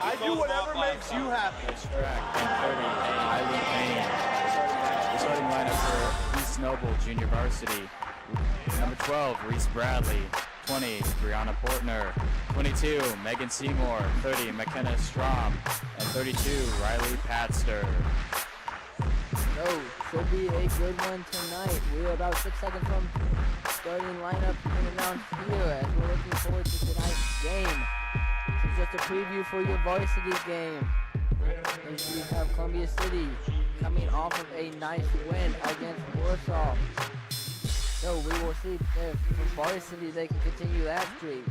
I do whatever makes you happy. Distract, 30, Eileen Payne. The starting lineup for East Noble Junior Varsity. Number 12, Reese Bradley. 20, Brianna Portner. 22, Megan Seymour. 30, McKenna Strom. And 32, Riley Patster. So, should be a good one tonight. We're about 6 seconds from starting lineup being announced here as we're looking forward to tonight's game. This is just a preview for your varsity game. As we have Columbia City coming off of a nice win against Warsaw. So we will see if for varsity they can continue that streak.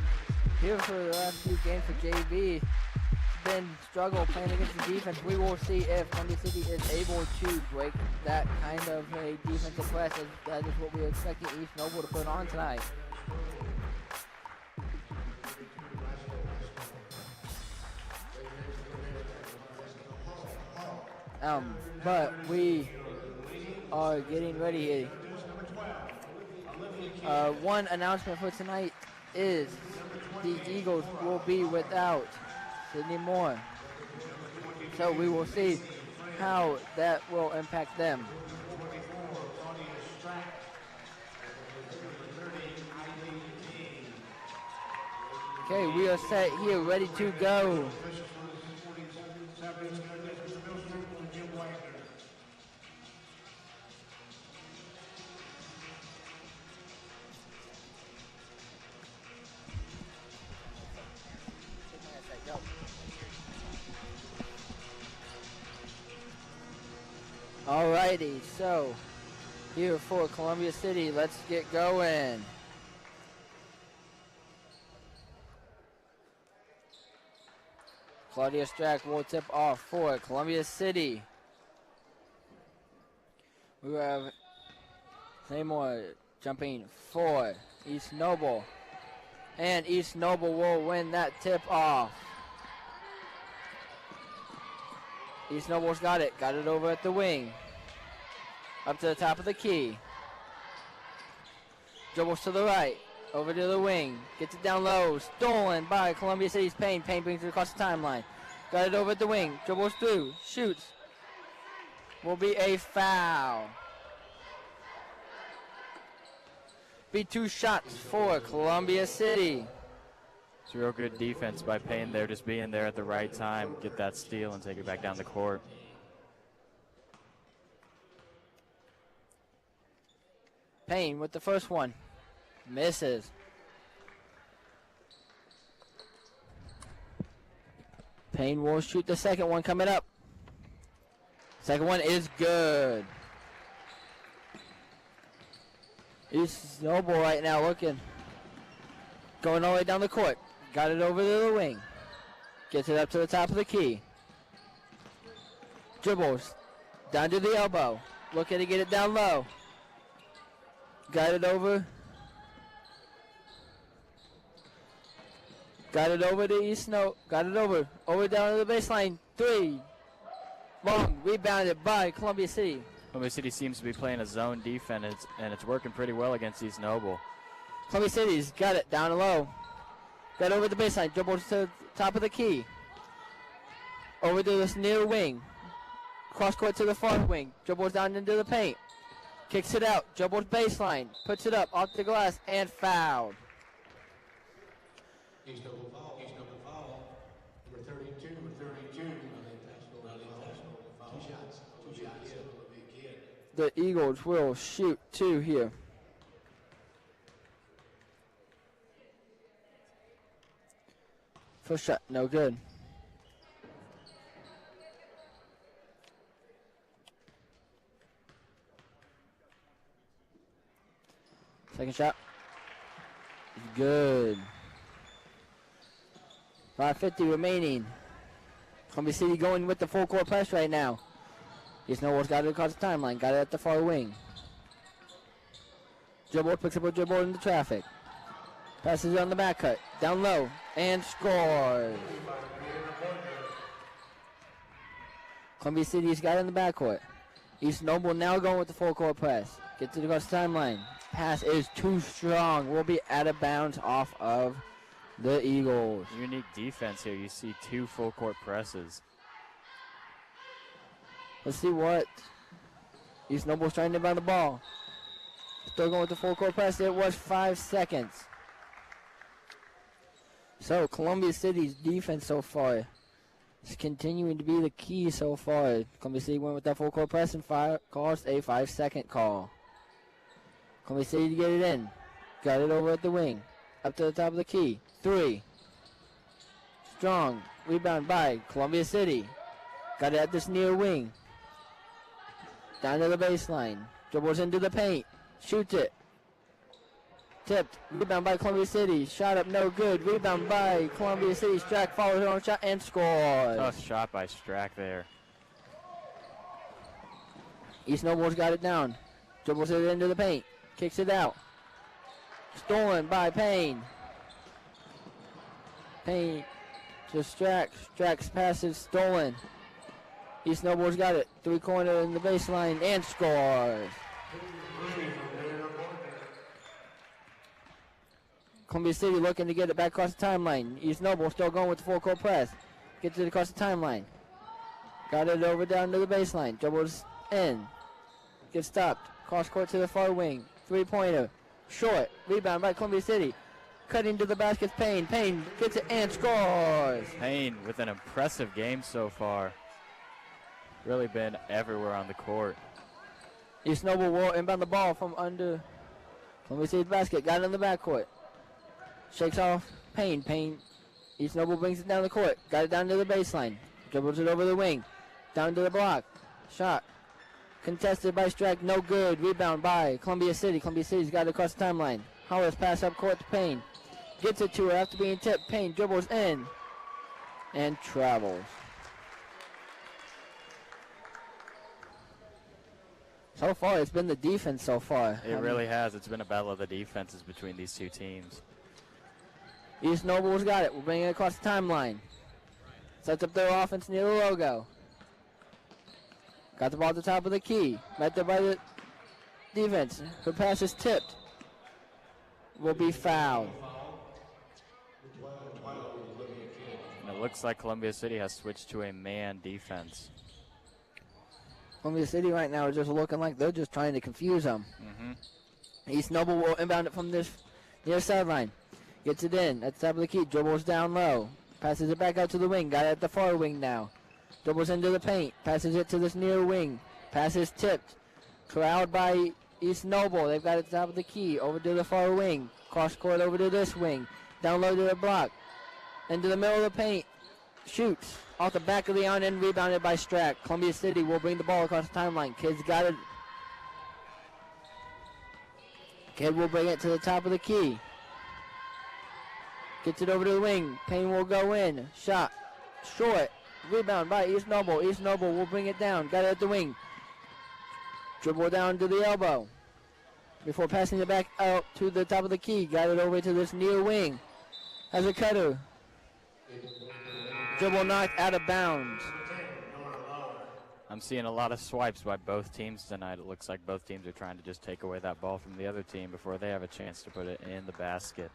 Here for the last few games for JV, it's been struggle playing against the defense. We will see if Columbia City is able to break that kind of a defensive press, as that is what we're expecting East Noble to put on tonight. But we are getting ready here. One announcement for tonight is the Eagles will be without Sydney Moore. So we will see how that will impact them. Okay, we are set here, ready to go. Alrighty, so here for Columbia City, let's get going. Claudia Strack will tip off for Columbia City. We have Seymour jumping for East Noble. And East Noble will win that tip off. East Noble's got it over at the wing. Up to the top of the key. Dribbles to the right, over to the wing. Gets it down low, stolen by Columbia City's Payne. Payne brings it across the timeline. Got it over at the wing, dribbles through, shoots. Will be a foul. Be 2 shots for Columbia City. It's real good defense by Payne there, just being there at the right time, get that steal and take it back down the court. Payne with the first one. Misses. Payne will shoot the second one coming up. Second one is good. East Noble right now looking. Going all the way down the court. Got it over to the wing. Gets it up to the top of the key. Dribbles. Down to the elbow. Looking to get it down low. Got it over. Got it over to East Snow. Got it over. Over down to the baseline. 3. Long. Rebounded by Columbia City. Columbia City seems to be playing a zone defense, and it's working pretty well against East Noble. Columbia City's got it down low. Got over the baseline. Dribbles to the top of the key. Over to this near wing. Cross court to the far wing. Dribbles down into the paint. Kicks it out. Dribbles baseline. Puts it up off the glass and fouled. East Noble foul. East Noble foul. Number 32. Number 32. Two shots. Two shots. The Eagles will shoot 2 here. First shot, no good. Second shot is good. 5:50 remaining. Columbia City going with the full court press right now. East Noble's got it across the timeline. Got it at the far wing. Dribble, picks up a dribble into traffic. Passes it on the back cut. Down low. And scores. Columbia City's got it in the backcourt. East Noble now going with the full court press. Gets it across the timeline. Pass is too strong. Will be out of bounds off of the Eagles. Unique defense here. You see 2 full court presses. Let's see what East Noble's trying to inbound the ball. Still going with the full court press. It was 5 seconds. So Columbia City's defense so far is continuing to be the key so far. Columbia City went with that full court press and caused a 5-second call. Columbia City to get it in. Got it over at the wing. Up to the top of the key. 3. Strong. Rebound by Columbia City. Got it at this near wing. Down to the baseline. Dribbles into the paint. Shoots it. Tipped. Rebound by Columbia City. Shot up no good. Rebound by Columbia City. Strack follows her own shot and scores. Tough shot by Strack there. East Noble's got it down. Dribbles it into the paint. Kicks it out. Stolen by Payne. Payne to Strack. Strack's pass is stolen. East Noble's got it. 3-corner in the baseline and scores. Columbia City looking to get it back across the timeline. East Noble still going with the full court press. Gets it across the timeline. Got it over down to the baseline. Dribbles in. Gets stopped. Cross court to the far wing. 3-pointer. Short. Rebound by Columbia City. Cutting to the basket. Payne. Payne gets it and scores. Payne with an impressive game so far. Really been everywhere on the court. East Noble will inbound the ball from under Columbia City's basket. Got it in the backcourt. Shakes off Payne. Payne. East Noble brings it down the court. Got it down to the baseline. Dribbles it over the wing. Down to the block. Shot. Contested by Strack. No good. Rebound by Columbia City. Columbia City's got it across the timeline. Hollis pass up court to Payne. Gets it to her after being tipped. Payne dribbles in and travels. So far, it's been the defense so far. It really has. It's been a battle of the defenses between these 2 teams. East Noble's got it. We're bringing it across the timeline. Sets up their offense near the logo. Got the ball at the top of the key. Met there by the defense. Her pass is tipped. Will be fouled. And it looks like Columbia City has switched to a man defense. Columbia City right now is just looking like they're just trying to confuse them. East Noble will inbound it from this near sideline. Gets it in at the top of the key. Dribbles down low. Passes it back out to the wing. Got it at the far wing now. Dribbles into the paint. Passes it to this near wing. Pass is tipped. Corralled by East Noble. They've got it at the top of the key. Over to the far wing. Cross court over to this wing. Down low to the block. Into the middle of the paint. Shoots. Off the back of the on-end, rebounded by Strack. Columbia City will bring the ball across the timeline. Kid's got it. Kid will bring it to the top of the key. Gets it over to the wing. Payne will go in. Shot. Short. Rebound by East Noble. East Noble will bring it down. Got it at the wing. Dribble down to the elbow. Before passing it back out to the top of the key. Got it over to this near wing. Has a cutter. Dribble knocked out of bounds. I'm seeing a lot of swipes by both teams tonight. It looks like both teams are trying to just take away that ball from the other team before they have a chance to put it in the basket.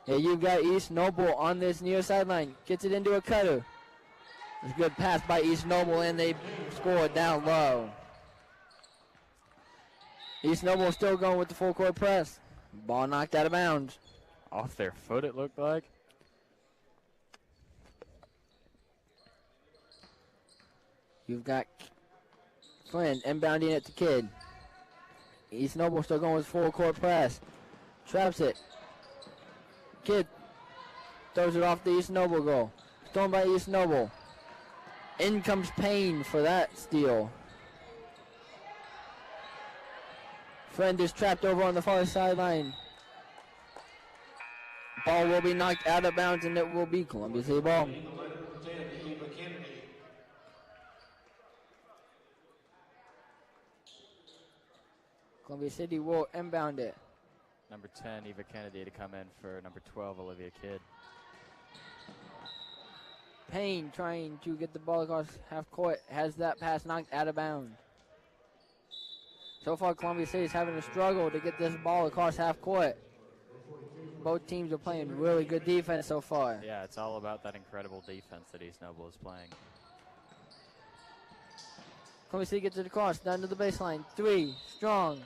Yeah, you've got East Noble on this near sideline. Gets it into a cutter. It's a good pass by East Noble, and they score down low. East Noble still going with the full court press. Ball knocked out of bounds. Off their foot, it looked like. You've got Flynn inbounding it to Kidd. East Noble still going with full court press. Traps it. Kidd throws it off the East Noble goal. Stolen by East Noble. In comes Payne for that steal. Friend is trapped over on the far sideline. Ball will be knocked out of bounds, and it will be Columbia City ball. Columbia City will inbound it. Number 10, Eva Kennedy, to come in for number 12, Olivia Kidd. Payne trying to get the ball across half court. Has that pass knocked out of bounds. So far, Columbia City is having a struggle to get this ball across half court. both teams are playing really good defense so far. Yeah, it's all about that incredible defense that East Noble is playing. Columbia City gets it across, down to the baseline. 3, strong.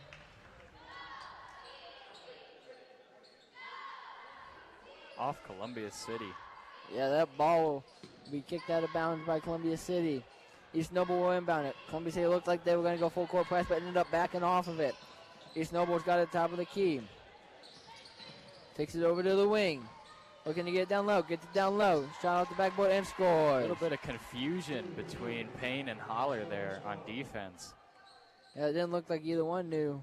Off Columbia City. Yeah, that ball will be kicked out of bounds by Columbia City. East Noble will inbound it. Columbia City looked like they were going to go full court press, but ended up backing off of it. East Noble's got it at the top of the key. Takes it over to the wing. Looking to get it down low. Gets it down low. Shot off the backboard and scores. A little bit of confusion between Payne and Holler there on defense. Yeah, it didn't look like either one knew.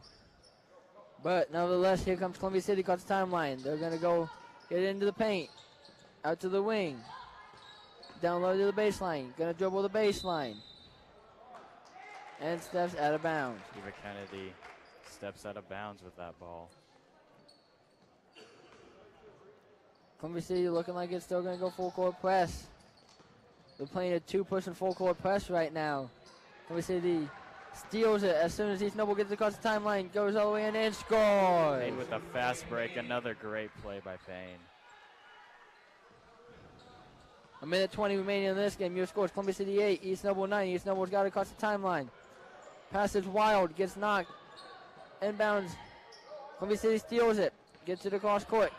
But nevertheless, here comes Columbia City across the timeline. They're going to go get into the paint. Out to the wing. Down low to the baseline. Going to dribble the baseline. And steps out of bounds. Eva Kennedy steps out of bounds with that ball. Columbia City looking like it's still going to go full court press. They're playing a 2-person full court press right now. Columbia City steals it as soon as East Noble gets across the timeline. Goes all the way in and scores. Payne with a fast break. Another great play by Payne. A minute 20 remaining in this game. Your scores: Columbia City 8, East Noble 9. East Noble's got it across the timeline. Pass is wild. Gets knocked. Inbounds. Columbia City steals it. Gets it across court.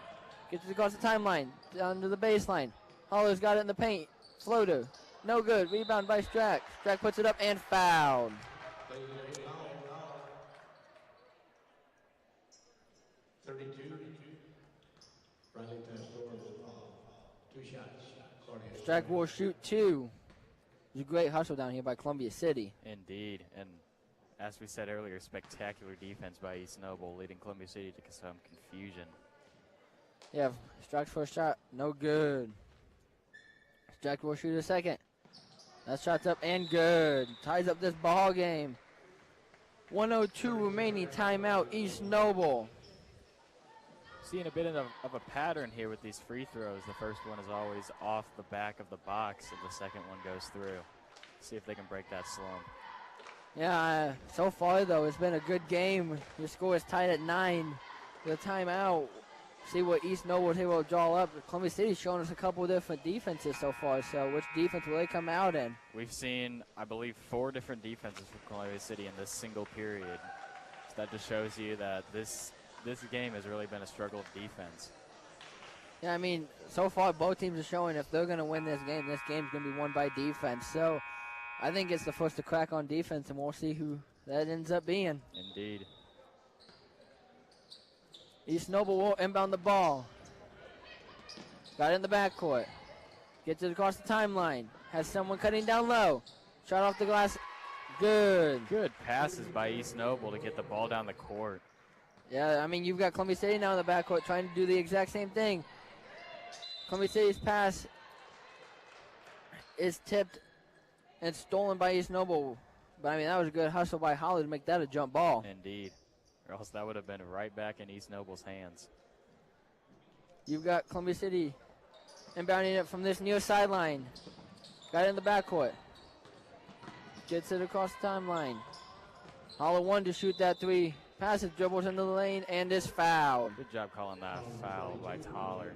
Gets it across the timeline. Down to the baseline. Holler's got it in the paint. Floater. No good. Rebound by Strack. Strack puts it up and fouled. 32. Riley Pastor, 2 shots. Strack will shoot 2. It was a great hustle down here by Columbia City. Indeed. And as we said earlier, spectacular defense by East Noble, leading Columbia City to some confusion. Yeah, Strack's first shot, no good. Strack will shoot a second. That shot's up and good. Ties up this ball game. 1:02 remaining, timeout, East Noble. Seeing a bit of a pattern here with these free throws. The first one is always off the back of the box, and the second one goes through. See if they can break that slump. Yeah, so far though, it's been a good game. Your score is tied at 9. The timeout. See what East Noble was able to draw up. Columbia City's showing us a couple of different defenses so far. So which defense will they come out in? We've seen, I believe, 4 different defenses from Columbia City in this single period. So that just shows you that this game has really been a struggle of defense. Yeah, I mean, so far both teams are showing if they're going to win this game's going to be won by defense. So I think it's the first to crack on defense, and we'll see who that ends up being. Indeed. East Noble will inbound the ball. Got it in the backcourt. Gets it across the timeline. Has someone cutting down low. Shot off the glass. Good. Good passes by East Noble to get the ball down the court. Yeah, I mean, you've got Columbia City now in the backcourt trying to do the exact same thing. Columbia City's pass is tipped and stolen by East Noble. But, I mean, that was a good hustle by Holly to make that a jump ball. Indeed. Or else that would have been right back in East Noble's hands. You've got Columbia City inbounding it from this near sideline. Got it in the backcourt. Gets it across the timeline. Holler 1 to shoot that 3. Passes, dribbles into the lane, and is fouled. Good job calling that foul by Holler.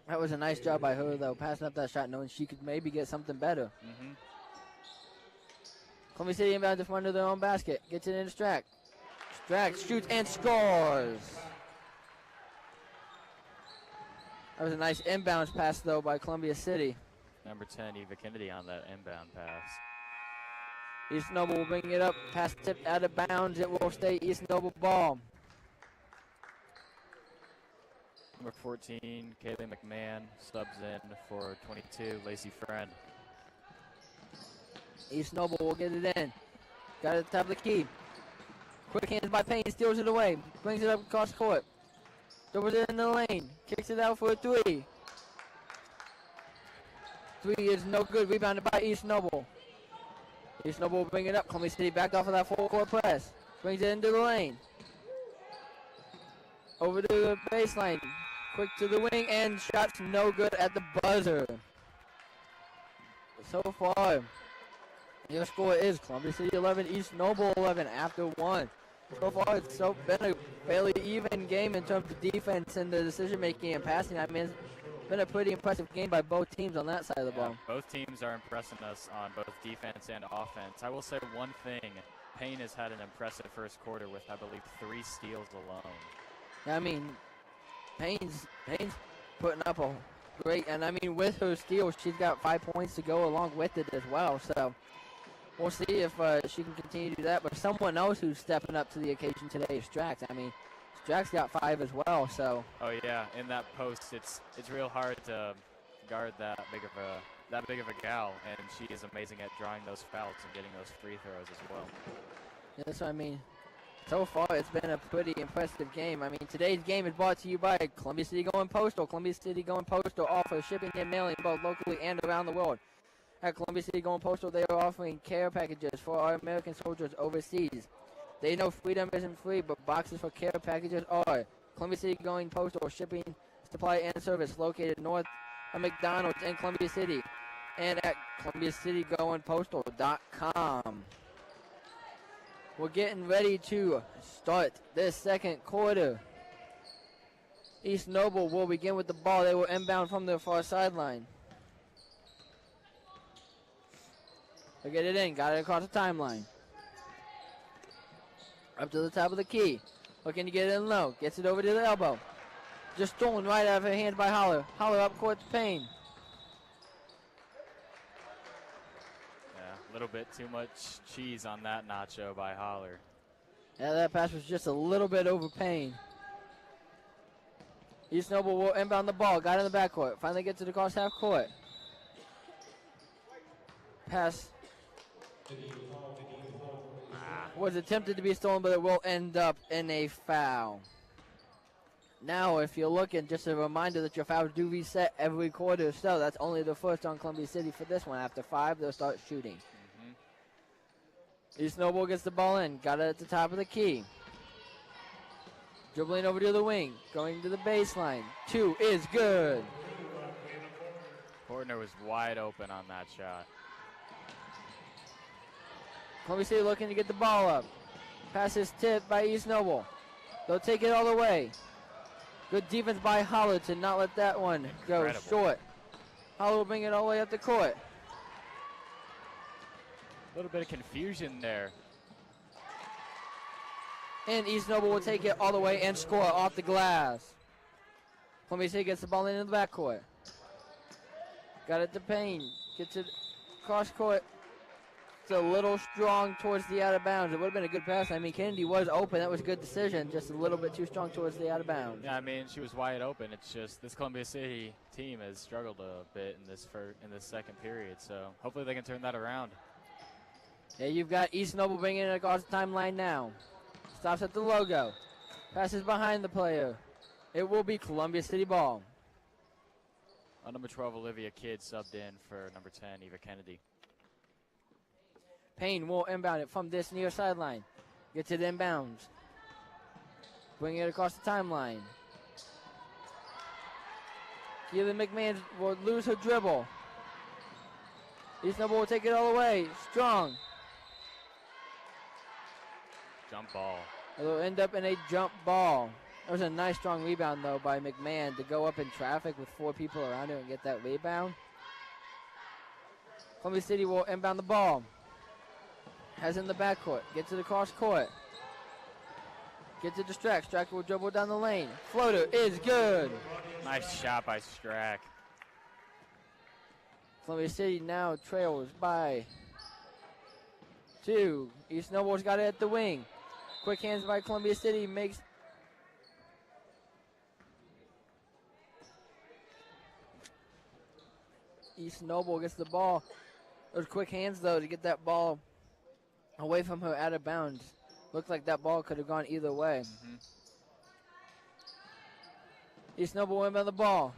That was a nice job by her, though, passing up that shot, knowing she could maybe get something better. Mm-hmm. Columbia City inbounds it from under their own basket. Gets it into Strack. Strack shoots and scores. That was a nice inbounds pass, though, by Columbia City. Number 10, Eva Kennedy on that inbound pass. East Noble will bring it up. Pass tipped out of bounds. It will stay East Noble ball. Number 14, Kaylee McMahon subs in for 22, Lacey Friend. East Noble will get it in. Got it at the top of the key. Quick hands by Payne, steals it away. Brings it up across court. Dribbles it in the lane. Kicks it out for a 3. 3 is no good. Rebounded by East Noble. East Noble will bring it up. Columbia City backed off of that full court press. Brings it into the lane. Over to the baseline. Quick to the wing, and shots no good at the buzzer. So far, your score is Columbia City 11, East Noble 11 after 1. So far, it's been a fairly even game in terms of defense and the decision-making and passing. I mean, it's been a pretty impressive game by both teams on that side of the ball. Both teams are impressing us on both defense and offense. I will say one thing. Payne has had an impressive first quarter with, I believe, 3 steals alone. I mean, Payne's putting up a great, and I mean, with her steals, she's got 5 points to go along with it as well. So we'll see if she can continue to do that. But someone else who's stepping up to the occasion today is Strax. I mean, Strax got 5 as well. So. Oh yeah, in that post, it's real hard to guard that big of a gal, and she is amazing at drawing those fouls and getting those free throws as well. That's what I mean. So far, it's been a pretty impressive game. I mean, today's game is brought to you by Columbia City Going Postal. Columbia City Going Postal offers shipping and mailing both locally and around the world. At Columbia City Going Postal, they are offering care packages for our American soldiers overseas. They know freedom isn't free, but boxes for care packages are. Columbia City Going Postal shipping, supply, and service located north of McDonald's in Columbia City and at ColumbiaCityGoingPostal.com. We're getting ready to start this second quarter. East Noble will begin with the ball. They will inbound from their far sideline. They'll get it in. Got it across the timeline. Up to the top of the key. Looking to get it in low. Gets it over to the elbow. Just stolen right out of her hands by Holler. Holler up court to Payne. A little bit too much cheese on that nacho by Holler. Yeah, that pass was just a little bit over Payne. East Noble will inbound the ball. Got it in the backcourt. Finally gets it across half court. Pass was attempted to be stolen, but it will end up in a foul. Now, if you're looking, just a reminder that your fouls do reset every quarter. So that's only the first on Columbia City for this one. After 5, they'll start shooting. East Noble gets the ball in. Got it at the top of the key. Dribbling over to the wing. Going to the baseline. 2 is good. Portner was wide open on that shot. Columbia City looking to get the ball up. Pass is tipped by East Noble. They'll take it all the way. Good defense by Holler to not let that one go short. Holler will bring it all the way up the court. A little bit of confusion there. And East Noble will take it all the way and score off the glass. Columbia City gets the ball into the backcourt. Got it to Payne. Gets it cross court. It's a little strong towards the out of bounds. It would have been a good pass. I mean, Kennedy was open. That was a good decision. Just a little bit too strong towards the out of bounds. Yeah, I mean, she was wide open. It's just this Columbia City team has struggled a bit in this second period. So hopefully they can turn that around. Yeah, you've got East Noble bringing it across the timeline now. Stops at the logo. Passes behind the player. It will be Columbia City ball. Number 12, Olivia Kidd subbed in for number 10, Eva Kennedy. Payne will inbound it from this near sideline. Gets it inbounds. Bring it across the timeline. Keely McMahon will lose her dribble. East Noble will take it all the way. Strong. Jump ball. It'll end up in a jump ball. That was a nice strong rebound, though, by McMahon to go up in traffic with 4 people around her and get that rebound. Columbia City will inbound the ball. Has it in the backcourt. Gets it across court. Gets it to Strack. Strack will dribble down the lane. Floater is good. Nice shot by Strack. Columbia City now trails by 2. East Noble's got it at the wing. Quick hands by Columbia City makes East Noble gets the ball. Those quick hands, though, to get that ball away from her out of bounds. Looked like that ball could have gone either way. East Noble went on the ball.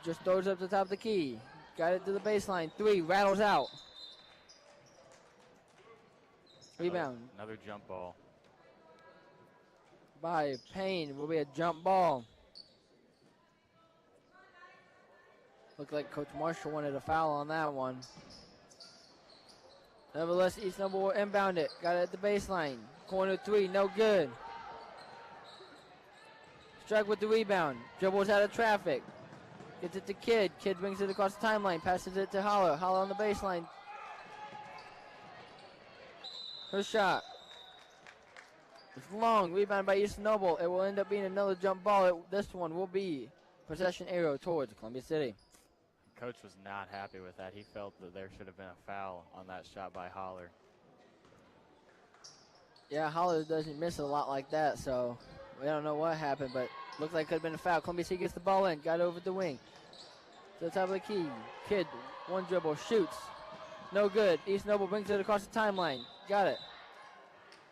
Just throws up the top of the key. Got it to the baseline. 3, rattles out. Rebound. Another jump ball. By Payne will be a jump ball. Looked like Coach Marshall wanted a foul on that one. Nevertheless, East Noble will inbound it. Got it at the baseline. Corner three, no good. Strike with the rebound. Dribbles out of traffic. Gets it to Kidd. Kidd brings it across the timeline. Passes it to Holler. Holler on the baseline. Her shot. It's long. Rebound by East Noble. It will end up being another jump ball. This one will be possession arrow towards Columbia City. Coach was not happy with that. He felt that there should have been a foul on that shot by Holler. Yeah, Holler doesn't miss a lot like that, so we don't know what happened, but looks like it could have been a foul. Columbia City gets the ball in. Got it over the wing. To the top of the key. Kidd, one dribble, shoots. No good. East Noble brings it across the timeline. Got it.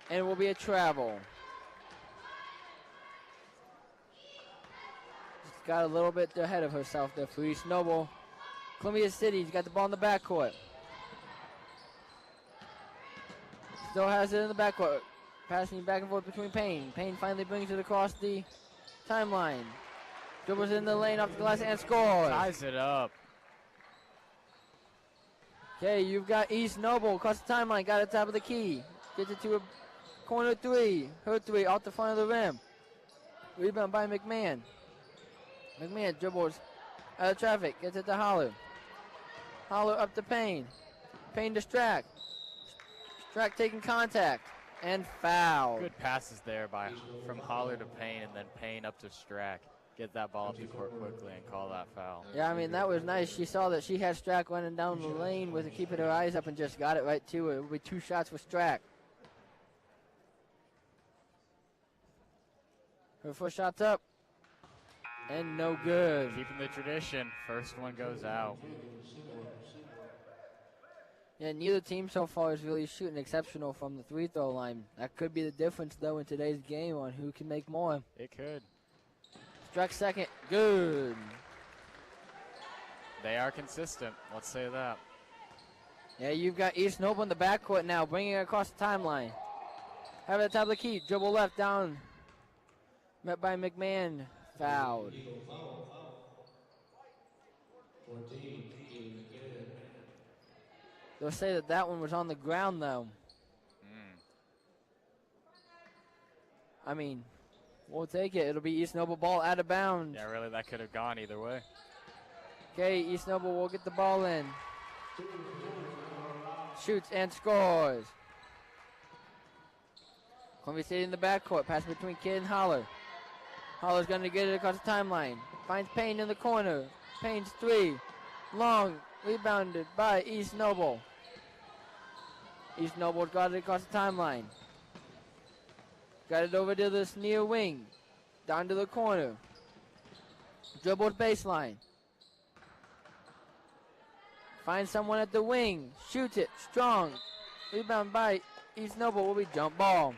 And it will be a travel. Just got a little bit ahead of herself there for East Noble. Columbia City's got the ball in the backcourt. Still has it in the backcourt. Passing back and forth between Payne. Payne finally brings it across the timeline. Dribbles in the lane off the glass and scores. Ties it up. Okay, you've got East Noble across the timeline. Got it top of the key. Gets it to a corner three. Her three off the front of the rim. Rebound by McMahon. McMahon dribbles out of traffic. Gets it to Holler. Holler up to Payne. Payne to Strack. Strack taking contact. And foul. Good passes there from Holler to Payne and then Payne up to Strack. Get that ball up the court quickly and call that foul. Yeah, I mean, that was nice. She saw that she had Strack running down the lane with keeping her eyes up and just got it right to it. It will be 2 shots for Strack. Her first shot's up. And no good. Keeping the tradition. First one goes out. Yeah, neither team so far is really shooting exceptional from the free throw line. That could be the difference, though, in today's game on who can make more. It could. Strack second. Good. They are consistent. Let's say that. Yeah, you've got East Noble in the backcourt now, bringing it across the timeline. Have it at the top of the key. Dribble left down. Met by McMahon. Fouled. 14. They'll say that one was on the ground, though. I mean, we'll take it. It'll be East Noble ball out of bounds. Yeah, really, that could have gone either way. Okay, East Noble will get the ball in. Shoots and scores. Columbia City in the backcourt. Pass between Kidd and Holler. Holler's going to get it across the timeline. Finds Payne in the corner. Payne's three. Long. Rebounded by East Noble. East Noble got it across the timeline. Got it over to this near wing. Down to the corner. Dribbles baseline. Finds someone at the wing. Shoots it. Strong. Rebound by East Noble will be jump ball.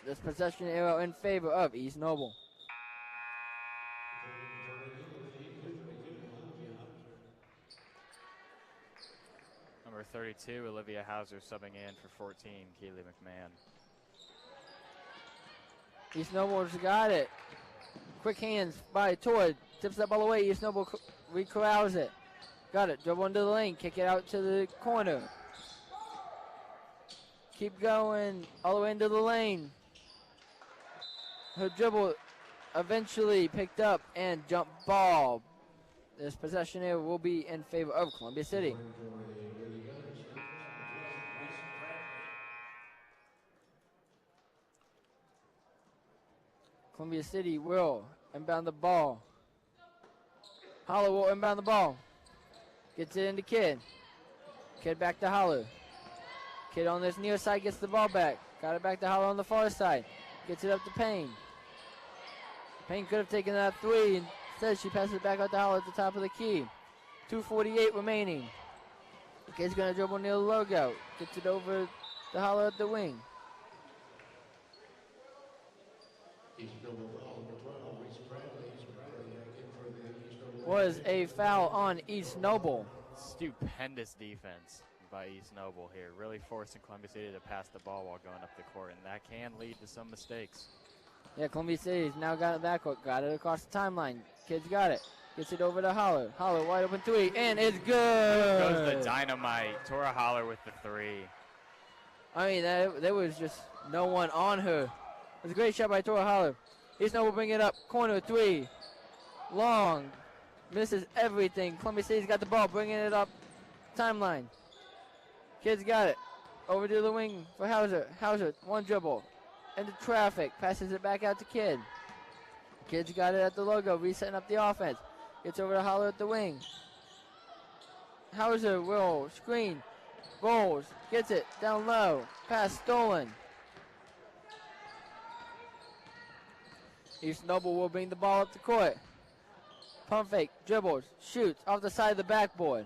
This possession arrow in favor of East Noble. Number 32, Olivia Hauser subbing in for 14, Keely McMahon. East Noble's got it. Quick hands by Todd. Tips that ball away. East Noble recorrals it. Got it. Dribble into the lane. Kick it out to the corner. Keep going all the way into the lane. Her dribble eventually picked up and jump ball. This possession here will be in favor of Columbia City. Columbia City will inbound the ball. Holler will inbound the ball. Gets it into Kidd. Kidd back to Holler. Kidd on this near side gets the ball back. Got it back to Holler on the far side. Gets it up to Payne. Payne could have taken that three. Instead, she passes it back out to Holler at the top of the key. 2:48 remaining. Kidd's going to dribble near the logo. Gets it over to Holler at the wing. Was a foul on East Noble. Stupendous defense by East Noble here, really forcing Columbia City to pass the ball while going up the court, and that can lead to some mistakes. Yeah, Columbia City's now got it backcourt, got it across the timeline. Kidd's got it. Gets it over to Holler. Holler wide open three, and it's good. Goes the dynamite. Tora Holler with the three. I mean, there was just no one on her. It was a great shot by Tora Holler. East Noble bring it up. Corner 3. Long. Misses everything. Columbia City's got the ball. Bringing it up. Timeline. Kids got it. Over to the wing for Hauser. Hauser, one dribble. Into traffic. Passes it back out to Kid. Kid's got it at the logo. Resetting up the offense. Gets over to Holler at the wing. Hauser will screen. Rolls. Gets it. Down low. Pass stolen. East Noble will bring the ball up the court. Pump fake. Dribbles. Shoots. Off the side of the backboard.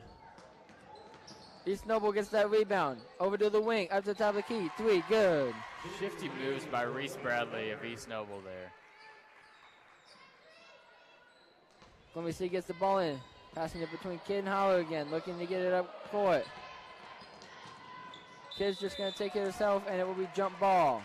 East Noble gets that rebound. Over to the wing. Up to the top of the key. 3. Good. Shifty moves by Reese Bradley of East Noble there. Columbia City gets the ball in. Passing it between Kid and Holler again. Looking to get it up court. Kid's just going to take it herself, and it will be jump ball.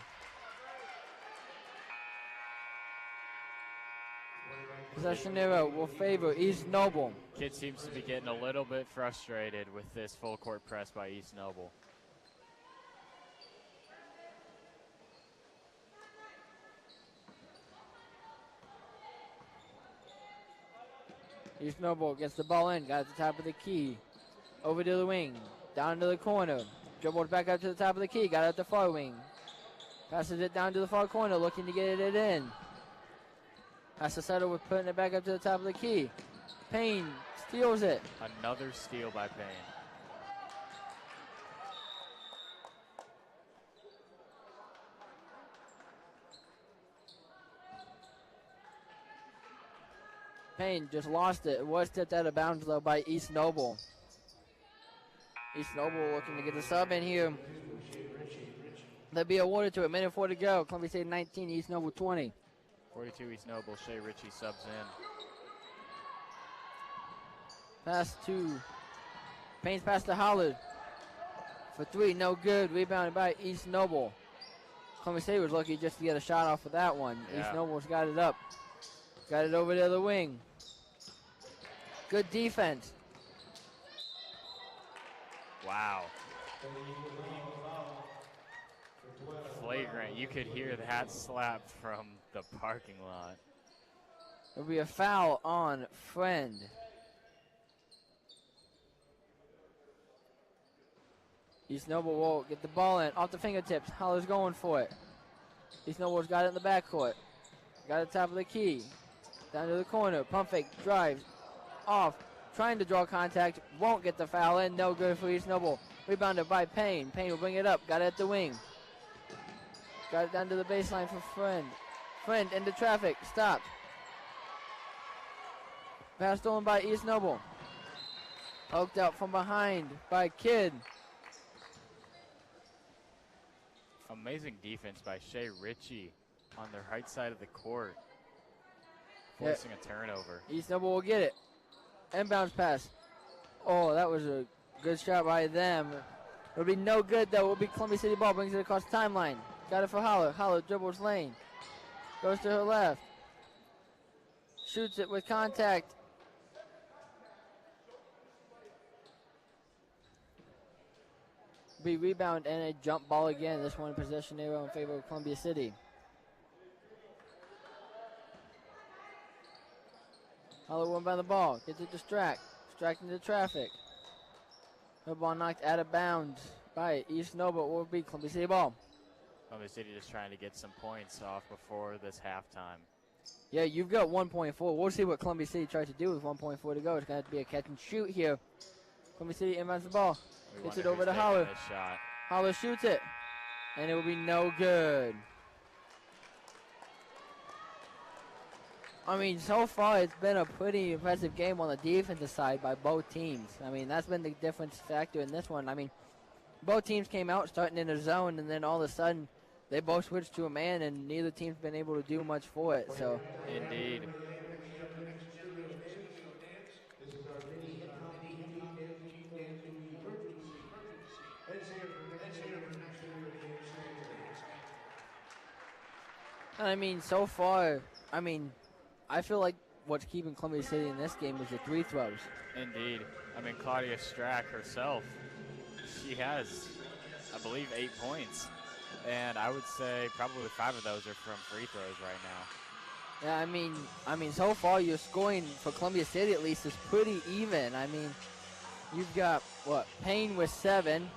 Possession arrow will favor East Noble. Kid seems to be getting a little bit frustrated with this full court press by East Noble. East Noble gets the ball in, got at the top of the key. Over to the wing, down to the corner. Dribbled back up to the top of the key, got at the far wing. Passes it down to the far corner, looking to get it in. Has to settle with putting it back up to the top of the key. Payne steals it. Another steal by Payne. Payne just lost it. It was tipped out of bounds, though, by East Noble. East Noble looking to get the sub in here. They'll be awarded to it. Minute 4 to go. Columbia State 19, East Noble 20. 42 East Noble. Shea Ritchie subs in. Pass to Payne's pass to Howard for 3. No good. Rebounded by East Noble. Columbia State was lucky just to get a shot off of that one. Yeah. East Noble's got it up. Got it over to the wing. Good defense. Wow. Flagrant. You could hear that slap from the parking lot. There'll be a foul on Friend. East Noble will get the ball in off the fingertips. Holler's going for it. East Noble's got it in the backcourt. Got it top of the key. Down to the corner. Pump fake. Drives. Off. Trying to draw contact. Won't get the foul in. No good for East Noble. Rebounded by Payne. Payne will bring it up. Got it at the wing. Got it down to the baseline for Friend. Friend into traffic. Stopped. Pass stolen by East Noble. Poked out from behind by Kidd. Amazing defense by Shea Ritchie on the right side of the court. Forcing a turnover. East Noble will get it. Inbounds pass. Oh, that was a good shot by them. It'll be no good, though. It'll be Columbia City ball. Brings it across the timeline. Got it for Holler. Holler dribbles lane. Goes to her left. Shoots it with contact. Be rebound and a jump ball again. This one possession arrow in favor of Columbia City. Holler won by the ball. Gets it distracting the traffic. The ball knocked out of bounds by East Noble. It will be Columbia City ball. Columbia City just trying to get some points off before this halftime. Yeah, you've got 1.4. We'll see what Columbia City tries to do with 1.4 to go. It's going to have to be a catch and shoot here. Columbia City inbounds the ball. Gets it over to Holler. Holler shoots it. And it will be no good. I mean, so far it's been a pretty impressive game on the defensive side by both teams. I mean, that's been the difference factor in this one. I mean, both teams came out starting in a zone, and then all of a sudden they both switched to a man, and neither team's been able to do much for it. So, indeed. I mean, so far, I mean, I feel like what's keeping Columbia City in this game is the free throws. Indeed. I mean, Claudia Strack herself, she has I believe, 8 points. And I would say probably 5 of those are from free throws right now. Yeah, I mean, so far your scoring for Columbia City at least is pretty even. I mean, you've got Payne with 7,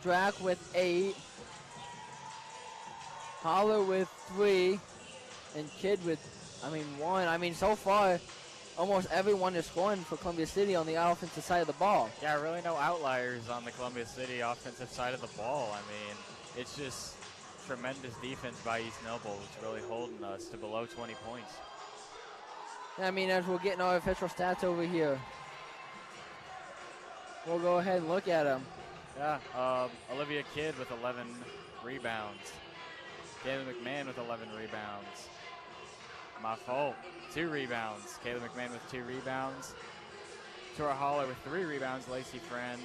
Strack with 8, Holler with 3, and Kidd with, 1. I mean, so far, almost everyone is scoring for Columbia City on the offensive side of the ball. Yeah, really no outliers on the Columbia City offensive side of the ball. I mean, it's just tremendous defense by East Noble, which is really holding us to below 20 points. I mean, as we're getting our official stats over here, we'll go ahead and look at them. Yeah, Olivia Kidd with 11 rebounds. Kayla McMahon with 11 rebounds. My fault, 2 rebounds. Kayla McMahon with 2 rebounds. Tora Holler with 3 rebounds. Lacey Friend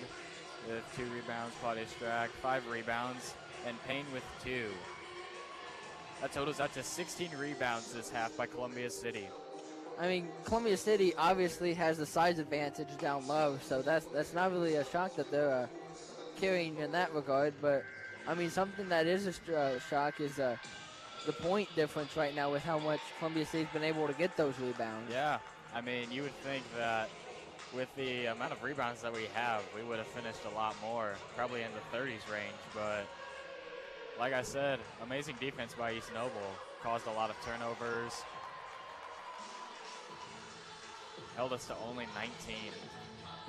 with 2 rebounds. Claudia Strack, 5 rebounds. And Payne with 2. That totals out to 16 rebounds this half by Columbia City. I mean, Columbia City obviously has the size advantage down low, so that's not really a shock that they're carrying in that regard. But, I mean, something that is a shock is the point difference right now with how much Columbia City's been able to get those rebounds. Yeah, I mean, you would think that with the amount of rebounds that we have, we would have finished a lot more, probably in the 30s range. But like I said, amazing defense by East Noble. Caused a lot of turnovers. Held us to only 19.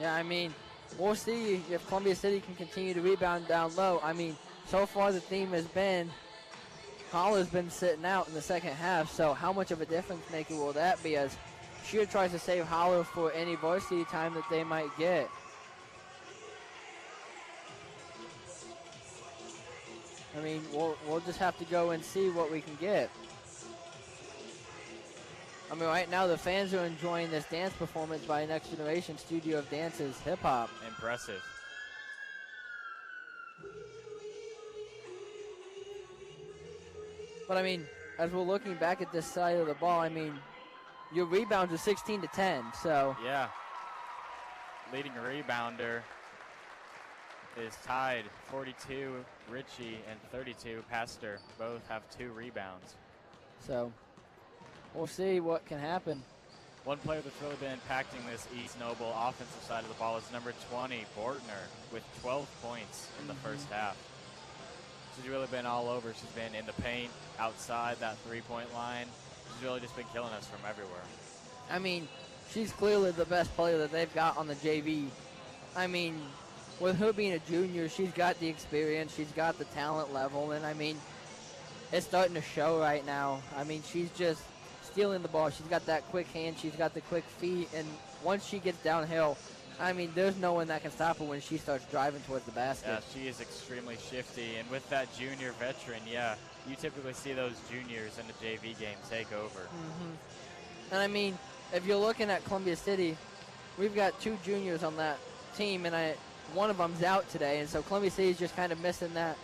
Yeah, I mean, we'll see if Columbia City can continue to rebound down low. I mean, so far the theme has been Holler's been sitting out in the second half, so how much of a difference maker will that be as Shear tries to save Holler for any varsity time that they might get. I mean, we'll just have to go and see what we can get. I mean, right now the fans are enjoying this dance performance by Next Generation Studio of Dance's Hip Hop. Impressive. But I mean, as we're looking back at this side of the ball, I mean, your rebounds are 16 to 10, so. Yeah. Leading rebounder is tied. 42, Ritchie, and 32, Pastor. Both have 2 rebounds. So, we'll see what can happen. One player that's really been impacting this East Noble offensive side of the ball is number 20, Bortner, with 12 points in the first half. She's really been all over. She's been in the paint, outside that 3-point line. She's really just been killing us from everywhere. I mean, she's clearly the best player that they've got on the JV. I mean, with her being a junior, she's got the experience, she's got the talent level, and I mean, it's starting to show right now. I mean, she's just stealing the ball. She's got that quick hand, she's got the quick feet, and once she gets downhill, I mean, there's no one that can stop her when she starts driving towards the basket. Yeah, she is extremely shifty, and with that junior veteran, yeah, you typically see those juniors in the JV game take over. And I mean, if you're looking at Columbia City, we've got 2 juniors on that team, and one of them's out today, and so Columbia City is just kind of missing that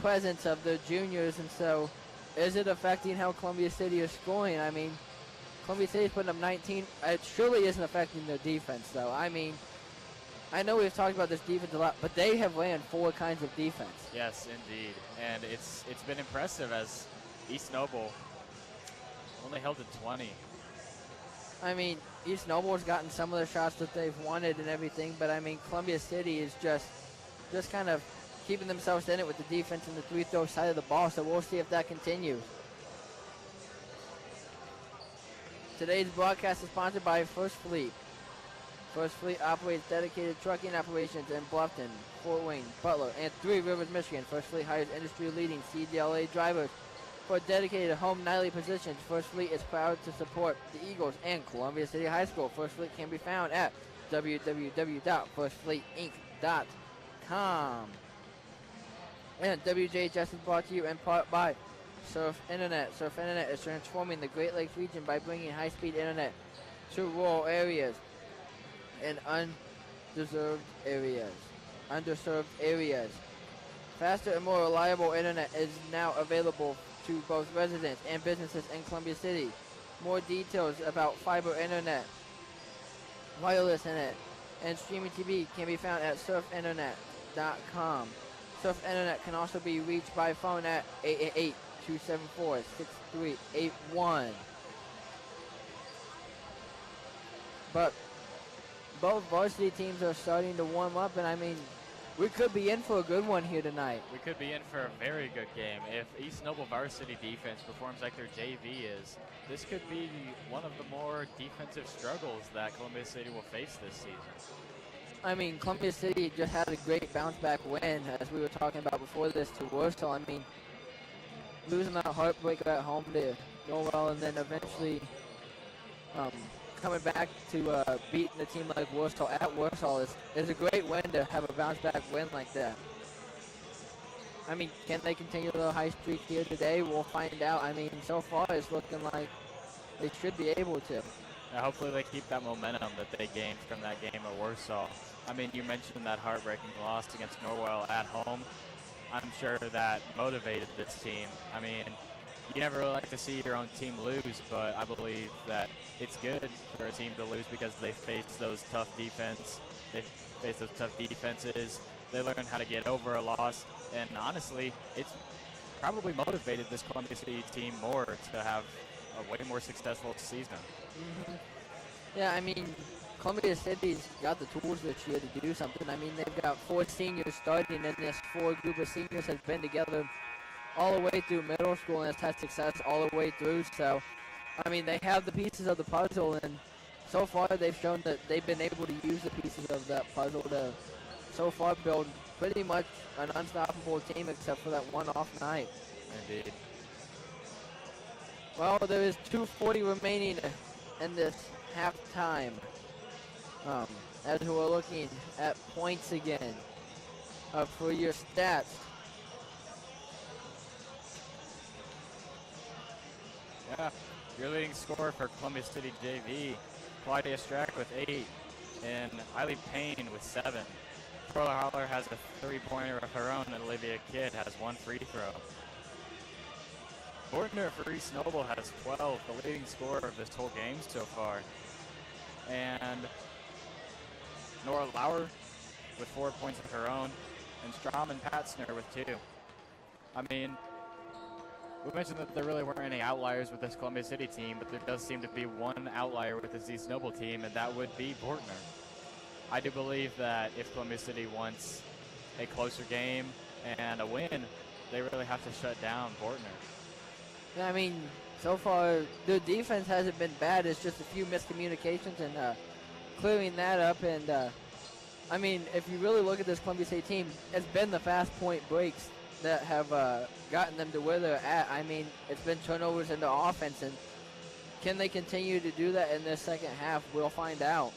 presence of the juniors, and so is it affecting how Columbia City is scoring? I mean, Columbia City's putting up 19. It surely isn't affecting their defense, though. I mean, I know we've talked about this defense a lot, but they have ran 4 kinds of defense. Yes, indeed. And it's been impressive as East Noble only held to 20. I mean, East Noble has gotten some of the shots that they've wanted and everything, but I mean, Columbia City is just kind of keeping themselves in it with the defense and the free throw side of the ball, so we'll see if that continues. Today's broadcast is sponsored by First Fleet. First Fleet operates dedicated trucking operations in Bluffton, Fort Wayne, Butler, and 3 Rivers, Michigan. First Fleet hires industry-leading CDLA drivers for dedicated home nightly positions. First Fleet is proud to support the Eagles and Columbia City High School. First Fleet can be found at www.firstfleetinc.com. And WJHS is brought to you in part by Surf Internet. Surf Internet is transforming the Great Lakes region by bringing high-speed internet to rural areas and underserved areas. Faster and more reliable internet is now available to both residents and businesses in Columbia City. More details about fiber internet, wireless internet, and streaming TV can be found at surf Surf Internet can also be reached by phone at 888-274-6381. But both varsity teams are starting to warm up, and I mean, we could be in for a good one here tonight. We could be in for a very good game. If East Noble varsity defense performs like their JV is, this could be one of the more defensive struggles that Columbia City will face this season. I mean, Columbia City just had a great bounce-back win, as we were talking about before this, to Warsaw. I mean, losing that heartbreaker at home to Norwell, and then eventually coming back to beating a team like Warsaw at Warsaw is a great win to have a bounce-back win like that. I mean, can they continue the high streak here today? We'll find out. I mean, so far it's looking like they should be able to. Now, hopefully they keep that momentum that they gained from that game at Warsaw. I mean, you mentioned that heartbreaking loss against Norwell at home. I'm sure that motivated this team. I mean, you never really like to see your own team lose, but I believe that it's good for a team to lose because they face those tough defenses. They learn how to get over a loss, and honestly, it's probably motivated this Columbia City team more to have a way more successful season. Mm-hmm. Yeah, I mean, Columbia City's got the tools this year to do something. I mean, they've got 4 seniors starting, and this 4 group of seniors has been together all the way through middle school and has had success all the way through. So, I mean, they have the pieces of the puzzle, and so far they've shown that they've been able to use the pieces of that puzzle to so far build pretty much an unstoppable team except for that one off night. Indeed. Well, there is 2:40 remaining in this halftime. As we're looking at points again for your stats. Yeah, your leading scorer for Columbia City JV, Claudia Strack with 8, and Eileen Payne with 7. Carla Holler has a 3-pointer of her own, and Olivia Kidd has 1 free throw. Bortner for East Noble has 12, the leading scorer of this whole game so far. And Nora Lauer with 4 points of her own, and Strom and Patzner with 2. I mean, we mentioned that there really weren't any outliers with this Columbia City team, but there does seem to be one outlier with this East Noble team, and that would be Bortner. I do believe that if Columbia City wants a closer game and a win, they really have to shut down Bortner. I mean, so far, the defense hasn't been bad. It's just a few miscommunications and clearing that up. And, I mean, if you really look at this Columbia State team, it's been the fast point breaks that have gotten them to where they're at. I mean, it's been turnovers into offense. And can they continue to do that in this second half? We'll find out.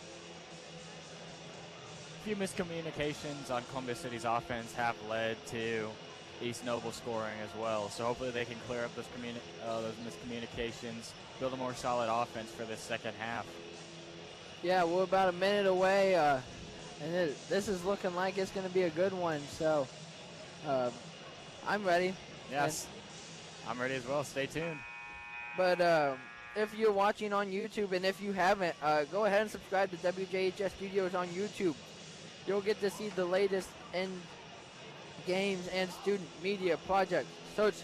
A few miscommunications on Columbia City's offense have led to East Noble scoring as well. So hopefully they can clear up those miscommunications, build a more solid offense for this second half. Yeah, we're about a minute away, and this is looking like it's going to be a good one. So I'm ready. Yes, I'm ready as well. Stay tuned. But if you're watching on YouTube, and if you haven't, go ahead and subscribe to WJHS Studios on YouTube. You'll get to see the latest in games and student media projects. Search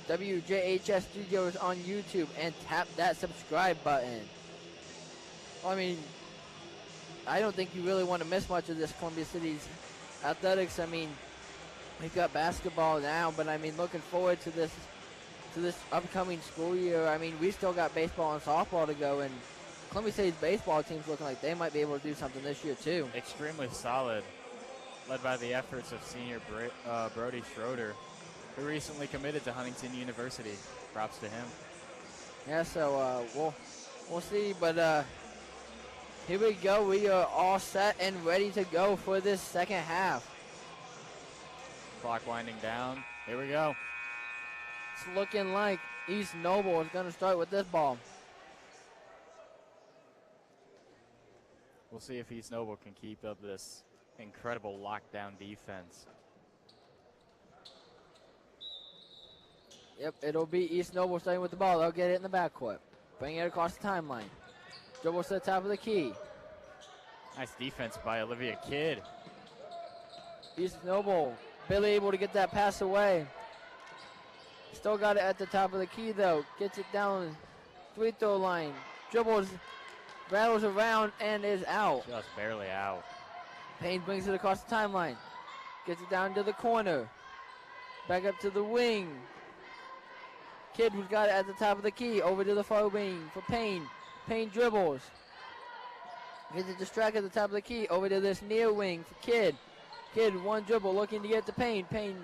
WJHS Studios on YouTube and tap that subscribe button. I mean, I don't think you really want to miss much of this Columbia City's athletics. I mean, we've got basketball now, but I mean, looking forward to this upcoming school year. I mean, we still got baseball and softball to go, and Columbia City's baseball team's looking like they might be able to do something this year too. Extremely solid, led by the efforts of senior Brody Schroeder, who recently committed to Huntington University. Props to him. Yeah, so we'll see, but here we go. We are all set and ready to go for this second half. Clock winding down. Here we go. It's looking like East Noble is going to start with this ball. We'll see if East Noble can keep up this incredible lockdown defense. Yep, it'll be East Noble starting with the ball. They'll get it in the backcourt. Bring it across the timeline. Dribble to the top of the key. Nice defense by Olivia Kidd. East Noble barely able to get that pass away. Still got it at the top of the key though. Gets it down free throw line. Dribbles, rattles around, and is out. Just barely out. Payne brings it across the timeline. Gets it down to the corner. Back up to the wing. Kidd who's got it at the top of the key. Over to the far wing for Payne. Payne dribbles. Gets it distracted at the top of the key. Over to this near wing for Kidd. Kidd, one dribble, looking to get to Payne. Payne.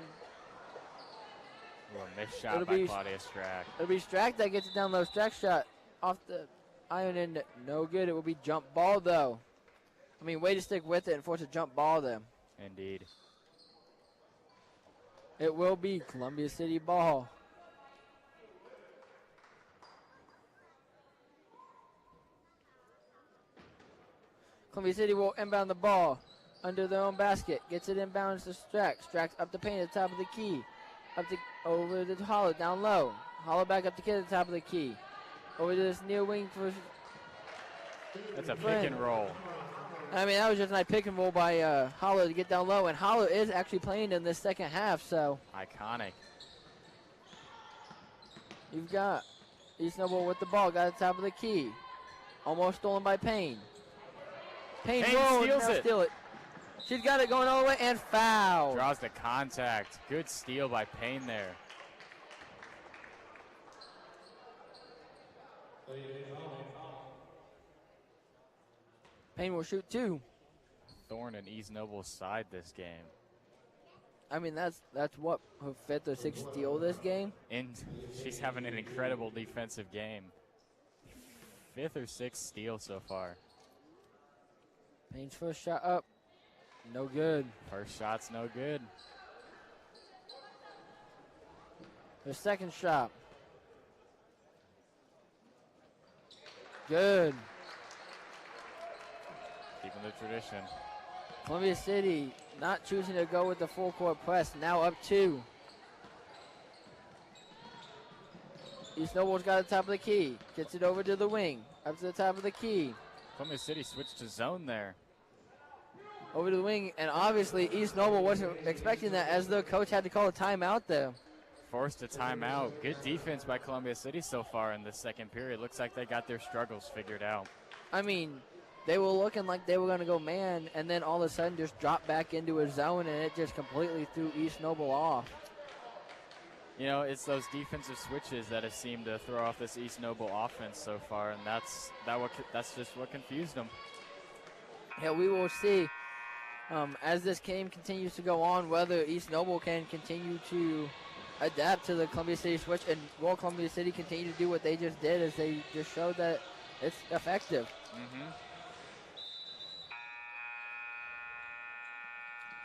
Ooh, a missed shot by Claudia Strack. It'll be Strack that gets it down low. Strack shot off the iron end. No good. It will be jump ball, though. I mean, way to stick with it and force a jump ball, though. Indeed. It will be Columbia City ball. Columbia City will inbound the ball under their own basket. Gets it inbounds to Strack. Strack's up the paint at the top of the key. Up to over to Hollow down low. Hollow back up to Kidd at the top of the key. Over to this near wing for. That's a pick and roll. I mean, that was just a nice pick and roll by Hollow to get down low, and Hollow is actually playing in this second half, so. Iconic. You've got East Noble with the ball, got at the top of the key. Almost stolen by Payne. Payne steals it. Steal it. She's got it going all the way and foul. Draws the contact. Good steal by Payne there. Payne will shoot two. Thorn and East Noble's side this game. I mean, that's what, her fifth or sixth steal this game? And she's having an incredible defensive game. Fifth or sixth steal so far. Payne's first shot up. No good. First shot's no good. Her second shot. Good. Keeping the tradition. Columbia City not choosing to go with the full court press. Now up two. East Noble's got the top of the key. Gets it over to the wing. Up to the top of the key. Columbia City switched to zone there. Over to the wing, and obviously East Noble wasn't expecting that as the coach had to call a timeout there. Forced a timeout. Good defense by Columbia City so far in the second period. Looks like they got their struggles figured out. I mean, they were looking like they were going to go man, and then all of a sudden just dropped back into a zone, and it just completely threw East Noble off. You know, it's those defensive switches that have seemed to throw off this East Noble offense so far, and that's just what confused them. Yeah, we will see as this game continues to go on whether East Noble can continue to adapt to the Columbia City switch, and will Columbia City continue to do what they just did, as they just showed that it's effective. Mm-hmm.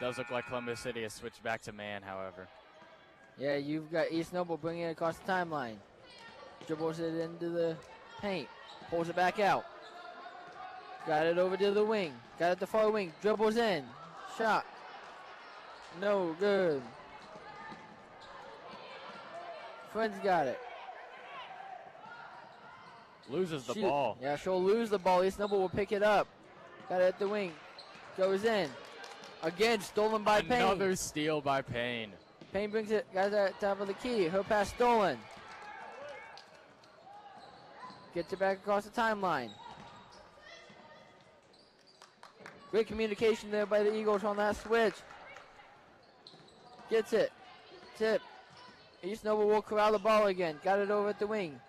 Does look like Columbia City has switched back to man, however. Yeah, you've got East Noble bringing it across the timeline. Dribbles it into the paint. Pulls it back out. Got it over to the wing. Got it the far wing. Dribbles in. Shot. No good. Friends got it. Loses the ball. Yeah, she'll lose the ball. East Noble will pick it up. Got it at the wing. Goes in. Again, stolen by Payne. Another steal by Payne. Payne brings it, got it at the top of the key. Her pass stolen. Gets it back across the timeline. Great communication there by the Eagles on that switch. Gets it. Tip. East Noble will corral the ball again. Got it over at the wing.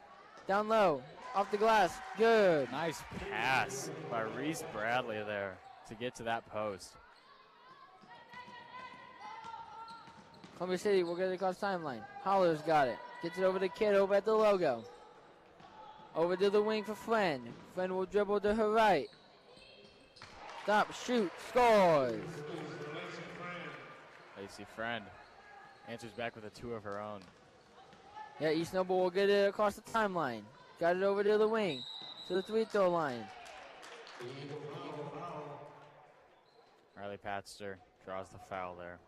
Down low. Off the glass. Good. Nice pass by Reese Bradley there to get to that post. Columbia City will get it across the timeline. Hollow's got it. Gets it over to Kidd over at the logo. Over to the wing for Friend. Friend will dribble to her right. Stop, shoot, scores. Lacey Friend answers back with a two of her own. Yeah, East Noble will get it across the timeline. Got it over to the wing, to the free throw line. Riley Patster draws the foul there.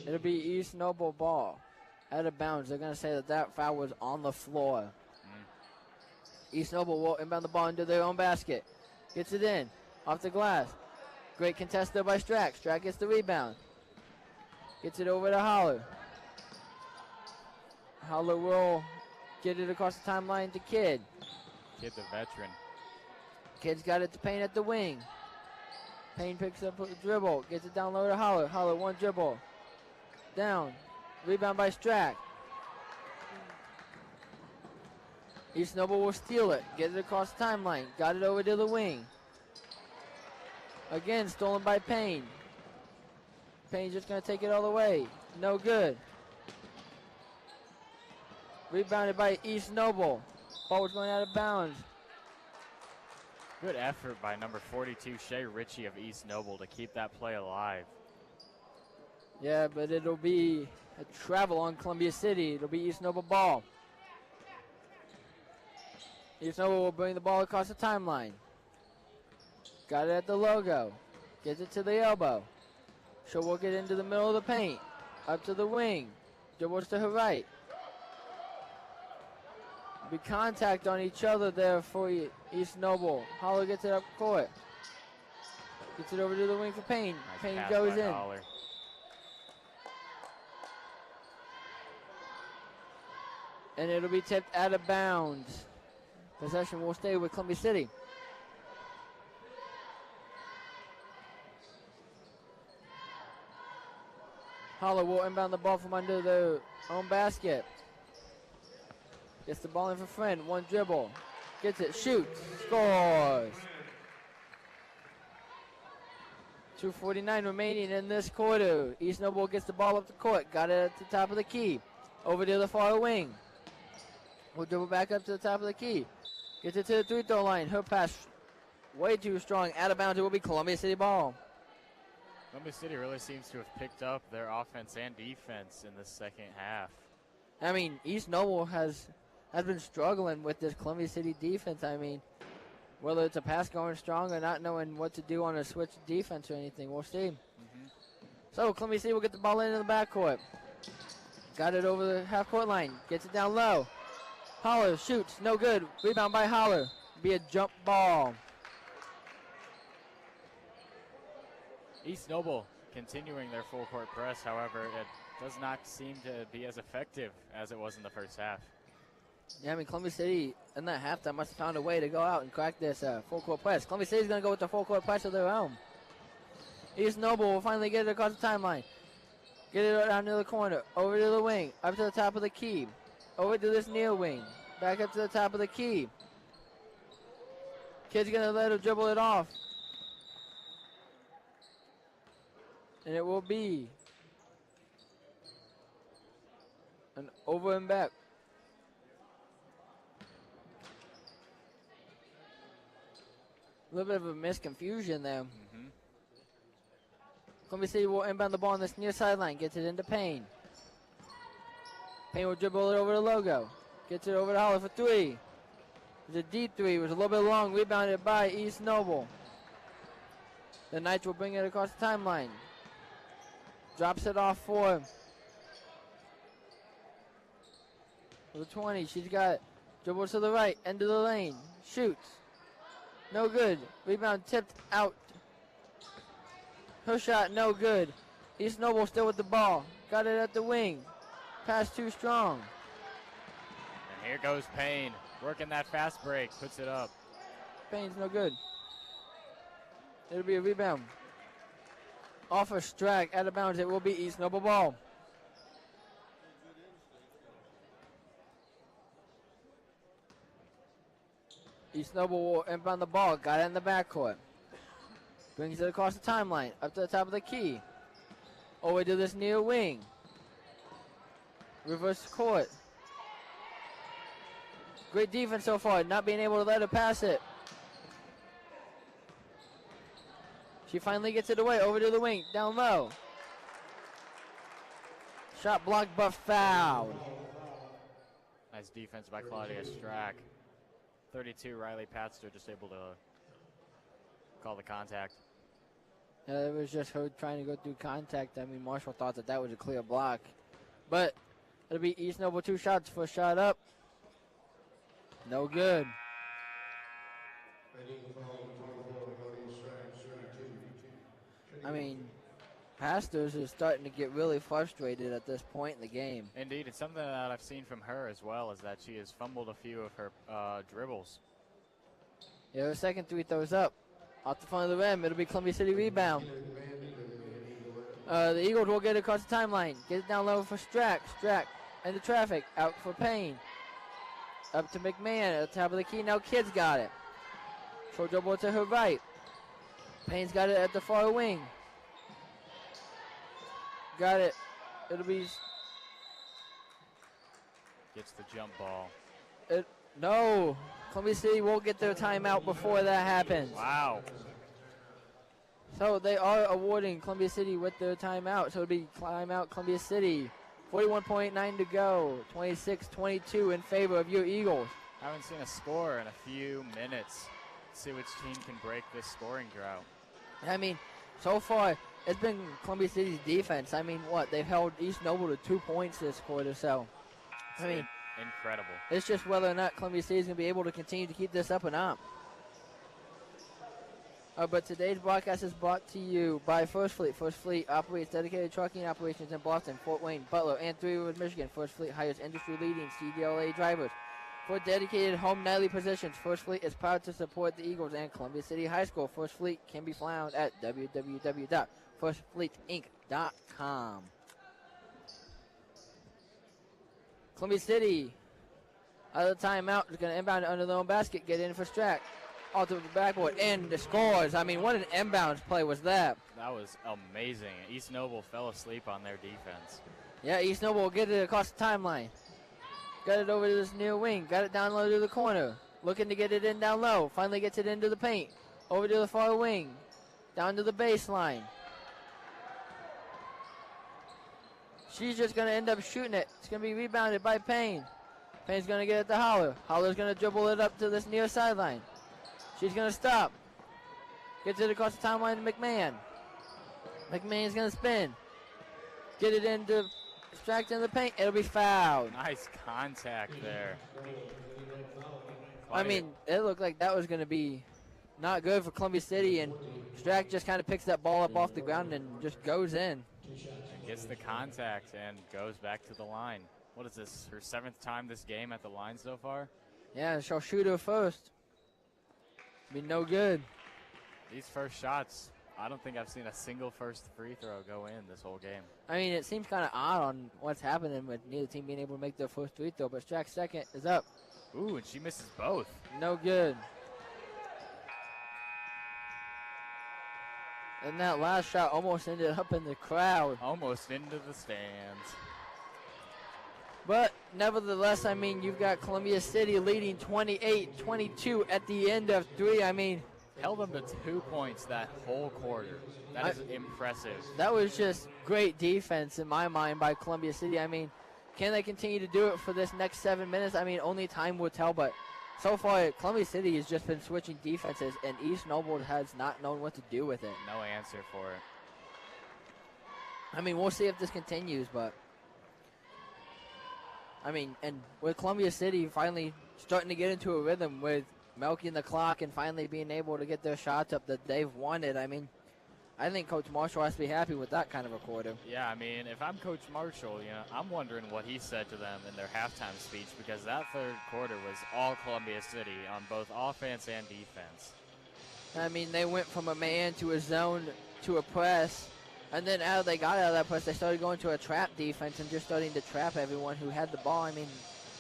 It'll be East Noble ball. Out of bounds. They're going to say that foul was on the floor. East Noble will inbound the ball into their own basket. Gets it in, off the glass. Great contest there by Strack. Strack gets the rebound. Gets it over to Holler. Holler will get it across the timeline to Kidd. Kidd's a veteran. Kidd's got it to Payne at the wing. Payne picks up a dribble, gets it down low to Holler. Holler, one dribble. Down. Rebound by Strack. East Noble will steal it, get it across the timeline. Got it over to the wing. Again, stolen by Payne. Payne's just going to take it all the way. No good. Rebounded by East Noble. Ball was going out of bounds. Good effort by number 42, Shea Ritchie of East Noble, to keep that play alive. Yeah, but it'll be a travel on Columbia City. It'll be East Noble ball. East Noble will bring the ball across the timeline. Got it at the logo. Gets it to the elbow. She'll work it into the middle of the paint. Up to the wing. Dribbles to her right. Be contact on each other there for East Noble. Holler gets it up court. Gets it over to the wing for Payne. Nice Payne pass goes by in. Holler. And it'll be tipped out of bounds. Possession will stay with Columbia City. Holler will inbound the ball from under their own basket. Gets the ball in for Friend. One dribble. Gets it. Shoots. Scores. 2:49 remaining in this quarter. East Noble gets the ball up the court. Got it at the top of the key. Over to the far wing. We'll dribble back up to the top of the key. Gets it to the three-throw line. Her pass way too strong. Out of bounds. It will be Columbia City ball. Columbia City really seems to have picked up their offense and defense in the second half. I mean, East Noble has been struggling with this Columbia City defense. I mean, whether it's a pass going strong or not knowing what to do on a switch defense or anything, we'll see. So Columbia City will get the ball into the backcourt. Got it over the half-court line. Gets it down low. Holler shoots. No good. Rebound by Holler. Be a jump ball. East Noble continuing their full-court press, however, it does not seem to be as effective as it was in the first half. Yeah, I mean, Columbia City in that halftime must have found a way to go out and crack this full-court press. Columbia City's going to go with the full-court press of their own. East Noble will finally get it across the timeline. Get it down to the corner. Over to the wing. Up to the top of the key. Over to this near wing. Back up to the top of the key. Kid's going to let her dribble it off. And it will be an over and back. A little bit of a misconfusion there. Columbia City will inbound the ball on this near sideline. Gets it into Payne. Payne will dribble it over to Logo. Gets it over to Holler for three. It's a deep three. It was a little bit long. Rebounded by East Noble. The Knights will bring it across the timeline. Drops it off for the 20. She's got dribbles to the right. End of the lane. Shoots. No good. Rebound tipped out. Her shot, no good. East Noble still with the ball. Got it at the wing. Pass too strong. And here goes Payne, working that fast break, puts it up. Payne's no good. It'll be a rebound. Off a strike, out of bounds. It will be East Noble ball. East Noble will inbound the ball. Got it in the backcourt. Brings it across the timeline. Up to the top of the key. Over to this near wing. Reverse court. Great defense so far. Not being able to let her pass it. She finally gets it away. Over to the wing. Down low. Shot blocked but fouled. Nice defense by Claudia Strack. 32, Riley Patster just able to call the contact. Yeah, it was just her trying to go through contact. I mean, Marshall thought that was a clear block. But it'll be East Noble 2 shots. First shot up. No good. That Eagle foul, number 24, Cody strikes 32. I mean, Pastors is starting to get really frustrated at this point in the game. Indeed, it's something that I've seen from her as well, is that she has fumbled a few of her dribbles. Yeah, her second three throws up. Off the front of the rim, it'll be Columbia City rebound. The Eagles will get it across the timeline. Get it down low for Strack. Strack into traffic. Out for Payne. Up to McMahon at the top of the key. Now Kidd's got it. Short dribble to her right. Payne's got it at the far wing. Got it. It'll be... Gets the jump ball. No. Columbia City won't get their timeout before that happens. Wow. So they are awarding Columbia City with their timeout. So it'll be timeout Columbia City. 41.9 to go. 26-22 in favor of your Eagles. Haven't seen a score in a few minutes. Let's see which team can break this scoring drought. I mean, so far, it's been Columbia City's defense. I mean, what? They've held East Noble to 2 points this quarter, so. I mean, incredible. It's just whether or not Columbia City is going to be able to continue to keep this up or not. But today's broadcast is brought to you by First Fleet. First Fleet operates dedicated trucking operations in Boston, Fort Wayne, Butler, and Three Rivers, Michigan. First Fleet hires industry-leading CDLA drivers for dedicated home nightly positions. First Fleet is proud to support the Eagles and Columbia City High School. First Fleet can be found at www.firstfleetinc.com. Columbia City, out of the timeout, is going to inbound under their own basket, get in for Strack. All to the backboard, and the scores. I mean, what an inbounds play was that? That was amazing. East Noble fell asleep on their defense. Yeah, East Noble will get it across the timeline. Got it over to this near wing. Got it down low to the corner. Looking to get it in down low. Finally gets it into the paint. Over to the far wing. Down to the baseline. She's just going to end up shooting it. It's going to be rebounded by Payne. Payne's going to get it to Holler. Holler's going to dribble it up to this near sideline. She's going to stop. Gets it across the timeline to McMahon. McMahon's going to spin. Get it into Strack in the paint. It'll be fouled. Nice contact there. I mean, it looked like that was going to be not good for Columbia City, and Strack just kind of picks that ball up off the ground and just goes in. And gets the contact and goes back to the line. What is this, her 7th time this game at the line so far? Yeah, she'll shoot her first. Be no good. These first shots, I don't think I've seen a single first free throw go in this whole game. I mean, it seems kind of odd on what's happening with neither team being able to make their first free throw, but Strack's second is up. Ooh, and she misses both. No good. And that last shot almost ended up in the crowd. Almost into the stands. But nevertheless, I mean, you've got Columbia City leading 28-22 at the end of 3. I mean, held them to 2 points that whole quarter. That is impressive. That was just great defense in my mind by Columbia City. I mean, can they continue to do it for this next 7 minutes? I mean, only time will tell, but so far, Columbia City has just been switching defenses, and East Noble has not known what to do with it. No answer for it. I mean, we'll see if this continues, but I mean, and with Columbia City finally starting to get into a rhythm with milking the clock and finally being able to get their shots up that they've wanted, I mean, I think Coach Marshall has to be happy with that kind of a quarter. Yeah, I mean, if I'm Coach Marshall, you know, I'm wondering what he said to them in their halftime speech, because that third quarter was all Columbia City on both offense and defense. I mean, they went from a man to a zone to a press, and then they got out of that press, they started going to a trap defense and just starting to trap everyone who had the ball. I mean,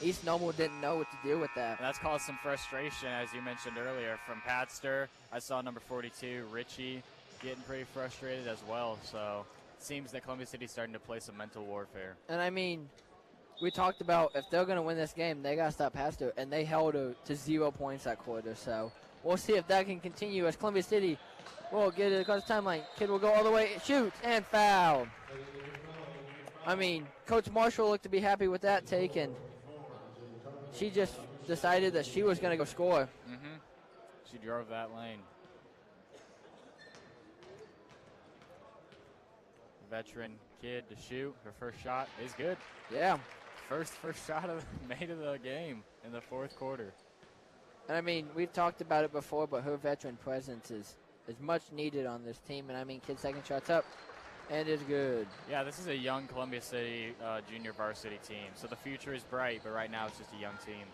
East Noble didn't know what to do with that. And that's caused some frustration, as you mentioned earlier, from Patster. I saw number 42, Richie, getting pretty frustrated as well. So it seems that Columbia City's starting to play some mental warfare. And I mean, we talked about if they're going to win this game, they got to stop Patster, and they held her to 0 points that quarter. So we'll see if that can continue as Columbia City will get it across the timeline. Kid will go all the way, shoots, and foul. I mean, Coach Marshall looked to be happy with that take, and she just decided that she was going to go score. Mm-hmm. She drove that lane. Veteran kid to shoot. Her first shot is good. Yeah. First shot made of the game in the fourth quarter. And I mean, we've talked about it before, but her veteran presence is much needed on this team. And I mean, kid's second shot's up, and it's good. Yeah, this is a young Columbia City junior varsity team, so the future is bright, but right now it's just a young team.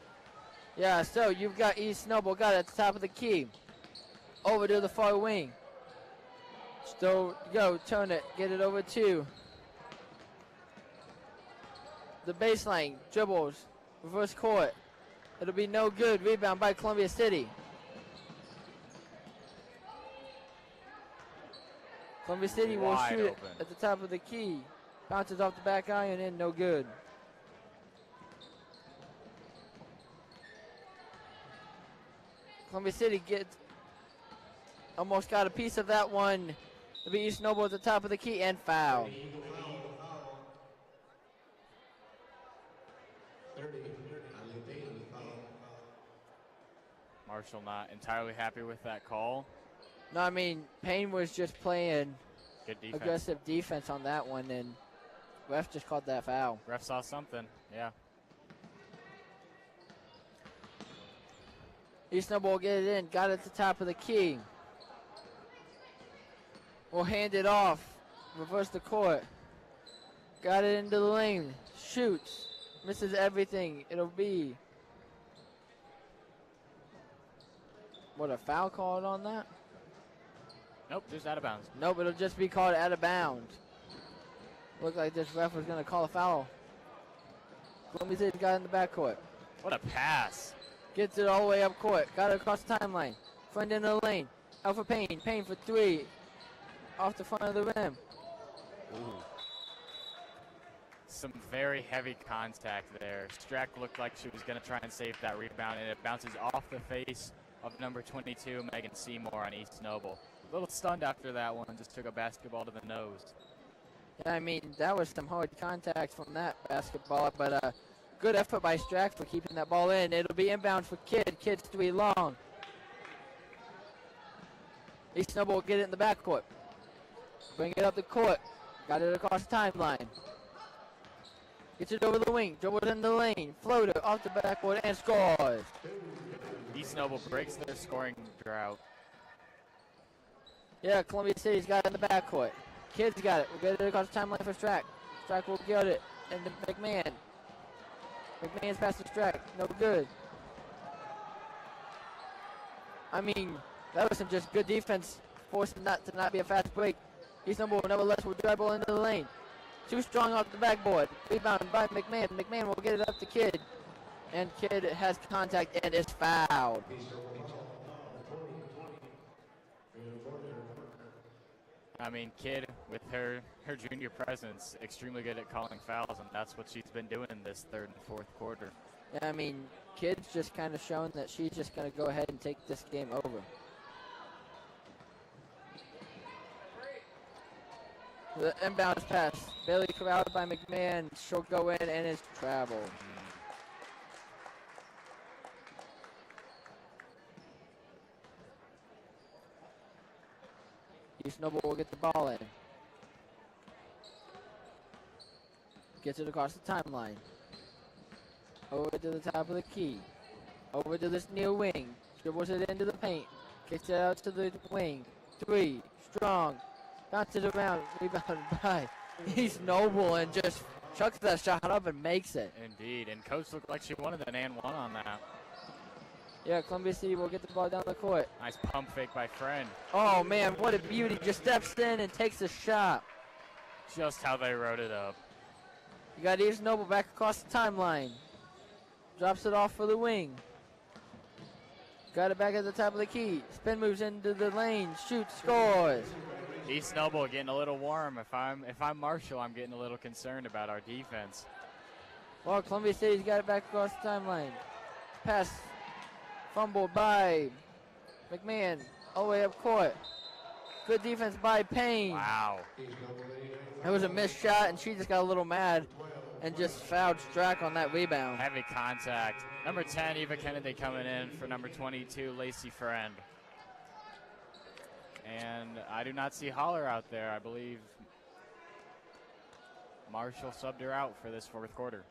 Yeah, so you've got East Snowball got it at the top of the key. Over to the far wing. Still go, turn it, get it over to the baseline, dribbles, reverse court. It'll be no good. Rebound by Columbia City. Columbia City will Wide shoot it open. at the top of the key. Bounces off the back iron in, no good. Columbia City almost got a piece of that one. It'll be East Noble at the top of the key and foul. 30, Jaden foul. Marshall not entirely happy with that call. No, I mean, Payne was just playing Good defense. aggressive defense on that one, and ref just called that foul. Ref saw something, yeah. East Noble will get it in, got it at the top of the key. We'll hand it off, reverse the court. Got it into the lane, shoots, misses everything. It'll be, what, a foul called on that? Nope, just out of bounds. Nope, it'll just be called out of bounds. Looked like this ref was going to call a foul. Columbia City got in the backcourt. What a pass. Gets it all the way up court. Got it across the timeline. Front end of the lane. Out for Payne. Payne for three. Off the front of the rim. Ooh. Some very heavy contact there. Strack looked like she was going to try and save that rebound, and it bounces off the face of number 22, Megan Seymour on East Noble. A little stunned after that one. Just took a basketball to the nose. Yeah, I mean, that was some hard contact from that basketball, but good effort by Strack for keeping that ball in. It'll be inbound for Kidd. Kidd's three long. East Noble will get it in the backcourt. Bring it up the court. Got it across the timeline. Gets it over the wing. Dribbles in the lane. Floater off the backboard and scores. East Noble breaks their scoring drought. Yeah, Columbia City's got it in the backcourt. Kidd's got it. We'll get it across the timeline for Strack. Strack will get it. And to McMahon. McMahon's pass to Strack. No good. I mean, that was some just good defense. Forcing that to not be a fast break. East Noble nevertheless will dribble into the lane. Too strong off the backboard. Rebound by McMahon. McMahon will get it up to Kidd. And Kidd has contact and is fouled. I mean, Kidd, with her junior presence, extremely good at calling fouls, and that's what she's been doing in this third and fourth quarter. Yeah, I mean, Kidd's just kind of showing that she's just going to go ahead and take this game over. The inbound pass, barely corralled by McMahon. She'll go in and it's travel. East Noble will get the ball in. Gets it across the timeline. Over to the top of the key. Over to this near wing. Dribbles it into the paint. Kicks it out to the wing. Three. Strong. Bounces around. Rebounded by East Noble and just chucks that shot up and makes it. Indeed. And Coach looked like she wanted an and one on that. Yeah, Columbia City will get the ball down the court. Nice pump fake by Friend. Oh, man, what a beauty. Just steps in and takes a shot. Just how they wrote it up. You got East Noble back across the timeline. Drops it off for the wing. Got it back at the top of the key. Spin moves into the lane. Shoots, scores. East Noble getting a little warm. If I'm Marshall, I'm getting a little concerned about our defense. Well, Columbia City's got it back across the timeline. Pass fumbled by McMahon all the way up court. Good defense by Payne. Wow. It was a missed shot, and she just got a little mad and just fouled Strack on that rebound. Heavy contact. Number 10, Eva Kennedy coming in for number 22, Lacey Friend. And I do not see Holler out there. I believe Marshall subbed her out for this fourth quarter.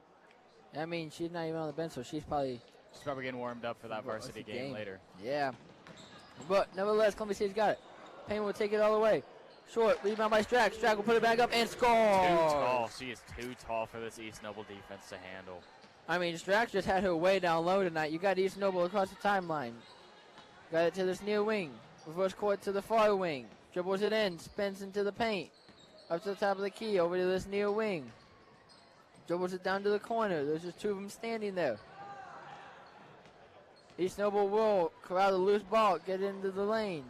I mean, she's not even on the bench, so she's probably She's probably getting warmed up for that varsity game later. Yeah. But nevertheless, Columbia City's got it. Payne will take it all the way. Short, rebound by Strack. Strack will put it back up and score. Too tall. She is too tall for this East Noble defense to handle. I mean, Strack just had her way down low tonight. You got East Noble across the timeline. Got it to this near wing. Reverse court to the far wing. Dribbles it in. Spins into the paint. Up to the top of the key. Over to this near wing. Dribbles it down to the corner. There's just two of them standing there. East Noble will corral the loose ball. Get into the lane.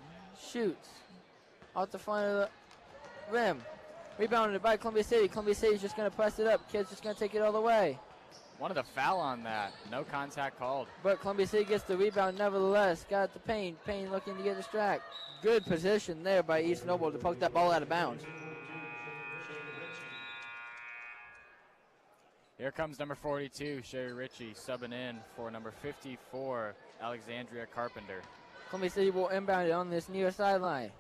Shoots. Out the front of the rim. Rebounded by Columbia City. Columbia City's just going to press it up. Kid's just going to take it all the way. Wanted a foul on that. No contact called. But Columbia City gets the rebound nevertheless. Got it to Payne. Payne looking to get distracted. Good position there by East Noble to poke that ball out of bounds. Here comes number 42, Sherry Ritchie, subbing in for number 54, Alexandria Carpenter. Columbia City will inbound it on this near sideline.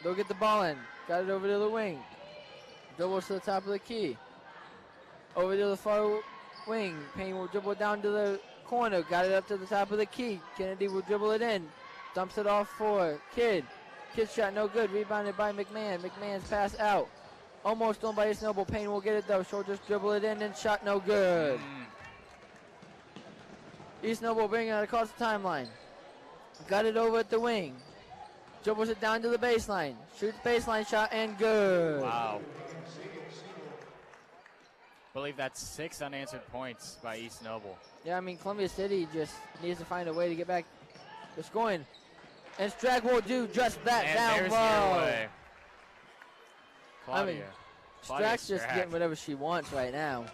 They'll get the ball in. Got it over to the wing. Dribbles to the top of the key. Over to the far wing. Payne will dribble down to the corner. Got it up to the top of the key. Kennedy will dribble it in. Dumps it off for Kidd. Kidd shot no good. Rebounded by McMahon. McMahon's pass out. Almost thrown by East Noble. Payne will get it though. She'll just dribble it in and shot no good. East Noble bringing it across the timeline. Got it over at the wing. Dribbles it down to the baseline. Shoots baseline shot and good. Wow. I believe that's 6 unanswered points by East Noble. Yeah, I mean, Columbia City just needs to find a way to get back to scoring. And Strack will do just that And down there's low. your way. Claudia. I mean, Strack's just getting whatever she wants right now.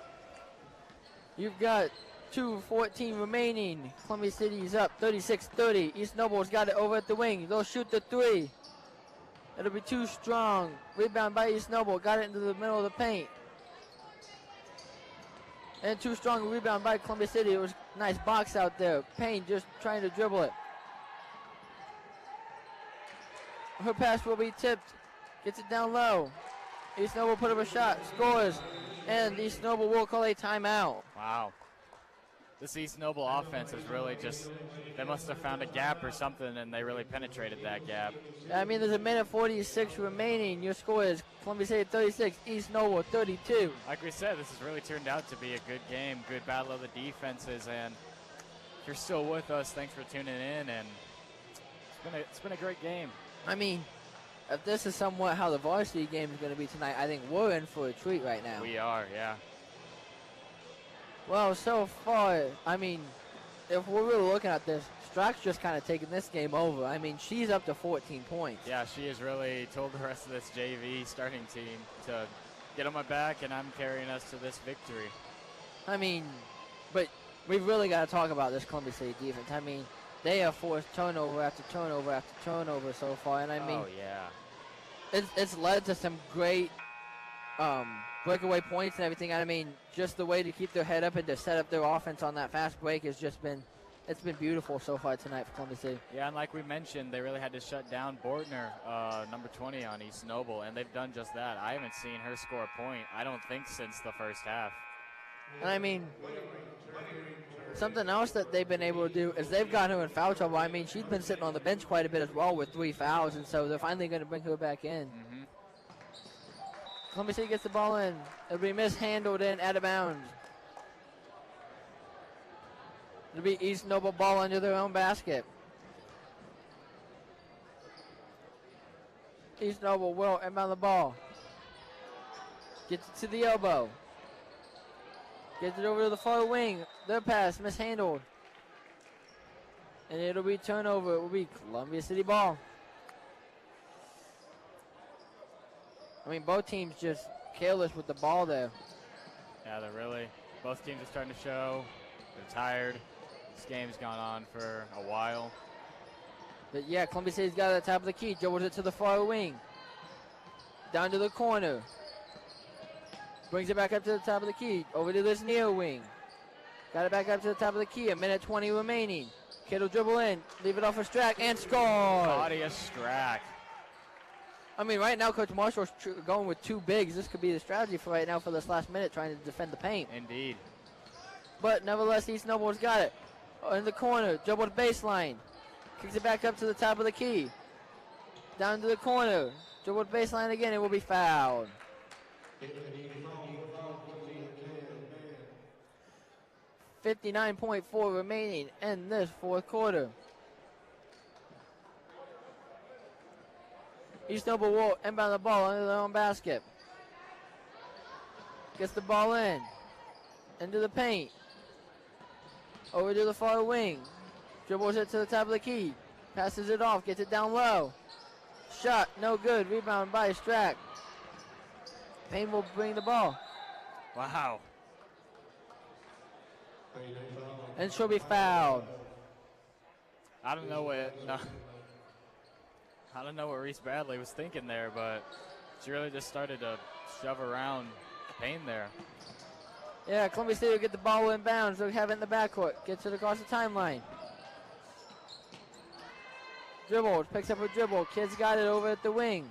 You've got 2:14 remaining. Columbia City's up 36-30. East Noble's got it over at the wing. They'll shoot the three. It'll be too strong. Rebound by East Noble. Got it into the middle of the paint. And too strong a rebound by Columbia City. It was a nice box out there. Payne just trying to dribble it. Her pass will be tipped. Gets it down low. East Noble put up a shot. Scores. And East Noble will call a timeout. Wow. This East Noble offense is really just, they must have found a gap or something, and they really penetrated that gap. I mean, there's a minute 46 remaining. Your score is Columbia City 36, East Noble 32. Like we said, this has really turned out to be a good game, good battle of the defenses, and if you're still with us, thanks for tuning in, and it's been a great game. I mean, if this is somewhat how the varsity game is going to be tonight, I think we're in for a treat right now. We are, yeah. Well, so far, I mean, if we're really looking at this, Strack's just kind of taking this game over. I mean, she's up to 14 points. Yeah, she has really told the rest of this JV starting team to get on my back, and I'm carrying us to this victory. I mean, but we've really got to talk about this Columbia City defense. I mean, they have forced turnover after turnover after turnover so far, and I mean, oh, yeah. It's led to some great breakaway points and everything. I mean, just the way to keep their head up and to set up their offense on that fast break has just been, it's been beautiful so far tonight for Columbia City. Yeah, and like we mentioned, they really had to shut down Bortner, number 20 on East Noble, and they've done just that. I haven't seen her score a point, I don't think, since the first half. And I mean, something else that they've been able to do is they've got her in foul trouble. I mean, she's been sitting on the bench quite a bit as well with 3 fouls, and so they're finally going to bring her back in. Mm-hmm. Columbia City gets the ball in. It'll be mishandled and out of bounds. It'll be East Noble ball under their own basket. East Noble will inbound the ball. Gets it to the elbow. Gets it over to the far wing. Their pass mishandled. And it'll be turnover. It will be Columbia City ball. I mean, both teams just careless with the ball there. Yeah, they're really, both teams are starting to show. They're tired. This game's gone on for a while. But yeah, Columbia City's got it at the top of the key. Dribbles it to the far wing. Down to the corner. Brings it back up to the top of the key. Over to this near wing. Got it back up to the top of the key. A minute 20 remaining. Kid will dribble in. Leave it off for Strack and score. Claudia Strack. I mean, right now, Coach Marshall's going with 2 bigs. This could be the strategy for right now for this last minute, trying to defend the paint. Indeed. But nevertheless, East Noble's got it. In the corner, dribbled baseline. Kicks it back up to the top of the key. Down to the corner. Dribbled baseline again. It will be fouled. 59.4 remaining in this fourth quarter. East Noble will inbound the ball under their own basket. Gets the ball in. Into the paint. Over to the far wing. Dribbles it to the top of the key. Passes it off. Gets it down low. Shot. No good. Rebound by Strack. Payne will bring the ball. Wow. And she'll be fouled. I don't know what Reese Bradley was thinking there, but she really just started to shove around Payne there. Yeah, Columbia State will get the ball inbounds. They'll have it in the backcourt. Gets it across the timeline. Dribbles. Picks up a dribble. Kid's got it over at the wing.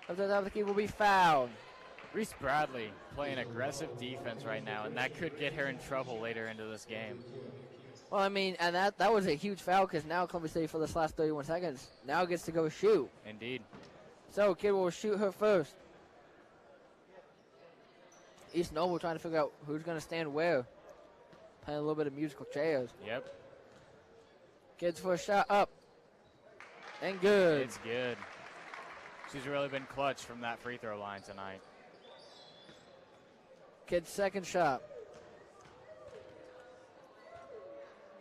Up to the top of the key will be fouled. Reese Bradley playing aggressive defense right now, and that could get her in trouble later into this game. Well, I mean, and that was a huge foul because now Columbia State for this last 31 seconds now gets to go shoot. Indeed. So Kid will shoot her first. East Noble trying to figure out who's going to stand where. Playing a little bit of musical chairs. Yep. Kid's first shot up. And good. It's good. She's really been clutch from that free throw line tonight. Kid's second shot.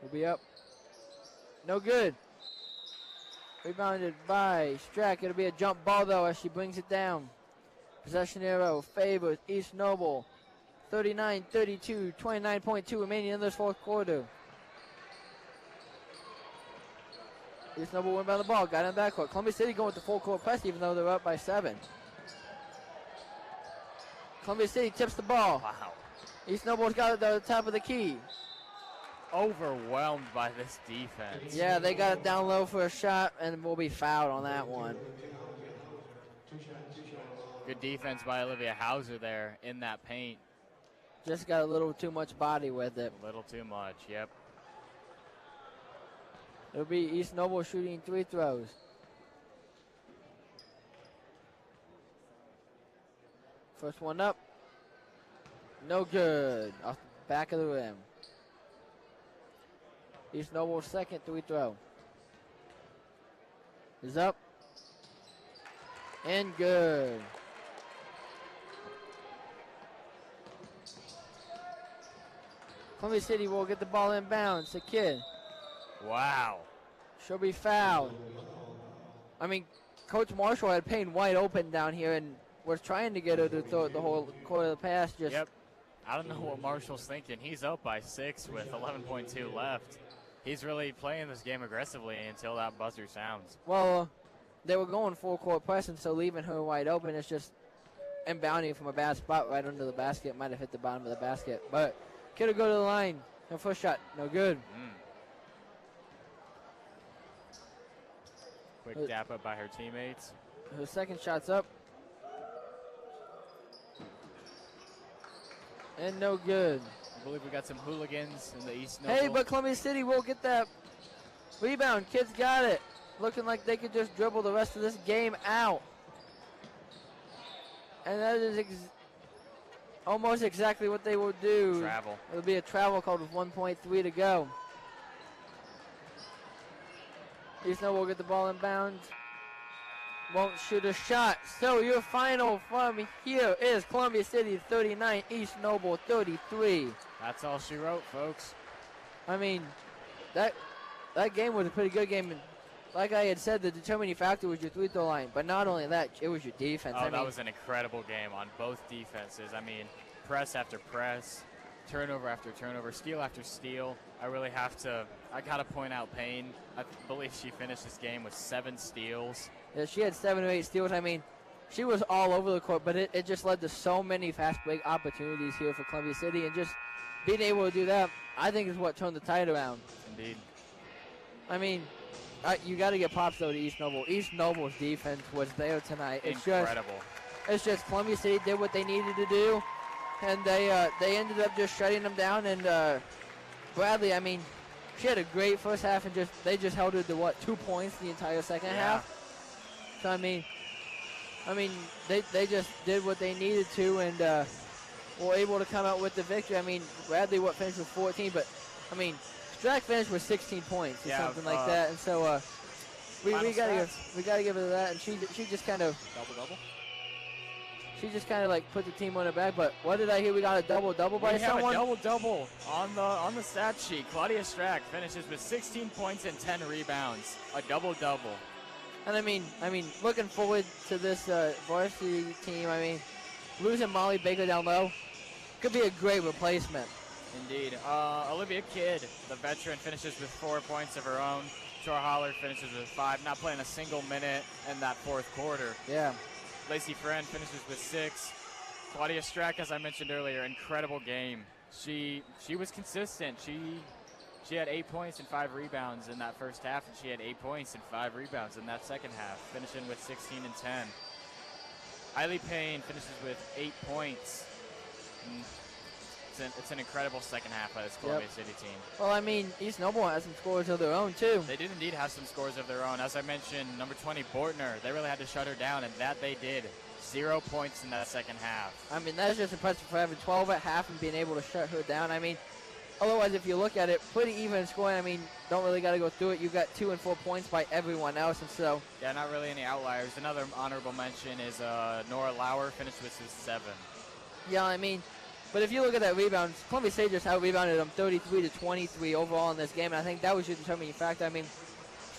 Will be up. No good. Rebounded by Strack. It'll be a jump ball, though, as she brings it down. Possession arrow favors East Noble. 39-32, 29.2 remaining in this fourth quarter. East Noble win by the ball. Got in the backcourt. Columbia City going with the full court press, even though they're up by 7. Columbia City tips the ball. Wow. East Noble's got it at the top of the key. Overwhelmed by this defense. Yeah, they got it down low for a shot, and will be fouled on that one. Good defense by Olivia Hauser there in that paint. Just got a little too much body with it. A little too much, yep. It'll be East Noble shooting 3 throws. First one up. No good. Off the back of the rim. East Noble's second 3 throw. Is up. And good. Columbia City will get the ball inbounds. The Kid. Wow. She'll be fouled. I mean, Coach Marshall had Payne wide open down here and was trying to get her to throw it the whole quarter of the pass. Yep. I don't know what Marshall's thinking. He's up by 6 with 11.2 left. He's really playing this game aggressively until that buzzer sounds. Well, they were going full court pressing, so leaving her wide open is just inbounding from a bad spot right under the basket. Might have hit the bottom of the basket. But Kid will go to the line. Her first shot, no good. Quick dap up by her teammates. Her second shot's up. And no good. I believe we got some hooligans in the East Noble. Hey, but Columbia City will get that rebound. Kids got it. Looking like they could just dribble the rest of this game out. And that is almost exactly what they will do. Travel. It'll be a travel called with 1.3 to go. East Noble will get the ball in bounds. Won't shoot a shot. So your final from here is Columbia City 39, East Noble 33. That's all she wrote, folks. I mean, that game was a pretty good game. And like I had said, the determining factor was your 3-throw line. But not only that, it was your defense. Oh, that was an incredible game on both defenses. I mean, press after press, turnover after turnover, steal after steal. I got to point out Payne. I believe she finished this game with 7 steals. Yeah, she had 7 or 8 steals. I mean, she was all over the court, but it just led to so many fast break opportunities here for Columbia City. And just being able to do that, I think, is what turned the tide around. Indeed. I mean, you got to get props, though, to East Noble. East Noble's defense was there tonight. Incredible. It's just Columbia City did what they needed to do. and they ended up just shutting them down. And Bradley, I mean, she had a great first half, and they just held her to what, 2 points the entire second half. So I mean, they just did what they needed to, and were able to come out with the victory. I mean, Bradley finished with 14, but I mean, Strack finished with 16 points or something like that. And so we gotta give her that. And she just kind of Double. she just kind of like put the team on her back. But what did I hear? We got a double by someone. We have a double on the stat sheet. Claudia Strack finishes with 16 points and 10 rebounds. A double. And I mean, looking forward to this varsity team. I mean, losing Molly Baker down low could be a great replacement. Indeed. Olivia Kidd, the veteran, finishes with 4 points of her own. Tor Holler finishes with 5, not playing a single minute in that fourth quarter. Yeah. Lacey Friend finishes with 6. Claudia Strack, as I mentioned earlier, incredible game. She was consistent. She had 8 points and 5 rebounds in that first half, and she had 8 points and 5 rebounds in that second half, finishing with 16 and 10. Eiley Payne finishes with 8 points. It's an incredible second half by this Columbia City team. Well, I mean, East Noble has some scores of their own, too. They did indeed have some scores of their own. As I mentioned, number 20, Bortner, they really had to shut her down, and that they did. 0 points in that second half. I mean, that's just impressive for having 12 at half and being able to shut her down. I mean, otherwise, if you look at it, pretty even scoring. I mean, don't really got to go through it. You got 2 and 4 points by everyone else, and so. Yeah, not really any outliers. Another honorable mention is Nora Lauer finished with 7. Yeah, I mean, but if you look at that rebounds, Columbia State just out-rebounded them 33-23 overall in this game, and I think that was your determining factor. I mean,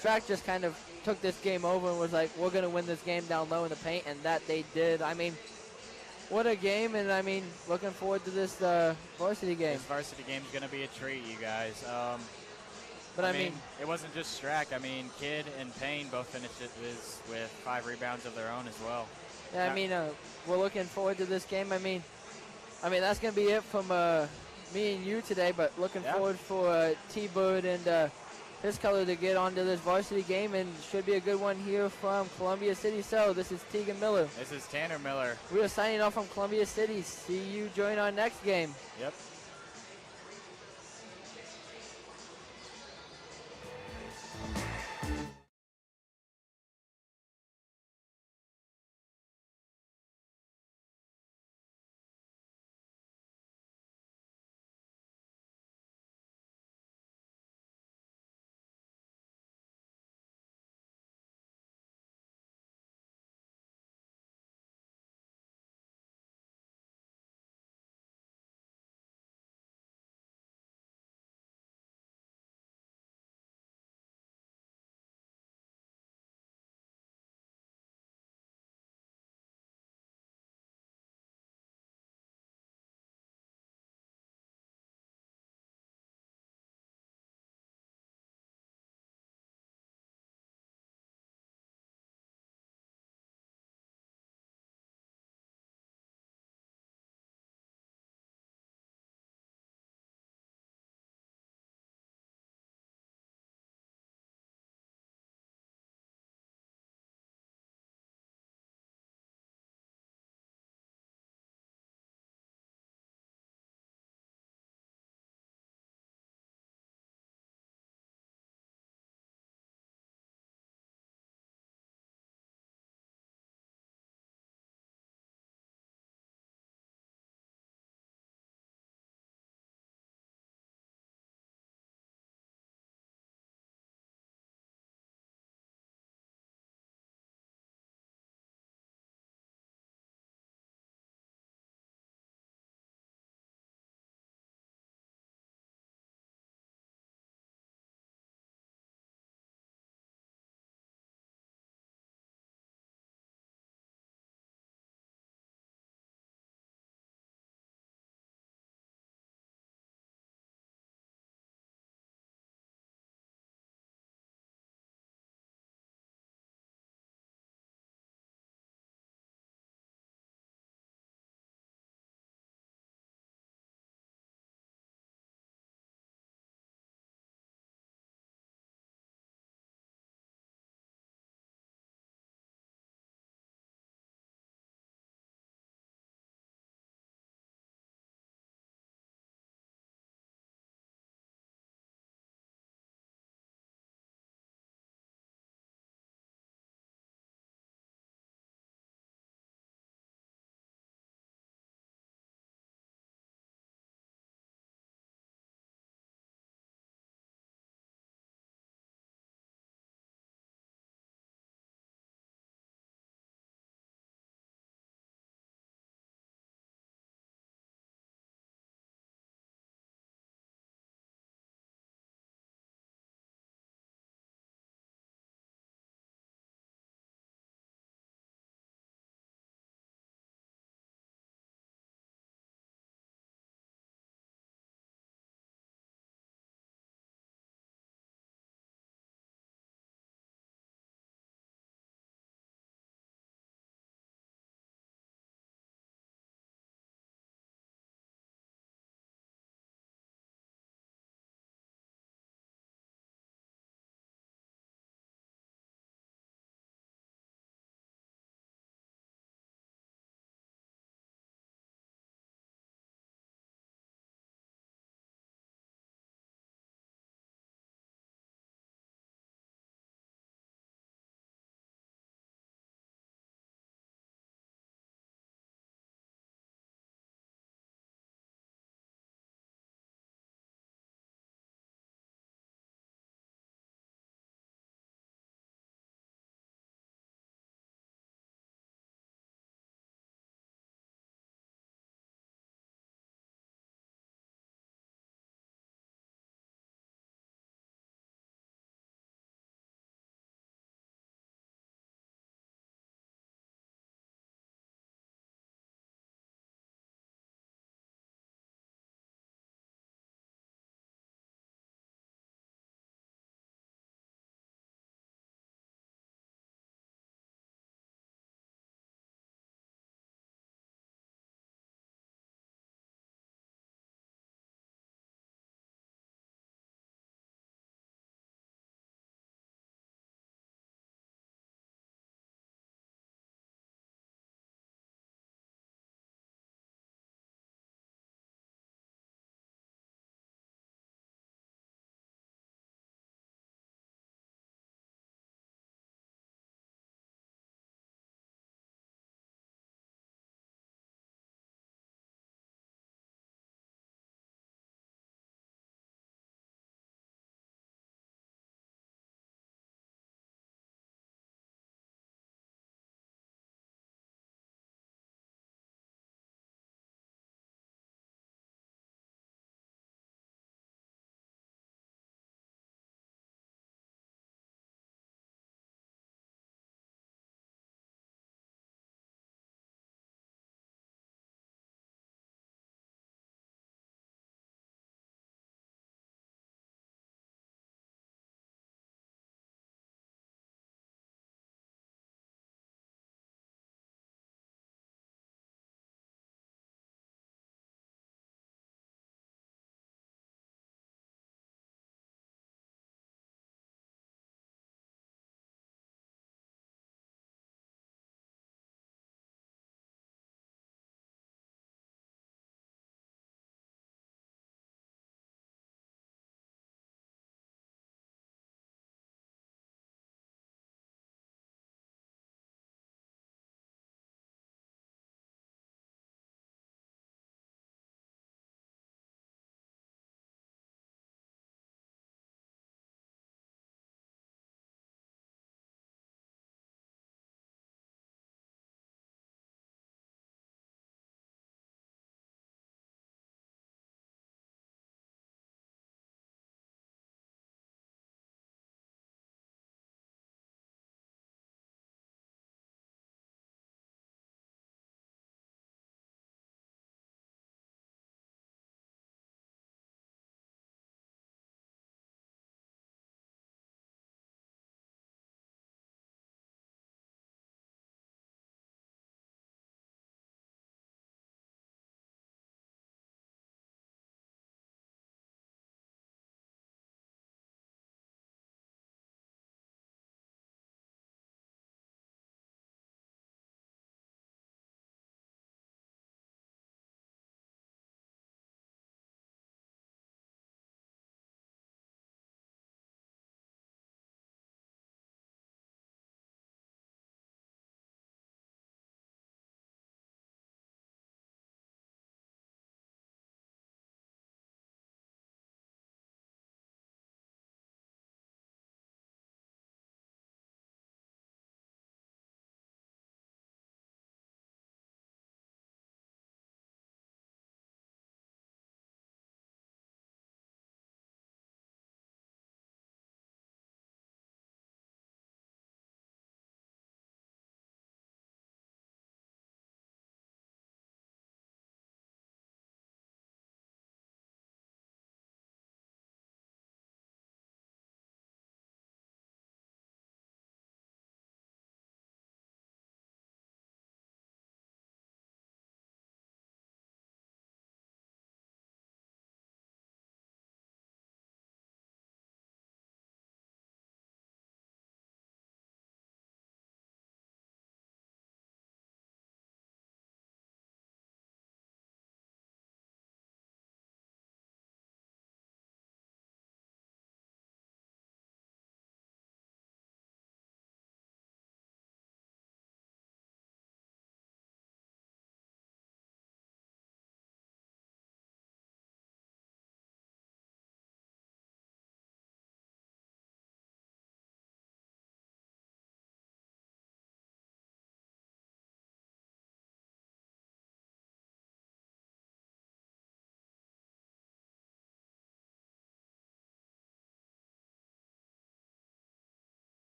Strack just kind of took this game over and was like, we're going to win this game down low in the paint, and that they did. I mean, what a game, and I mean, looking forward to this varsity game. This varsity game is going to be a treat, you guys. But I mean, it wasn't just Strack. I mean, Kidd and Payne both finished it with 5 rebounds of their own as well. Yeah, I mean, we're looking forward to this game. I mean, that's going to be it from me and you today, but looking forward for T-Bird and his color to get onto this varsity game, and should be a good one here from Columbia City. So this is Tegan Miller. This is Tanner Miller. We are signing off from Columbia City. See you join our next game. Yep.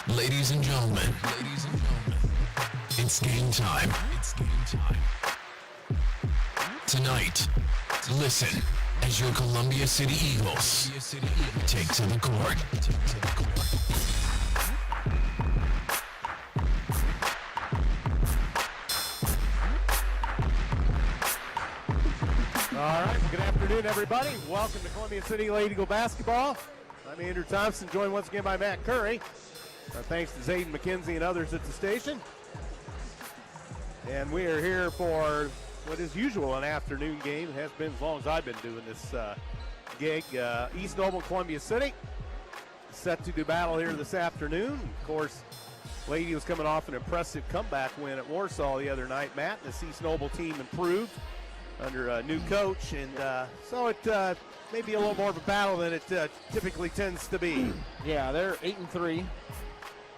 Ladies and gentlemen, it's game time. Tonight, listen as your Columbia City Eagles take to the court. All right, good afternoon, everybody. Welcome to Columbia City Lady Eagle basketball. I'm Andrew Thompson, joined once again by Matt Curry. Thanks to Xaiden, Mckinzie, and others at the station. And we are here for what is usual an afternoon game. It has been as long as I've been doing this gig. East Noble, Columbia City, set to do battle here this afternoon. Of course, Lady was coming off an impressive comeback win at Warsaw the other night, Matt. This East Noble team improved under a new coach, and so it may be a little more of a battle than it typically tends to be. Yeah, they're 8-3.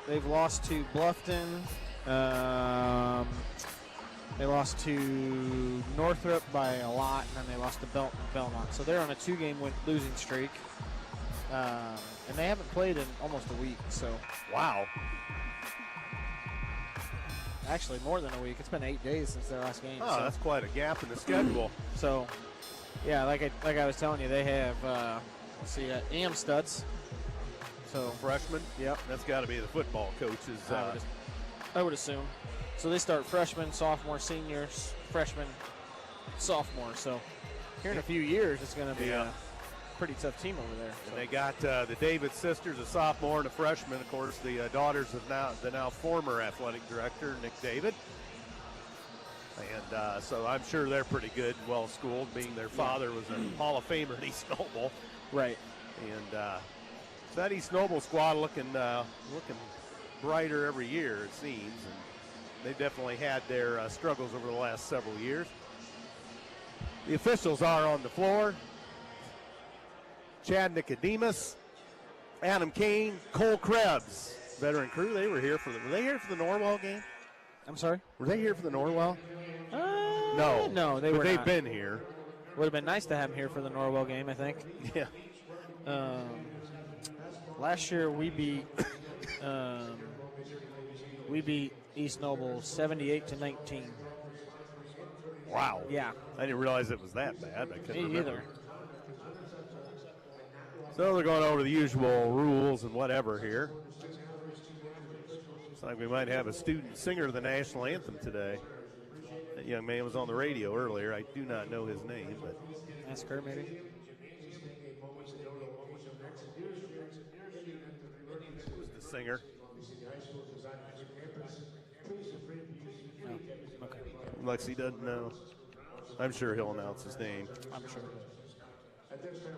They've lost to Bluffton. They lost to Northrop by a lot, and then they lost to Belmont. So they're on a 2-game losing streak, and they haven't played in almost a week. So Wow. actually more than a week. It's been 8 days since their last game. Oh, so. that's quite a gap in the schedule. So, yeah, like I was telling you, they have let's see, Amstuds. So Freshman? Yep. That's got to be the football coaches. I would assume. So they start freshmen, sophomore, seniors, freshmen, sophomore. So here in a few years, it's going to be a pretty tough team over there. And they got the David sisters, a sophomore and a freshman. Of course, the daughters of the now former athletic director, Nick David. And so I'm sure they're pretty good, well-schooled, being their father was a Hall of Famer at East Noble. Right. And that East Noble squad looking brighter every year, it seems. And they've definitely had their struggles over the last several years. The officials are on the floor. Chad Nicodemus, Adam Kane, Cole Krebs, veteran crew. They were here for were they here for the Norwell game? I'm sorry? Were they here for the Norwell? No. No, they were they've not. been here. Would have been nice to have them here for the Norwell game, I think. Yeah. Last year we beat East Noble 78-19. Wow. Yeah. I didn't realize it was that bad. I couldn't Me remember. either. So they're going over the usual rules and whatever here. Looks like we might have a student singer of the national anthem today. That young man was on the radio earlier. I do not know his name, but Ask her maybe. who's the singer? Oh, okay. Lexi doesn't know. I'm sure he'll announce his name. I'm sure. At this time,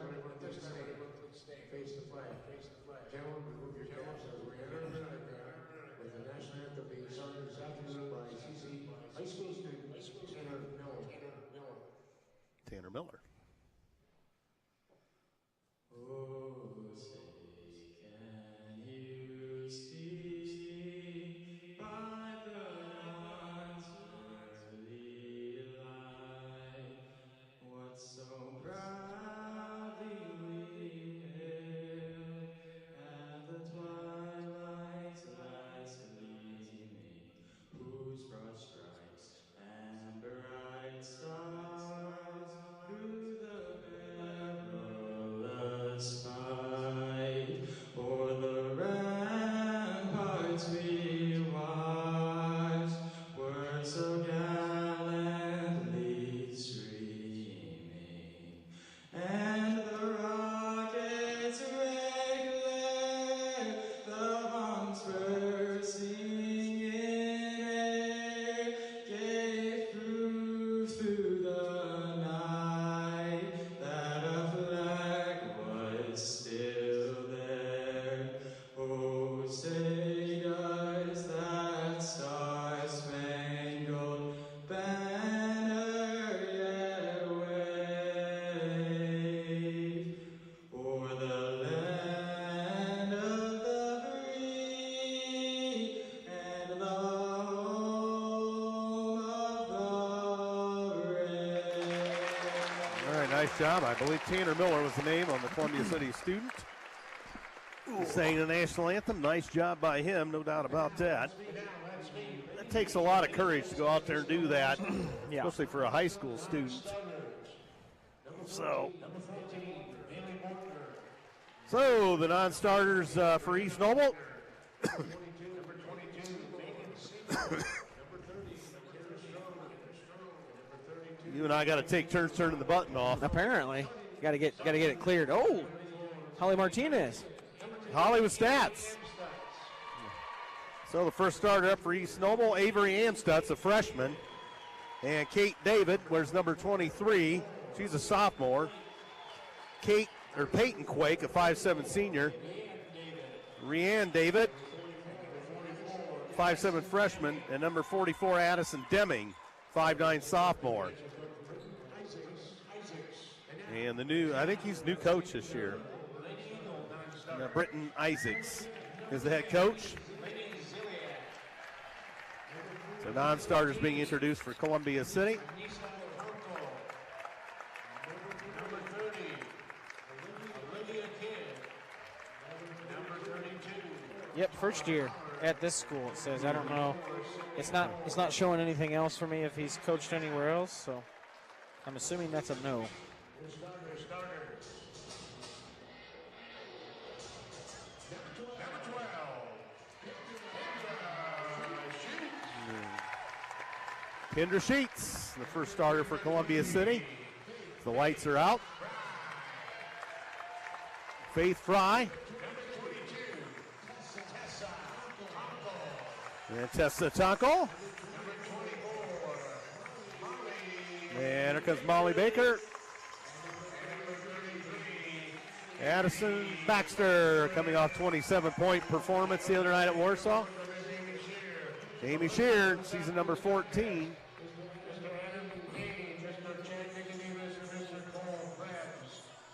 face the flag. Gentlemen, remove your caps as we enter the with the national anthem being sung this afternoon by CC High School student Tanner Miller. Tanner Miller. Oh, say, can you see by the dawn's early light what so proudly we hailed at the twilight's last gleaming, whose broad stripes and bright stars through the perilous fight o'er the ramparts we watched were so gallantly streaming, and the rockets' red glare, the bombs bursting in air, gave proof through the night that a flag was still there. Oh, say does that star-spangled banner yet wave o'er the land of the free and the home of the brave? All right, nice job. I believe Tanner Miller was the name on the Columbia City student. sang the national anthem. Nice job by him, no doubt about that. It takes a lot of courage to go out there and do that, Yeah. especially for a high school student. So the non-starters for East Noble. You and I got to take turns turning the button off. Apparently, got to get it cleared. Oh, Holly Martinez. Holly with stats. So the first starter up for East Noble, Avery Amstutz, a freshman. And Kate David, where's number 23? She's a sophomore. Peyton Quake, a 5'7" senior. Rianne David, 5'7" freshman. And number 44, Addison Deming, 5'9" sophomore. And I think he's new coach this year. Britton Isaacs is the head coach. So non-starters being introduced for Columbia City. Yep, first year at this school. It says. I don't know. It's not showing anything else for me if he's coached anywhere else. So I'm assuming that's a no. Kendra Sheets, the first starter for Columbia City. The lights are out. Faith Fry. And Tessa Tonko. And here comes Molly Baker. Addison Baxter coming off 27-point performance the other night at Warsaw. Amy Sheard, season number 14.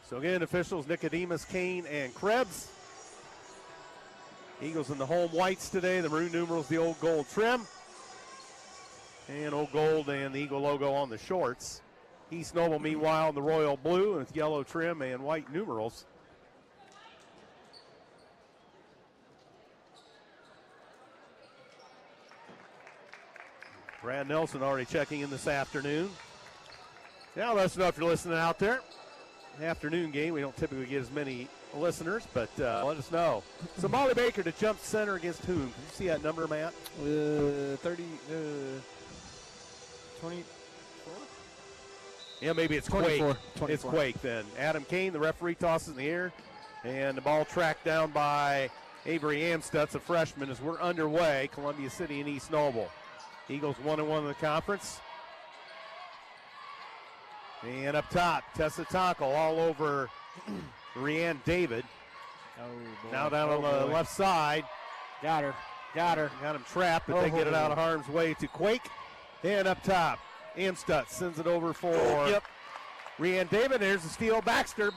So again, officials Nicodemus, Kane, and Krebs. Eagles in the home whites today. The maroon numerals, the old gold trim. And old gold and the Eagle logo on the shorts. East Noble, meanwhile, in the royal blue with yellow trim and white numerals. Brad Nelson already checking in this afternoon. Now let us know if you're listening out there. Afternoon game, we don't typically get as many listeners, but let us know. So Molly Baker to jump center against whom? Can you see that number, Matt? 24? Yeah, maybe it's 24. Quake. 24. It's Quake then. Adam Kane, the referee, tosses in the air, and the ball tracked down by Avery Amstutz, a freshman, as we're underway. Columbia City and East Noble. Eagles 1-1 in the conference. And up top, Tessa Tonko all over Rianne David. Oh, boy. Now down on the left side. Got her. Got Got him trapped, but they get it out of harm's way to Quake. And up top, Amstutz sends it over for Rianne David. There's the steal. Baxter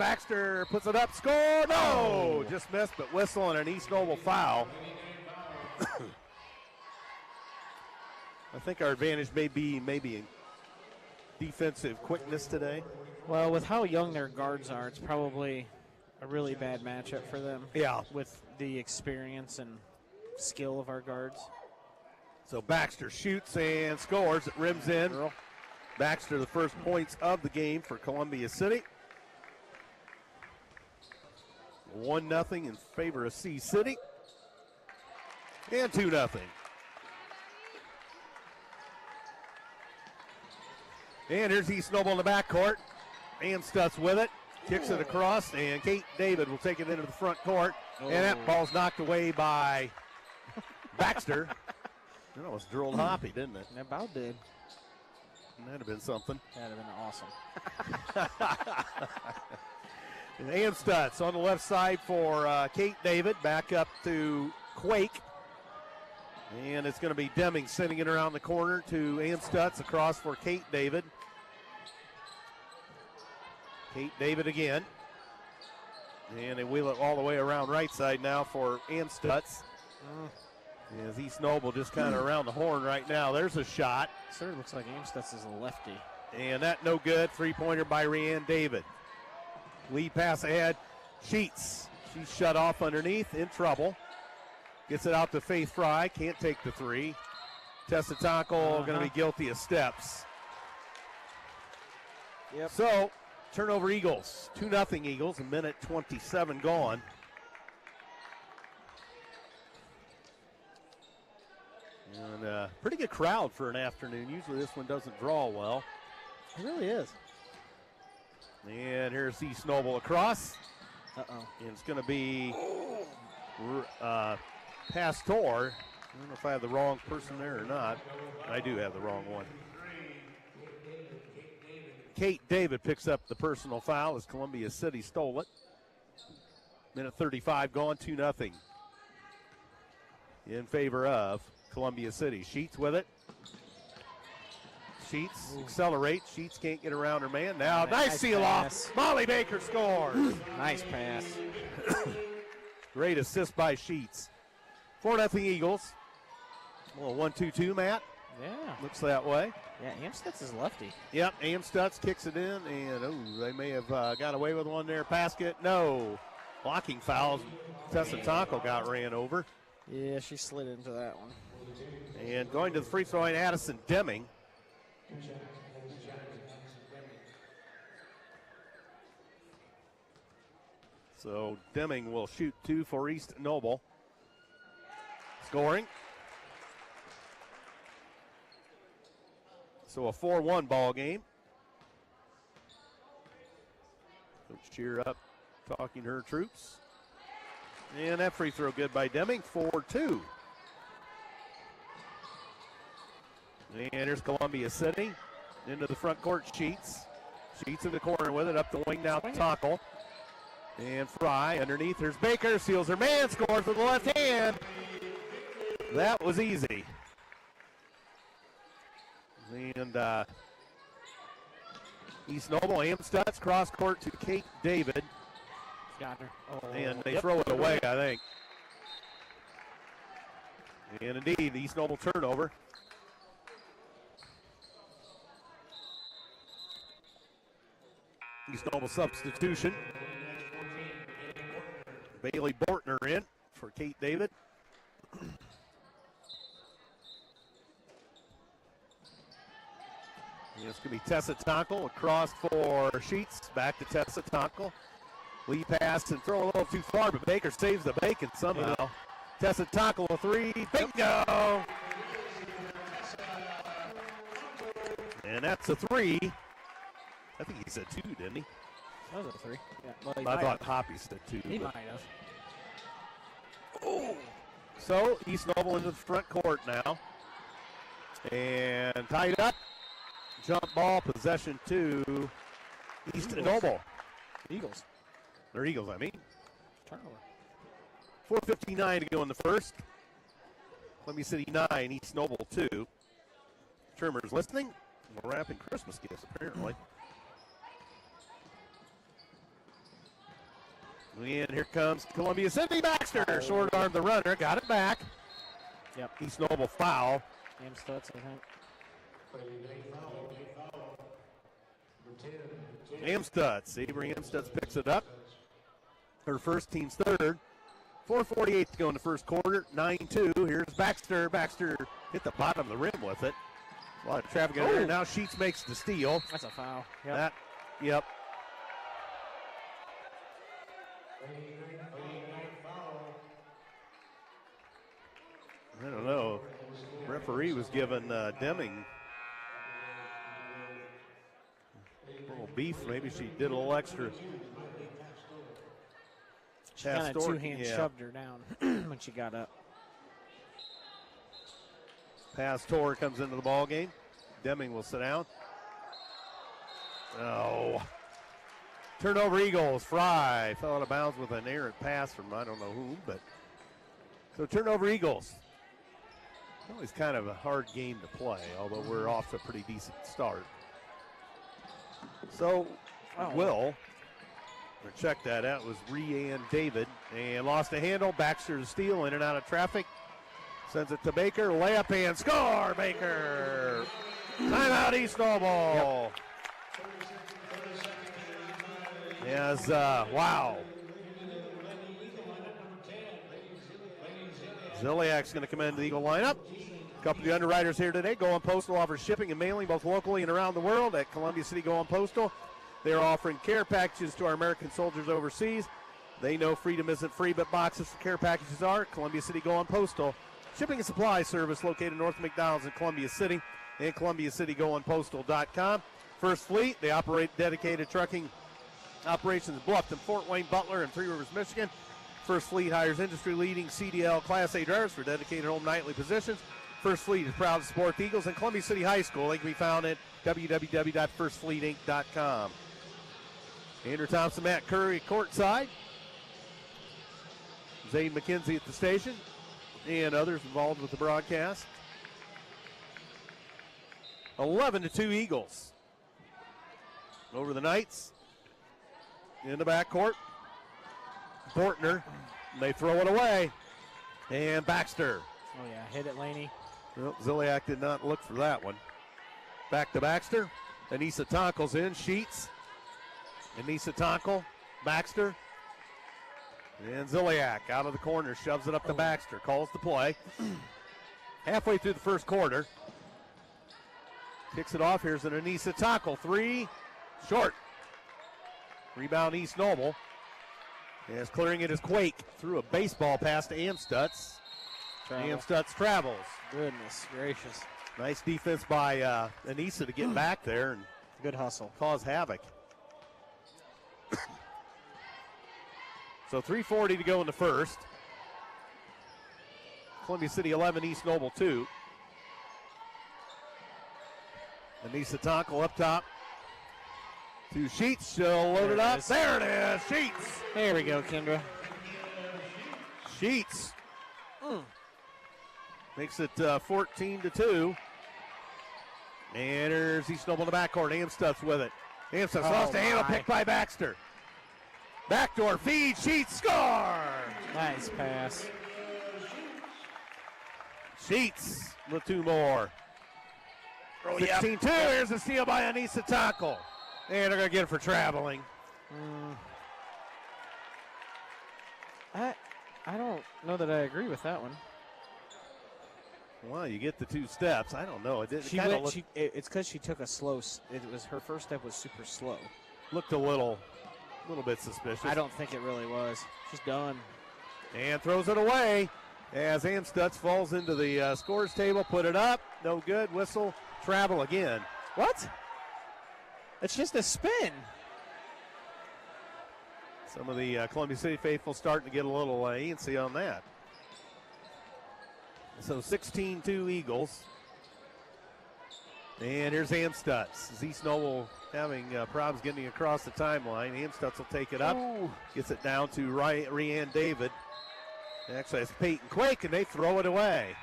puts it up. Score! No! Just missed, but whistle and an East Noble foul. I think our advantage may be in defensive quickness today. Well, with how young their guards are, it's probably a really bad matchup for them. Yeah. With the experience and skill of our guards. So Baxter shoots and scores. It rims in. Baxter, the first points of the game for Columbia City. 1-0 in favor of C City. And 2-0. And here's East Noble in the backcourt. Amstutz with it. Kicks it across, and Kate David will take it into the front court. And that ball's knocked away by Baxter. It almost drilled Hoppy, didn't it? That about did. That'd have been something. That'd have been awesome. And Amstutz on the left side for Kate David. Back up to Quake. And it's going to be Deming sending it around the corner to Amstutz across for Kate David. Kate David again. And they wheel it all the way around right side now for Amstutz. As East Noble just kind of around the horn right now. There's a shot. Sort of looks like Amstutz is a lefty. And that no good. Three-pointer by Rianne David. Lead pass ahead. Sheets She's shut off underneath, in trouble. Gets it out to Faith Fry, can't take the three. Tessa Tonkel going to be guilty of steps. Yep. So, turnover Eagles, 2-0 Eagles, a minute 27 gone. And pretty good crowd for an afternoon. Usually this one doesn't draw well. It really is. And here's East Noble across. Uh-oh. And it's going to be Pastor. I don't know if I have the wrong person there or not. I do have the wrong one. Kate David picks up the personal foul as Columbia City stole it. Minute 35 gone, 2-0 in favor of Columbia City. Sheets with it. Sheets accelerate. Sheets can't get around her man. Now, nice seal off. Molly Baker scores. Nice pass. Great assist by Sheets. 4-0 Eagles. A little 1-2-2, Matt. Yeah. Looks that way. Yeah, Amstutz is lefty. Yep, Amstutz kicks it in, and they may have got away with one there. Basket, no. Blocking fouls. Tessa Tonkel got ran over. Yeah, she slid into that one. And going to the free throw line, Addison Deming. So Deming will shoot 2 for East Noble. Scoring. So a 4-1 ball game. Coach cheer up, talking to her troops. And that free throw good by Deming, 4-2. And here's Columbia City into the front court. Sheets in the corner with it, up the wing now. Tonkel and Fry underneath. There's Baker, seals her man, scores with the left hand. That was easy. And East Noble, Amstutz, cross court to Kate David. Got her. Oh, And they throw it away, I think. And indeed, East Noble turnover. East Noble substitution. Bailey Bortner in for Kate David. It's going to be Tessa Tonkel across for Sheets. Back to Tessa Tonkel. Lead pass and throw a little too far, but Baker saves the bacon somehow. Yeah. Tessa Tonkel, a three. Bingo! And that's a three. I think he said 2, didn't he? That was a 3. Yeah. Well, I thought Hoppy said 2. He might have. Oh. So East Noble into the front court now. And tied up. Jump ball, possession to East Noble. Eagles. They're Eagles, I mean. Turnover. 4:59 to go in the first. Columbia City 9, East Noble 2. Shermer's listening. We're wrapping Christmas gifts, apparently. And here comes Columbia City. Baxter short arm the runner, got it back. Yep. East Noble foul. Amstutz, I think. Amstutz. Avery Amstutz picks it up. Her first, team's third. 4:48 to go in the first quarter. 9-2. Here's Baxter. Baxter hit the bottom of the rim with it. A lot of traffic in there. Now Sheets makes the steal. That's a foul. Yep. Yep. I don't know. Referee was giving Deming a little beef. Maybe she did a little extra. She kind of two-hand shoved her down when she got up. Pastor comes into the ball game. Deming will sit down. Oh. Turnover Eagles. Fry fell out of bounds with an errant pass from I don't know who, but so turnover Eagles. Always kind of a hard game to play, although we're off to a pretty decent start. So Will, check that out, was Rhiann David, and lost a handle. Baxter to steal, in and out of traffic. Sends it to Baker, layup and score, Baker. Timeout East Noble. Yep. Wow. Ziliak's going to come into the Eagle lineup. A couple of the underwriters here today. Go On Postal offers shipping and mailing both locally and around the world. At Columbia City Go On Postal, they're offering care packages to our American soldiers overseas. They know freedom isn't free, but boxes for care packages are. Columbia City Go On Postal. Shipping and supply service located north of McDonald's in Columbia City and ColumbiaCityGoOnPostal.com. First Fleet, they operate dedicated trucking operations in Bluffton, Fort Wayne, Butler, and Three Rivers, Michigan. First Fleet hires industry-leading CDL Class A drivers for dedicated home nightly positions. First Fleet is proud to support the Eagles and Columbia City High School. They can be found at www.firstfleetinc.com. Andrew Thompson, Matt Curry courtside. Xaiden Mckinzie at the station, and others involved with the broadcast. 11-2 Eagles over the Knights. In the backcourt, Bortner, they throw it away, and Baxter. Oh, yeah, hit it, Laney. Well, Ziliak did not look for that one. Back to Baxter. Anissa Tonkel's in. Sheets. Anissa Tonkel. Baxter. And Ziliak out of the corner. Shoves it up to Baxter. Calls the play. Halfway through the first quarter. Kicks it off. Here's an Anissa Tonkel. Three. Short. Rebound East Noble. As clearing it is Quake. Threw a baseball pass to Amstutz. Amstutz travels. Goodness gracious. Nice defense by Anissa to get back there and Good hustle. cause havoc. So 3:40 to go in the first. Columbia City 11, East Noble 2. Anissa Tonkel up top. Two Sheets. She'll load it up. There it is. Sheets. There we go, Kendra. Sheets. Makes it 14-2. And there's East Noble in the backcourt. Amstutz with it. Amstutz lost the handle, picked by Baxter. Backdoor feed, Sheets score! Nice pass. Sheets with two more. 16-2, here's a steal by Anissa Tonkel. And they're going to get it for traveling. I don't know that I agree with that one. Well, you get the two steps. I don't know. It didn't. It's because she took a slow. It was her first step was super slow. Looked a little bit suspicious. I don't think it really was. She's done. And throws it away as Amstutz falls into the scores table. Put it up. No good. Whistle. Travel again. What? It's just a spin. Some of the Columbia City faithful starting to get a little antsy on that. So 16-2 Eagles. And here's Amstutz. East Noble having problems getting across the timeline. Amstutz will take it up. Ooh. Gets it down to Rianne David. Actually, it's Peyton Quake, and they throw it away.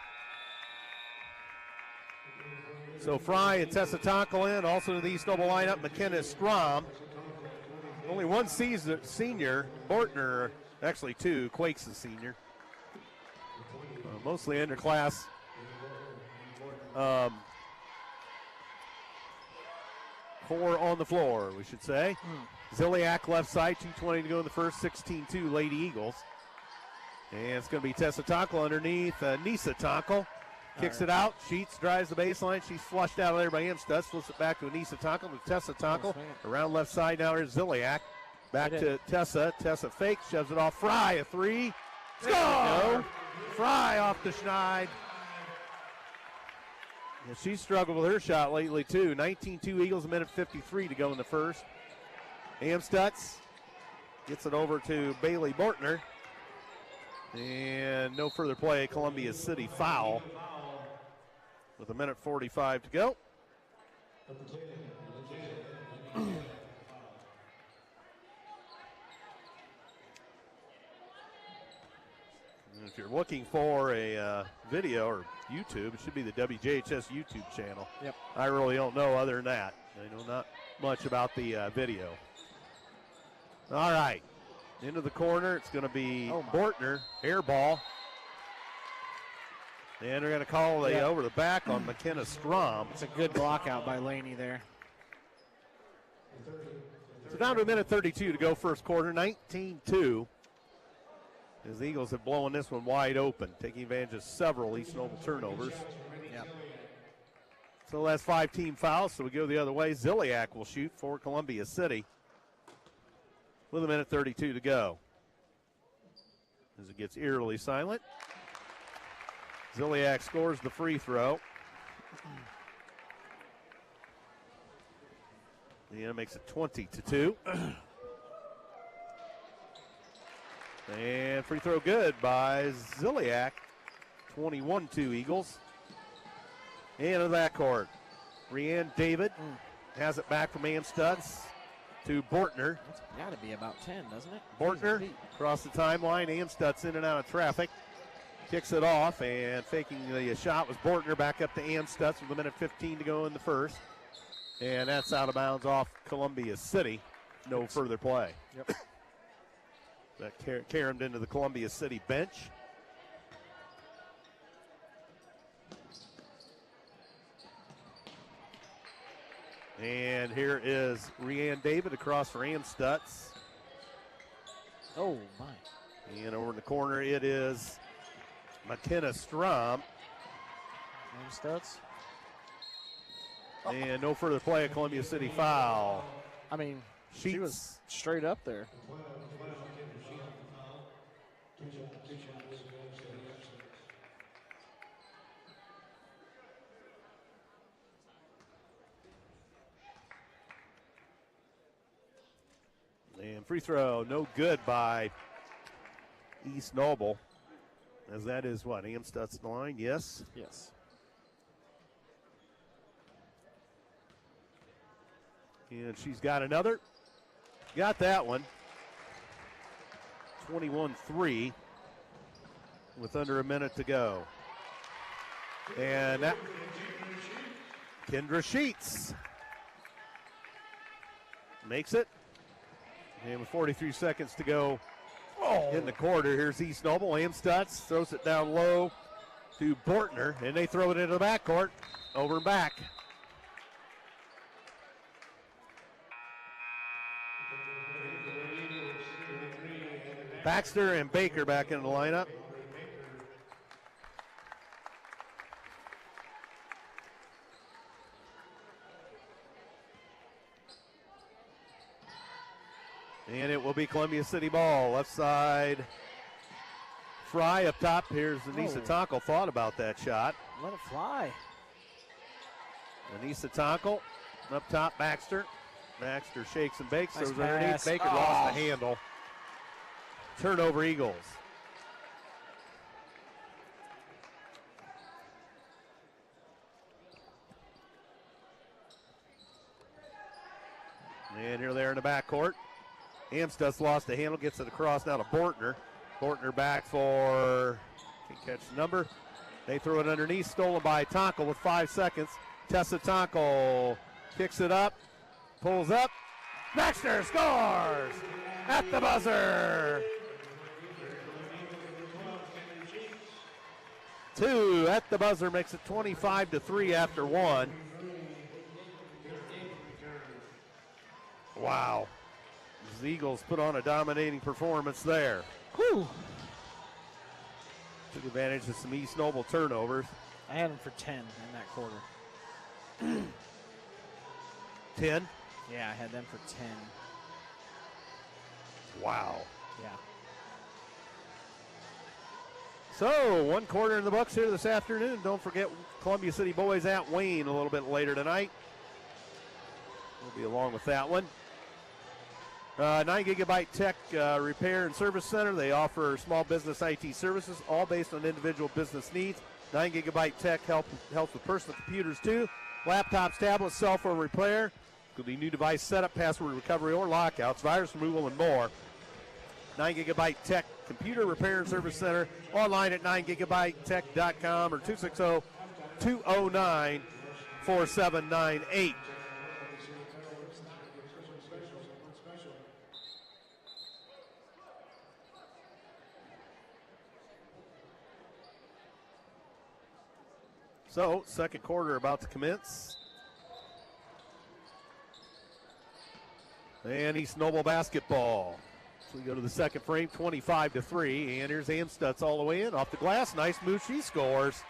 So Fry and Tessa Tonkel in. Also in the East Noble lineup, McKenna Strom. Only one senior. Bortner, actually two. Quake's a senior. Mostly underclass. Four on the floor, we should say. Ziliak left side, 2:20 to go in the first, 16-2 Lady Eagles. And it's going to be Tessa Tonkel underneath. Anissa Tonkel kicks it out. Sheets drives the baseline. She's flushed out of there by Amstutz. Flips it back to Anissa Tonkel to Tessa Tonkel. Around left side now here's Ziliak. Back to Tessa. Tessa fakes, shoves it off. Fry, a three. Score! Fry off the schneid. Yeah, she's struggled with her shot lately, too. 19-2 Eagles, a minute 53 to go in the first. Amstutz gets it over to Bailey Bortner. And no further play. Columbia City foul with a minute 45 to go. If you're looking for a video or YouTube, it should be the WJHS YouTube channel. Yep. I really don't know other than that. I know not much about the video. All right. Into the corner. It's going to be Bortner. Air ball. And they're going to call the over the back on McKenna Strom. It's a good block out by Laney there. So down to a minute 32 to go first quarter. 19-2. As the Eagles have blown this one wide open, taking advantage of several East Noble turnovers. Yep. So that's 5 team fouls, so we go the other way. Ziliak will shoot for Columbia City with 1:32 to go. As it gets eerily silent, Ziliak scores the free throw. Indiana makes it 20-2. And free throw good by Ziliak. 21-2 Eagles. And in that court, Rianne David has it back from Ann Stutz to Bortner. That's got to be about 10, doesn't it? Bortner across the timeline. Ann Stutz in and out of traffic. Kicks it off, and faking the shot was Bortner. Back up to Ann Stutz with 1:15 to go in the first. And that's out of bounds off Columbia City. No further play. Yep. That caromed into the Columbia City bench. And here is Rianne David across for Ann Stutz. Oh, my. And over in the corner, it is McKenna Strom. And Stutz. And no further play, a Columbia City foul. I mean, she Sheets. was straight up there. And free throw, no good by East Noble. As that is what, Ann Stutz line, yes. Yes. And she's got another. Got that one. 21-3 with under a minute to go. And that, Kendra Sheets makes it. And with 43 seconds to go in the quarter, here's East Noble. Ann Stutz throws it down low to Bortner, and they throw it into the backcourt, over and back. Baxter and Baker back in the lineup. And it will be Columbia City ball. Left side, Fry up top. Here's Anissa Tonkel. Thought about that shot. Let it fly. Anissa Tonkel up top, Baxter. Baxter shakes and bakes. Nice Throws underneath. pass. Baker lost the handle. Turnover Eagles. And here they are in the backcourt. Amstutz lost the handle, gets it across now to Bortner. Bortner back for, can't catch the number. They throw it underneath, stolen by Tonkel with 5 seconds. Tessa Tonkel kicks it up, pulls up. Baxter scores at the buzzer. 2 at the buzzer makes it 25-3 after 1. Wow. The Eagles put on a dominating performance there. Whew. Took advantage of some East Noble turnovers. I had them for 10 in that quarter. 10. Yeah, I had them for 10. Wow. Yeah. So, 1 quarter in the books here this afternoon. Don't forget Columbia City boys at Wayne a little bit later tonight. We'll be along with that one. 9 Gigabyte Tech Repair and Service Center. They offer small business IT services, all based on individual business needs. 9 Gigabyte Tech helps with personal computers too. Laptops, tablets, cell phone repair. Could be new device setup, password recovery, or lockouts, virus removal, and more. 9 Gigabyte Tech Computer Repair and Service Center. Online at 9gigabytetech.com or 260-209-4798. So, second quarter about to commence. And East Noble basketball. we go to the second frame, 25-3. And here's Amstutz all the way in. Off the glass. Nice move. She scores.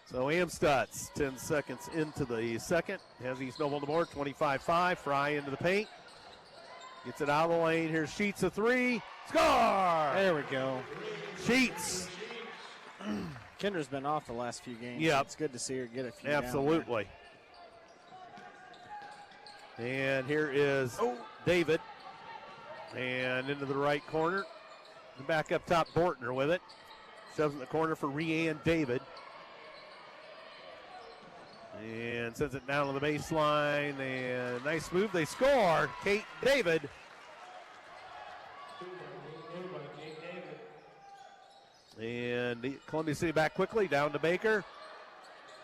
So Amstutz, 10 seconds into the second, has East Noble on the board, 25-5. Fry into the paint. Gets it out of the lane. Here's Sheets, a three. Score! There we go. Sheets. Kendra's been off the last few games. Yep. It's good to see her get a few down Absolutely. And here is David. And into the right corner. Back up top, Bortner with it. Shoves in the corner for Rianne David. And sends it down to the baseline. And nice move. They score. Kate David. And Columbia City back quickly. Down to Baker.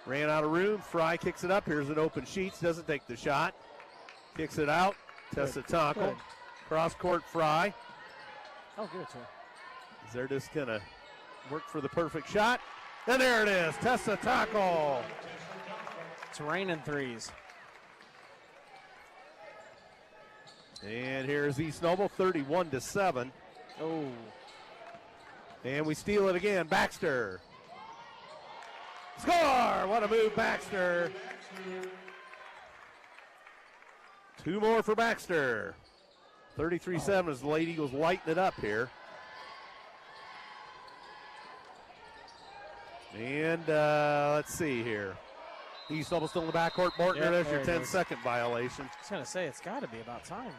Ran out of room. Fry kicks it up. Here's an open Sheets. Doesn't take the shot. Kicks it out. Tessa Tackle. Cross court Fry. Oh, good too. They're just going to work for the perfect shot. And there it is. Tessa Tackle. It's raining threes. And here's East Noble, 31-7. Oh. And we steal it again. Baxter. Score! What a move, Baxter. Two more for Baxter. 33-7 as the Lady Eagles lighten it up here. And let's see here. East Noble still in the backcourt. Bortner, Yep, there's your there it 10-second violation. I was going to say, it's got to be about time.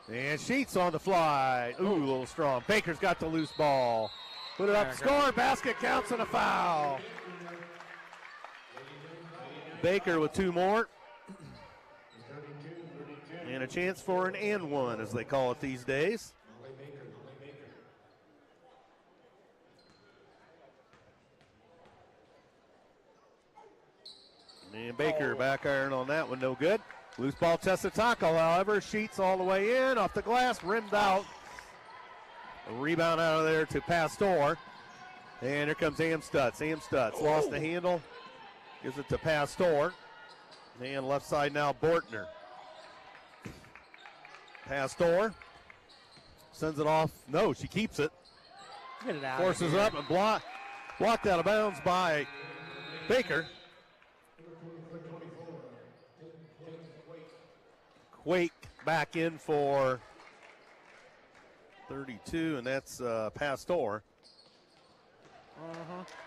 And Sheets on the fly. Ooh, a little strong. Baker's got the loose ball. Put it up, score, basket counts and a foul. Baker with two more. And a chance for an and one, as they call it these days. And Baker back iron on that one, no good. Loose ball, Tessa Tackle, however. Sheets all the way in, off the glass, rimmed out. A rebound out of there to Pastor. And here comes Amstutz. Amstutz lost the handle. Gives it to Pastor. And left side now, Bortner. Pastor sends it off. No, she keeps it. Get it out. Forces up and blocked out of bounds by Baker. Quake back in for 32, and that's Pastor.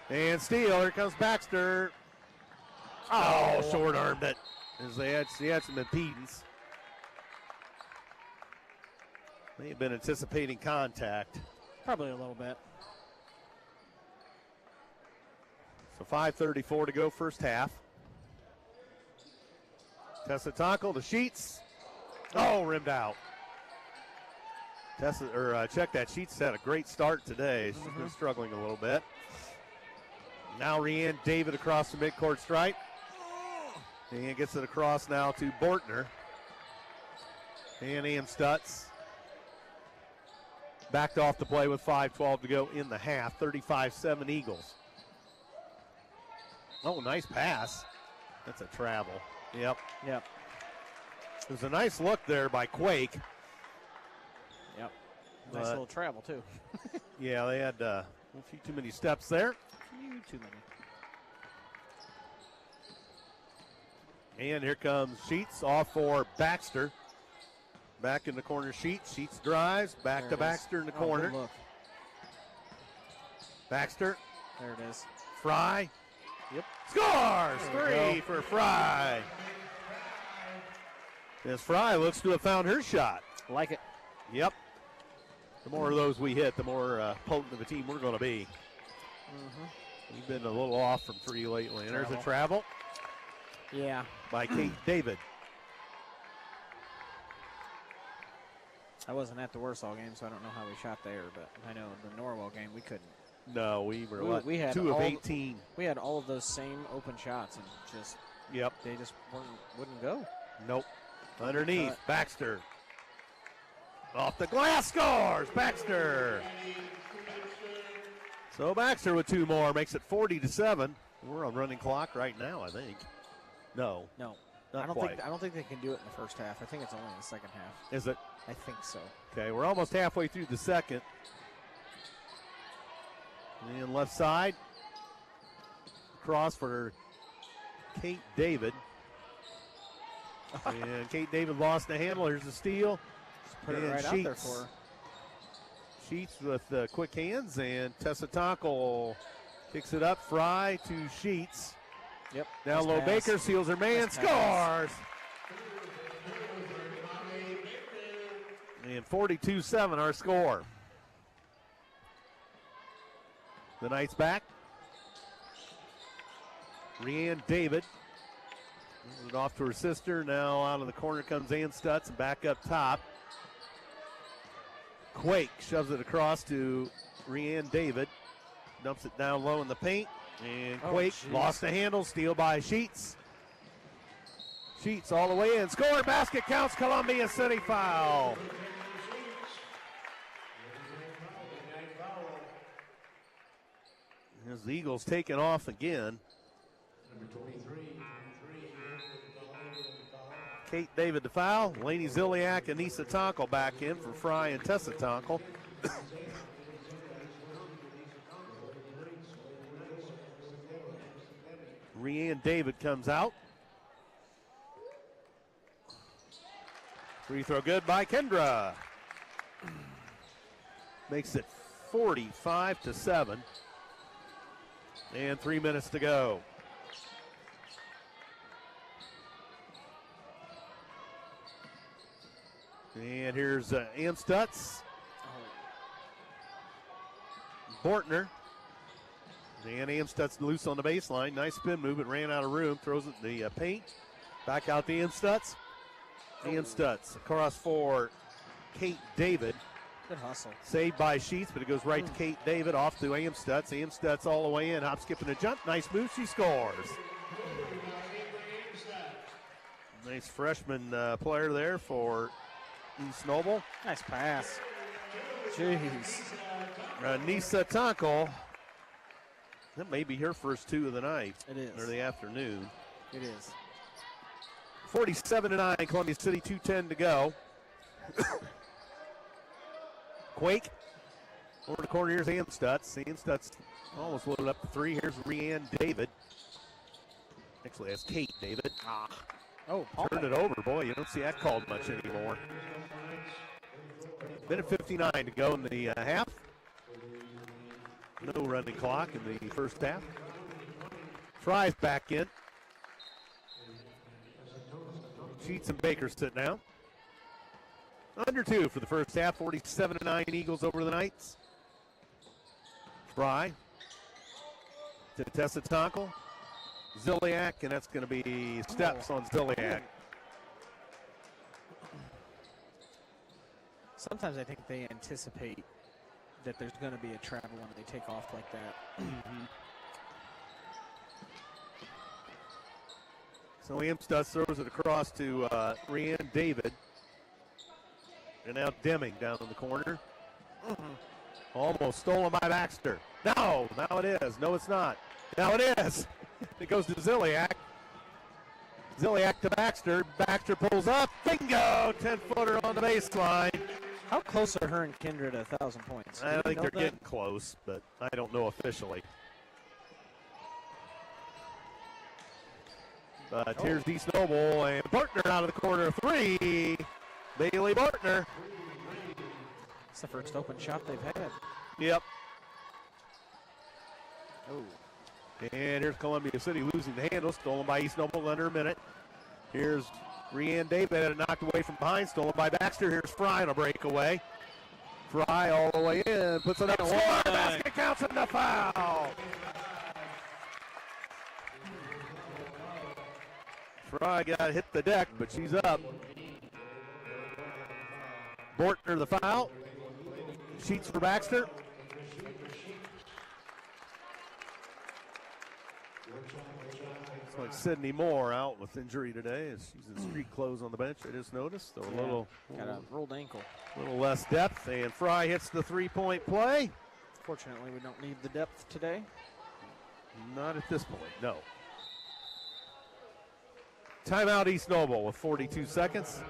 And steal. Here comes Baxter. Oh, short-armed it. As she had some impedance. May have been anticipating contact. Probably a little bit. So 5:34 to go, first half. Tessa Tackle to Sheets. Oh, rimmed out. Check that. Sheets had a great start today. She's been struggling a little bit. Now Rianne David across the midcourt stripe. And gets it across now to Bortner. And Amstutz backed off the play with 5:12 to go in the half. 35-7 Eagles. Oh, nice pass. That's a travel. Yep. It was a nice look there by Quake. Yep. Nice little travel, too. Yeah, they had a few too many steps there. Too many. And here comes Sheets off for Baxter. Back in the corner, Sheets. Sheets drives. Back to Baxter in the corner. Good look. Baxter. There it is. Fry. Yep. Scores! Three for Fry. As Fry looks to have found her shot. Like it. Yep. The more of those we hit, the more potent of a team we're going to be. We've been a little off from three lately. And there's a travel. Yeah. By Kate David. I wasn't at the Warsaw game, so I don't know how we shot there, but I know the Norwell game we couldn't. No, we were We had 2 of all 18. We had all of those same open shots and just Yep. They just wouldn't go. Nope. Underneath, Baxter. Off the glass, scores! Baxter! So Baxter with 2 more makes it 40-7. We're on running clock right now, I think. No. No. Not I quite. don't think they can do it in the first half. I think it's only in the second half. Is it? I think so. Okay, we're almost halfway through the second. And left side. Cross for Kate David. And Kate David lost the handle. Here's the steal. Just put it And right out there for her. Sheets with quick hands, and Tessa Tonkel picks it up. Fry to Sheets. Yep. Now nice Low pass. Baker seals her man, Nice pass. scores! And 42-7 our score. The Knights back. Rhiann David. Moved it off to her sister. Now out of the corner comes Ann Stutz and back up top. Quake shoves it across to Rhiann David. Dumps it down low in the paint. And Quake lost the handle. Steal by Sheets. Sheets all the way in. Score. Basket counts. Columbia City foul. As the Eagles taking off again. Number 23. Kate David to foul. Lainey Ziliak and Nisa Tonkel back in for Fry and Tessa Tonkel. Rhiann David comes out. Free throw good by Kendra. Makes it 45-7. And 3 minutes to go. And here's Ann Stutz. Bortner. And Ann Stutz loose on the baseline. Nice spin move. It ran out of room. Throws it in the paint. Back out to Ann Stutz. Ann Stutz across for Kate David. Good hustle. Saved by Sheets, but it goes right to Kate David. Off to Ann Stutz. Ann Stutz all the way in. Hop, skip, and a jump. Nice move. She scores. Nice freshman player there for East Noble. Nice pass. Jeez. Nisa Tonkel. That may be her first 2 of the night. It is. Or the afternoon. It is. 47-9, Columbia City, 2:10 to go. Quake. Over the corner, here's Ann Stutz. Ann Stutz almost loaded up the 3. Here's Rhiann David. Actually, that's Kate David. Oh, Paul. Turned it over. Boy, you don't see that called much anymore. Minute 59 to go in the half. No running clock in the first half. Fry's back in. Sheets and Baker sit down. Under 2 for the first half. 47-9 Eagles over the Knights. Fry to Tessa Tonkel. Ziliak, and that's going to be steps on Ziliak. Sometimes I think they anticipate that there's going to be a travel when they take off like that. So Amstutz throws it across to Rhiann David. And now Deming down in the corner. Almost stolen by Baxter. No, now it is. No, it's not. Now it is. It goes to Ziliak. Ziliak to Baxter. Baxter pulls up. Bingo! 10-footer on the baseline. How close are her and Kendra to 1,000 points? I think they're getting close, but I don't know officially. But here's East Noble, and Bartner out of the corner, 3. Bailey Bartner. It's the first open shot they've had. Yep. Oh. And here's Columbia City losing the handle, stolen by East Noble under a minute. Here's Rhiann David, had it knocked away from behind, stolen by Baxter. Here's Fry on a breakaway. Fry all the way in, puts it up, score, basket counts and the foul. Fry got hit the deck, but she's up. Bortner the foul. Sheets for Baxter. like Sydney Moore out with injury today. She's in street clothes on the bench, I just noticed. So Yeah, a little got a rolled ankle. less depth. And Fry hits the three-point play. Fortunately, we don't need the depth today. Not at this point, no. Timeout East Noble with 42 seconds.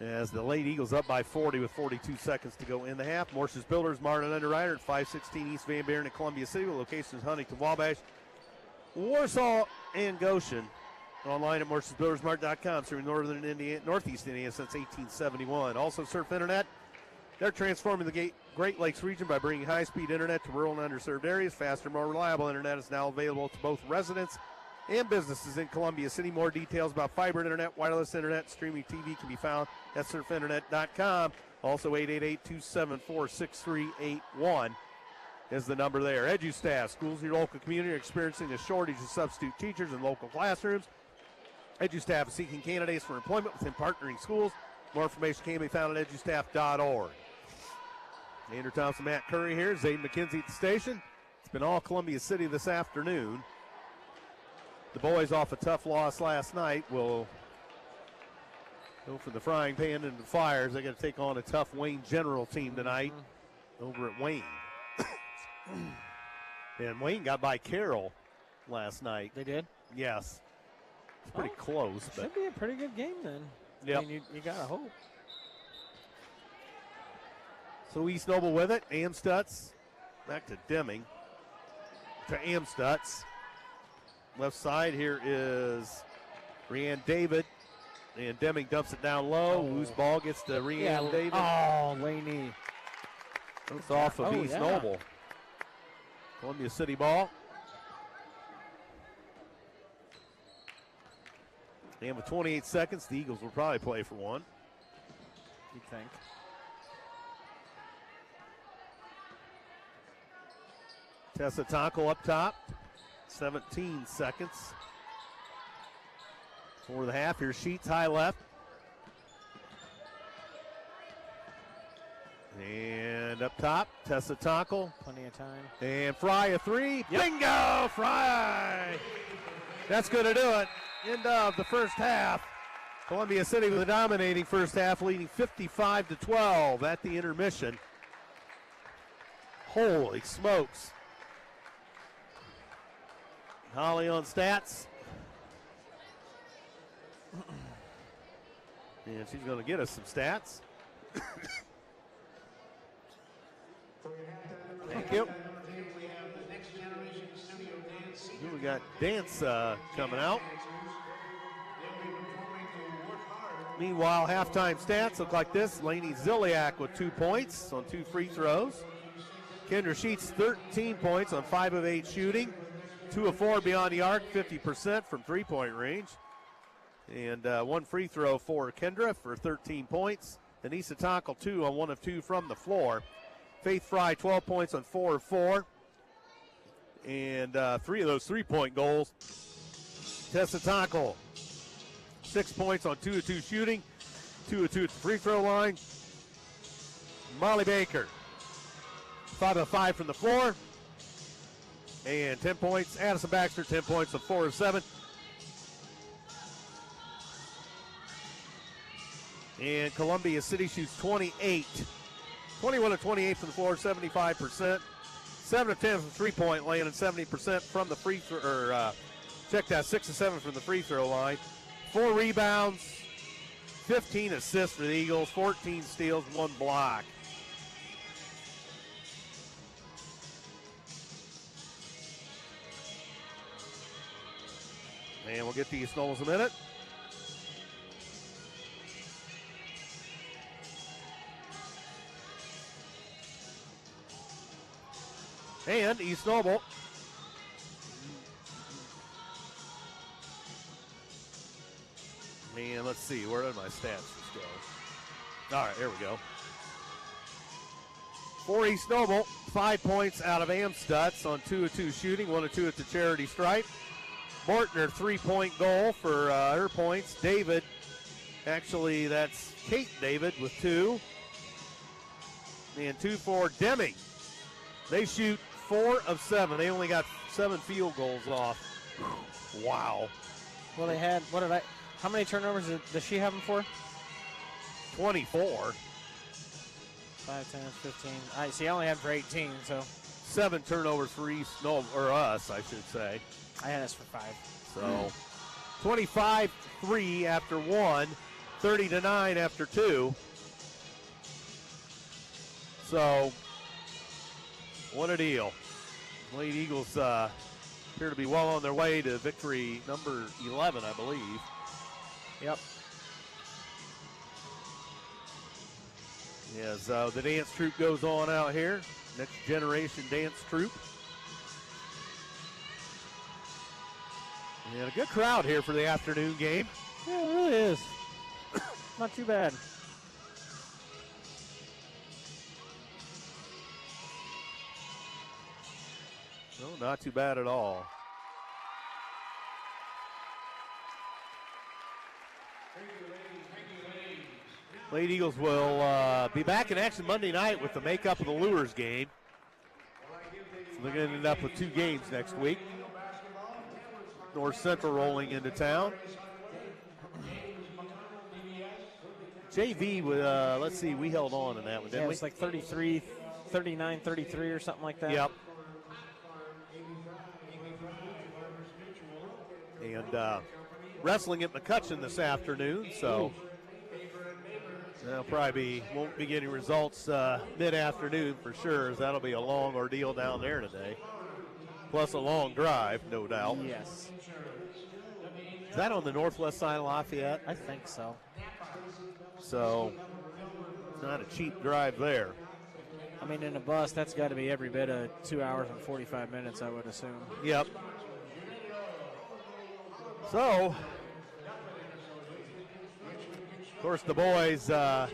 As the late Eagles up by 40 with 42 seconds to go in the half. Morse's Builders, Martin Underwriter at 516 East Van Buren in Columbia City. With locations Huntington, Wabash, Warsaw, and Goshen. Online at morsesbuildersmart.com. Serving northern Indiana, northeast Indiana since 1871. Also Surf Internet. They're transforming the Great Lakes region by bringing high-speed internet to rural and underserved areas. Faster, more reliable internet is now available to both residents and businesses in Columbia City. More details about fiber internet, wireless internet, streaming TV can be found at surfinternet.com. Also 888-274-6381 is the number there. EduStaff, schools in your local community are experiencing a shortage of substitute teachers in local classrooms. EduStaff is seeking candidates for employment within partnering schools. More information can be found at edustaff.org. Andrew Thompson, Matt Curry here. Xaiden Mckinzie at the station. It's been all Columbia City this afternoon. The boys off a tough loss last night will go from the frying pan into the fires. They got to take on a tough Wayne General team tonight over at Wayne. And Wayne got by Carroll last night. They did? Yes. It's pretty close. But Should be a pretty good game then. Yep. I mean, you got to hope. So East Noble with it. Amstutz back to Deming. To Amstutz. Left side here is Rhiann David. And Deming dumps it down low. Loose ball gets to Rhiann David. Oh, Laney. It's off of East Noble. Columbia City ball. And with 28 seconds, the Eagles will probably play for one. You'd think. Tessa Tonkel up top. 17 seconds for the half. Here's Sheets high left. And up top, Tessa Tonkel. Plenty of time. And Fry a three. Yep. Bingo, Fry. That's going to do it. End of the first half. Columbia City with a dominating first half, leading 55-12 at the intermission. Holy smokes. Holly on stats. And she's going to get us some stats. Thank you. Here we got dance coming out. Meanwhile, halftime stats look like this. Lainey Ziliak with 2 points on 2 free throws. Kendra Sheets 13 points on 5 of 8 shooting. 2 of 4 beyond the arc, 50% from three-point range. And 1 free throw for Kendra for 13 points. Anissa Tonkel 2 on 1 of 2 from the floor. Faith Fry 12 points on 4 of 4. And 3 of those 3-point goals. Tessa Tonkel 6 points on 2 of 2 shooting. 2 of 2 at the free throw line. Molly Baker 5 of 5 from the floor. And 10 points. Addison Baxter 10 points on 4 of 7. And Columbia City shoots 21 of 28 from the floor, 75%. 7 of 10 from three-point land and 70% from the free throw. Check that, 6 of 7 from the free throw line. 4 rebounds, 15 assists for the Eagles, 14 steals, 1 block. And we'll get to East Nobles in a minute. And East Noble and let's see, where did my stats just go? All right, here we go. For East Noble, 5 points out of Amstutz on 2 of 2 shooting, 1 of 2 at the charity stripe. Mortner, 3-point goal for her points. David, actually that's Kate David with 2. And 2 for Deming. They shoot 4 of 7. They only got 7 field goals off. Wow. Well, they had, how many turnovers does she have them for? 24. 5, 10, 15. I see, I only had for 18, so 7 turnovers for us, I should say. I had us for 5. So 25-3 after 1, 30-9 after 2. So what a deal. Lady Eagles appear to be well on their way to victory number 11, I believe. Yep. As the dance troupe goes on out here, next generation dance troupe. And a good crowd here for the afternoon game. Yeah, it really is. Not too bad. No, not too bad at all. Lady Eagles will be back in action Monday night with the makeup of the Lures game. So they're going to end up with 2 games next week. North Central rolling into town. JV, let's see, we held on in that one, didn't Yeah, it we? was like 33, 39, 33 or something like that. Yep. And wrestling at McCutcheon this afternoon, so they'll probably won't be getting results mid-afternoon for sure, as that'll be a long ordeal down there today. Plus a long drive, no doubt. Yes. Is that on the northwest side of Lafayette? I think so. So, not a cheap drive there. I mean, in a bus, that's got to be every bit of 2 hours and 45 minutes, I would assume. Yep. So, of course, the boys up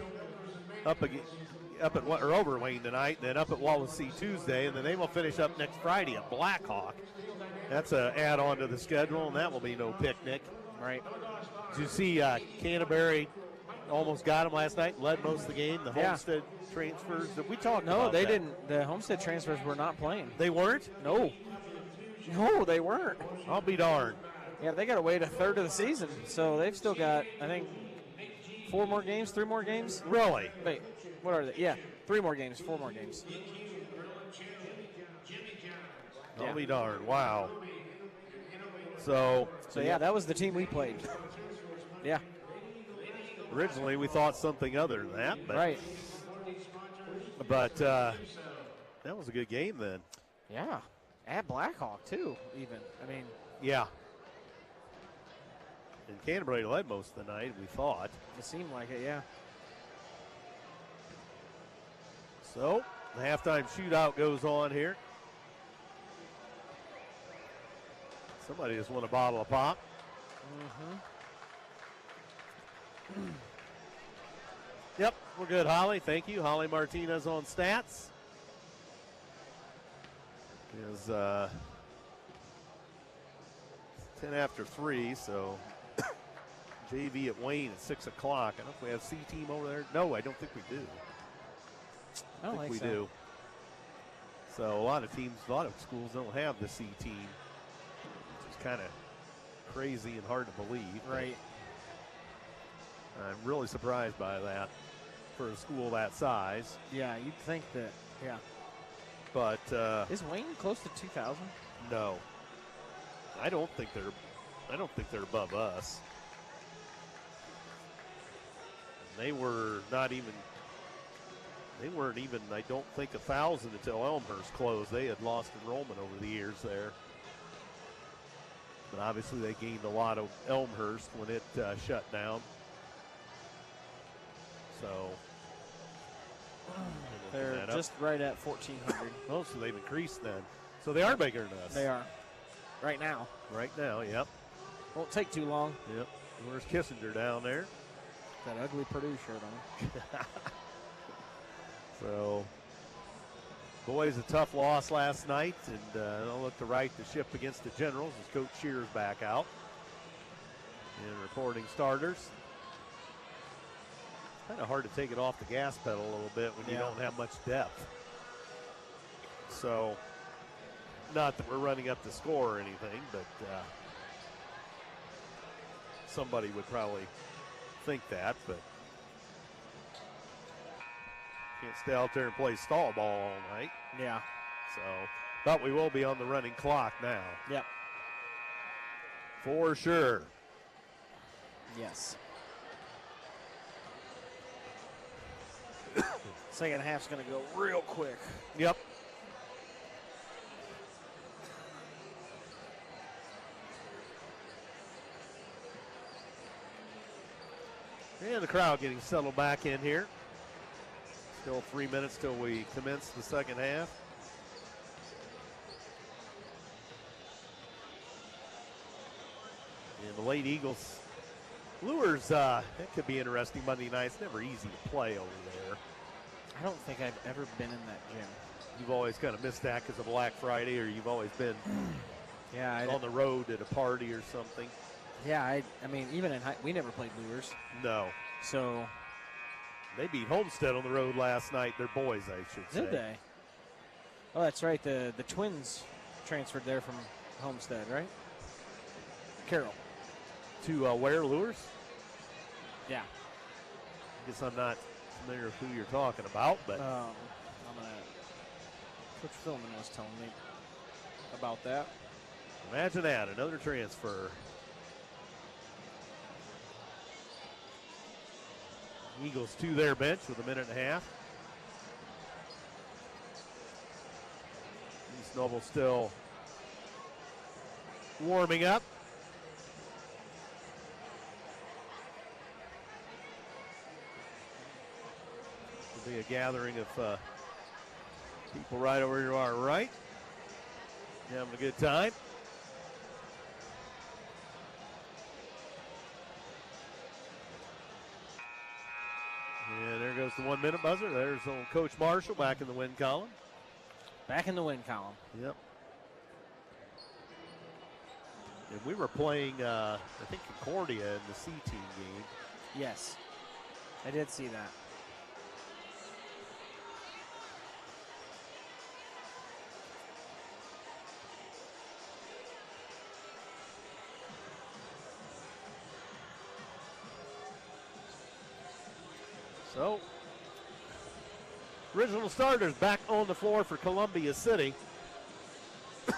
at Over Wayne tonight, and then up at Wawasee Tuesday, and then they will finish up next Friday at Blackhawk. That's an add-on to the schedule, and that will be no picnic. Right. Did you see Canterbury almost got them last night, led most of the game? The Yeah. Homestead transfers. Did we talk No, about they that? didn't. The Homestead transfers were not playing. They weren't? No. No, they weren't. I'll be darned. Yeah, they got to wait a third of the season, so they've still got, I think, 3 more games? Really? Wait, what are they? Yeah, 3 more games, 4 more games. I'll be darned. Wow. So yeah, that was the team we played. Yeah. Originally, we thought something other than that. But, Right. But that was a good game then. Yeah. At Blackhawk, too, even. I mean, Yeah. And Canterbury led most of the night, we thought. it seemed like it, yeah. So the halftime shootout goes on here. Somebody just won a bottle of pop. Yep, we're good, Holly. Thank you. Holly Martinez on stats. Is 10 after 3, so JV at Wayne at 6 o'clock. I don't know if we have C team over there. No, I don't think we do. I don't think we so. do. So a lot of schools don't have the C team. It's kind of crazy and hard to believe. Right. I'm really surprised by that for a school that size. Yeah, you'd think that, yeah. But Is Wayne close to 2,000? no, I don't think they're above us. They were not even. They weren't even, I don't think, 1,000 until Elmhurst closed. They had lost enrollment over the years there. But obviously they gained a lot of Elmhurst when it shut down. So They're just right at 1,400. oh, so they've increased then. So they are bigger than us. They are. Right now. Right now, yep. Won't take too long. Yep. Where's Kissinger down there? That ugly Purdue shirt on. So, boys, a tough loss last night, and they'll look to right the ship against the Generals as Coach Shear's back out. And reporting starters. It's kind of hard to take it off the gas pedal a little bit when you don't have much depth. So, Not that we're running up the score or anything, but somebody would probably think that, but can't stay out there and play stall ball all night. Yeah. So, but we will be on the running clock now. Yep. For sure. Yes. Second half's going to go real quick. Yep. And the crowd getting settled back in here. Still 3 minutes till we commence the second half. And the late Eagles Lures, that could be interesting Monday night. It's never easy to play over there. I don't think I've ever been in that gym. You've always kind of missed that because of Black Friday, or you've always been on the road at a party or something. Yeah, I mean, even in we never played Lures. No. So. They beat Homestead on the road last night. They're boys, I should say. Did they? Oh, that's right. The Twins transferred there from Homestead, right? Carroll. To where, Lures? Yeah. I guess I'm not familiar with who you're talking about, but. Coach Philman was telling me about that. Imagine that, another transfer. Eagles to their bench with a minute and a half. East Noble still warming up. Will be a gathering of people right over to our right. Having a good time. And there goes the 1 minute buzzer. There's old Coach Marshall back in the win column. Back in the win column. Yep. And we were playing, I think, Concordia in the C team game. Yes. I did see that. So, original starters back on the floor for Columbia City. I'm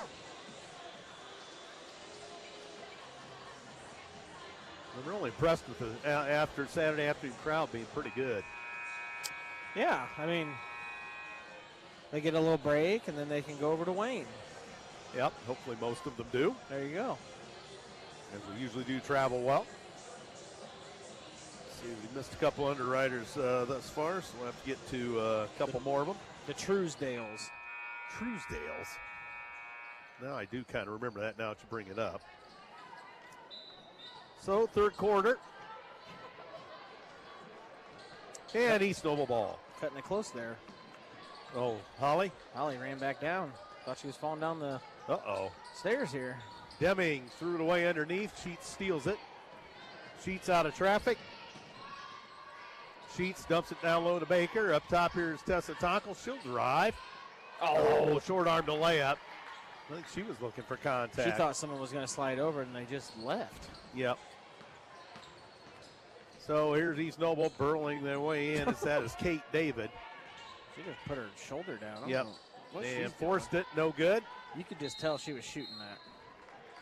really impressed with the after Saturday afternoon crowd being pretty good. Yeah, I mean, they get a little break and then they can go over to Wayne. Yep, hopefully most of them do. There you go. As we usually do travel well. See, we missed a couple underwriters thus far, so we'll have to get to a couple more of them. The Truesdales. Truesdales. Now I do kind of remember that now that you bring it up. So, third quarter. And East Noble ball. Cutting it close there. Oh, Holly? Holly ran back down. Thought she was falling down the stairs here. Deming threw it away underneath. Sheets steals it. Sheets out of traffic. Sheets dumps it down low to Baker. Up top here is Tessa Tonkel. She'll drive. Oh, short arm to layup. I think she was looking for contact. She thought someone was going to slide over and they just left. Yep. So here's East Noble burrowing their way in. That is Kate David. She just put her shoulder down. Yep. And forced it. No good. You could just tell she was shooting that.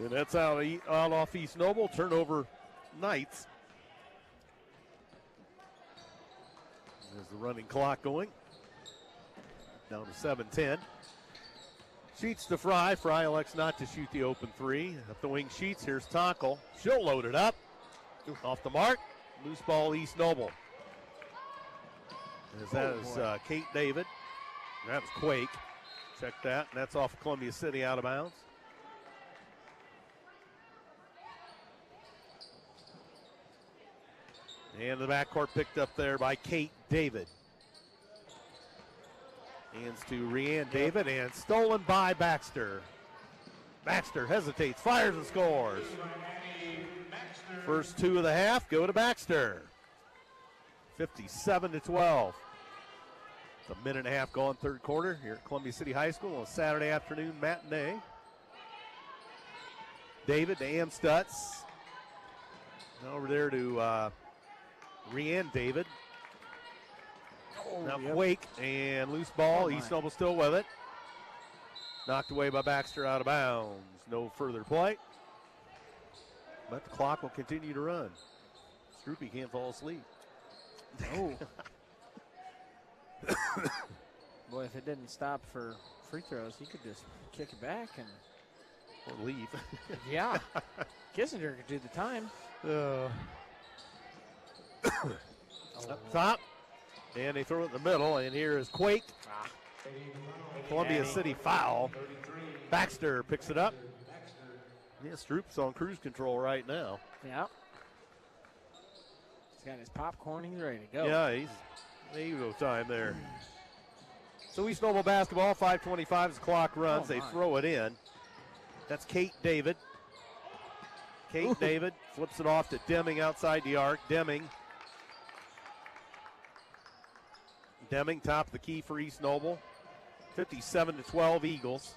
And that's out off East Noble. Turnover Knights. There's the running clock going. Down to 7:10. Sheets to Fry. Fry elects not to shoot the open three. Up the wing Sheets. Here's Tonkel. She'll load it up. Off the mark. Loose ball East Noble. As that is Kate David. That was Quake. Check that. And that's off of Columbia City out of bounds. And the backcourt picked up there by Kate David. Hands to Rianne David and stolen by Baxter. Baxter hesitates, fires and scores. First two of the half go to Baxter. 57-12. It's a minute and a half gone, third quarter here at Columbia City High School on a Saturday afternoon matinee. David to Amstutz. Over there to Rianne David. Now Quake and loose ball. East Noble still with it. Knocked away by Baxter out of bounds. No further play. But the clock will continue to run. Stroopy can't fall asleep. Oh. Boy, if it didn't stop for free throws, he could just kick it back and or leave. Yeah. Kissinger could do the time. Up top. And they throw it in the middle. And here is Quake. Columbia City foul. Baxter picks it up. Yeah, Stroop's on cruise control right now. Yeah. He's got his popcorn. He's ready to go. Yeah, he's Evo time there. So East Noble basketball, 5:25 as the clock runs. They throw it in. That's Kate David. Kate David flips it off to Deming outside the arc. Deming, top of the key for East Noble. 57-12 Eagles.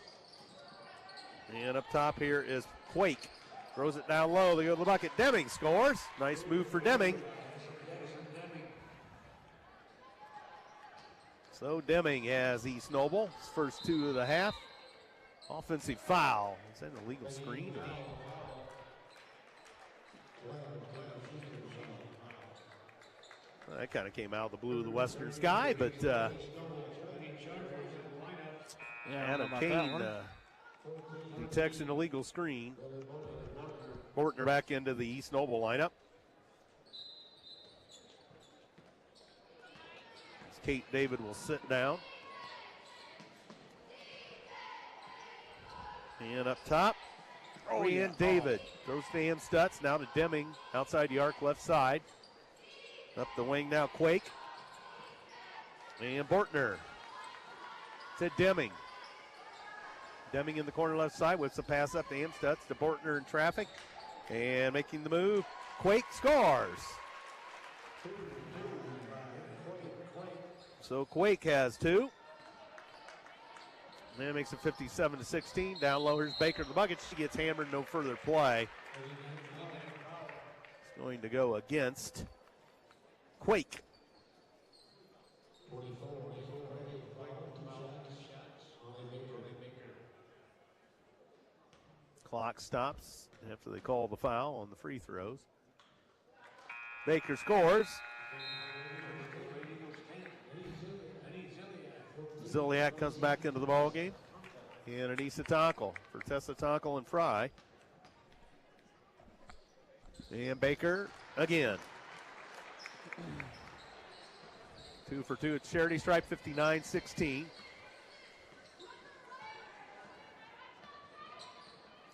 And up top here is Quake. Throws it down low. They go to the bucket. Deming scores. Nice move for Deming. So Deming has East Noble. His first two of the half. Offensive foul. Is that an illegal screen? That kind of came out of the blue of the western sky, but Adam Kane detects an illegal screen. Bortner back into the East Noble lineup. Kate David will sit down. And up top, Rianne David throws to Amstutz, now to Deming, outside the arc, left side. Up the wing now, Quake. And Bortner to Deming. Deming in the corner left side, whips a pass up to Amstutz, to Bortner in traffic. And making the move, Quake scores. So Quake has two. And that makes it 57-16. Down low, here's Baker to the bucket. She gets hammered, no further play. It's going to go against Quake. Clock stops after they call the foul on the free throws. Baker scores. Ziliak comes back into the ball game. And Anissa Tonkel for Tessa Tonkel and Fry. And Baker again. 2 for 2 at Charity Stripe, 59-16.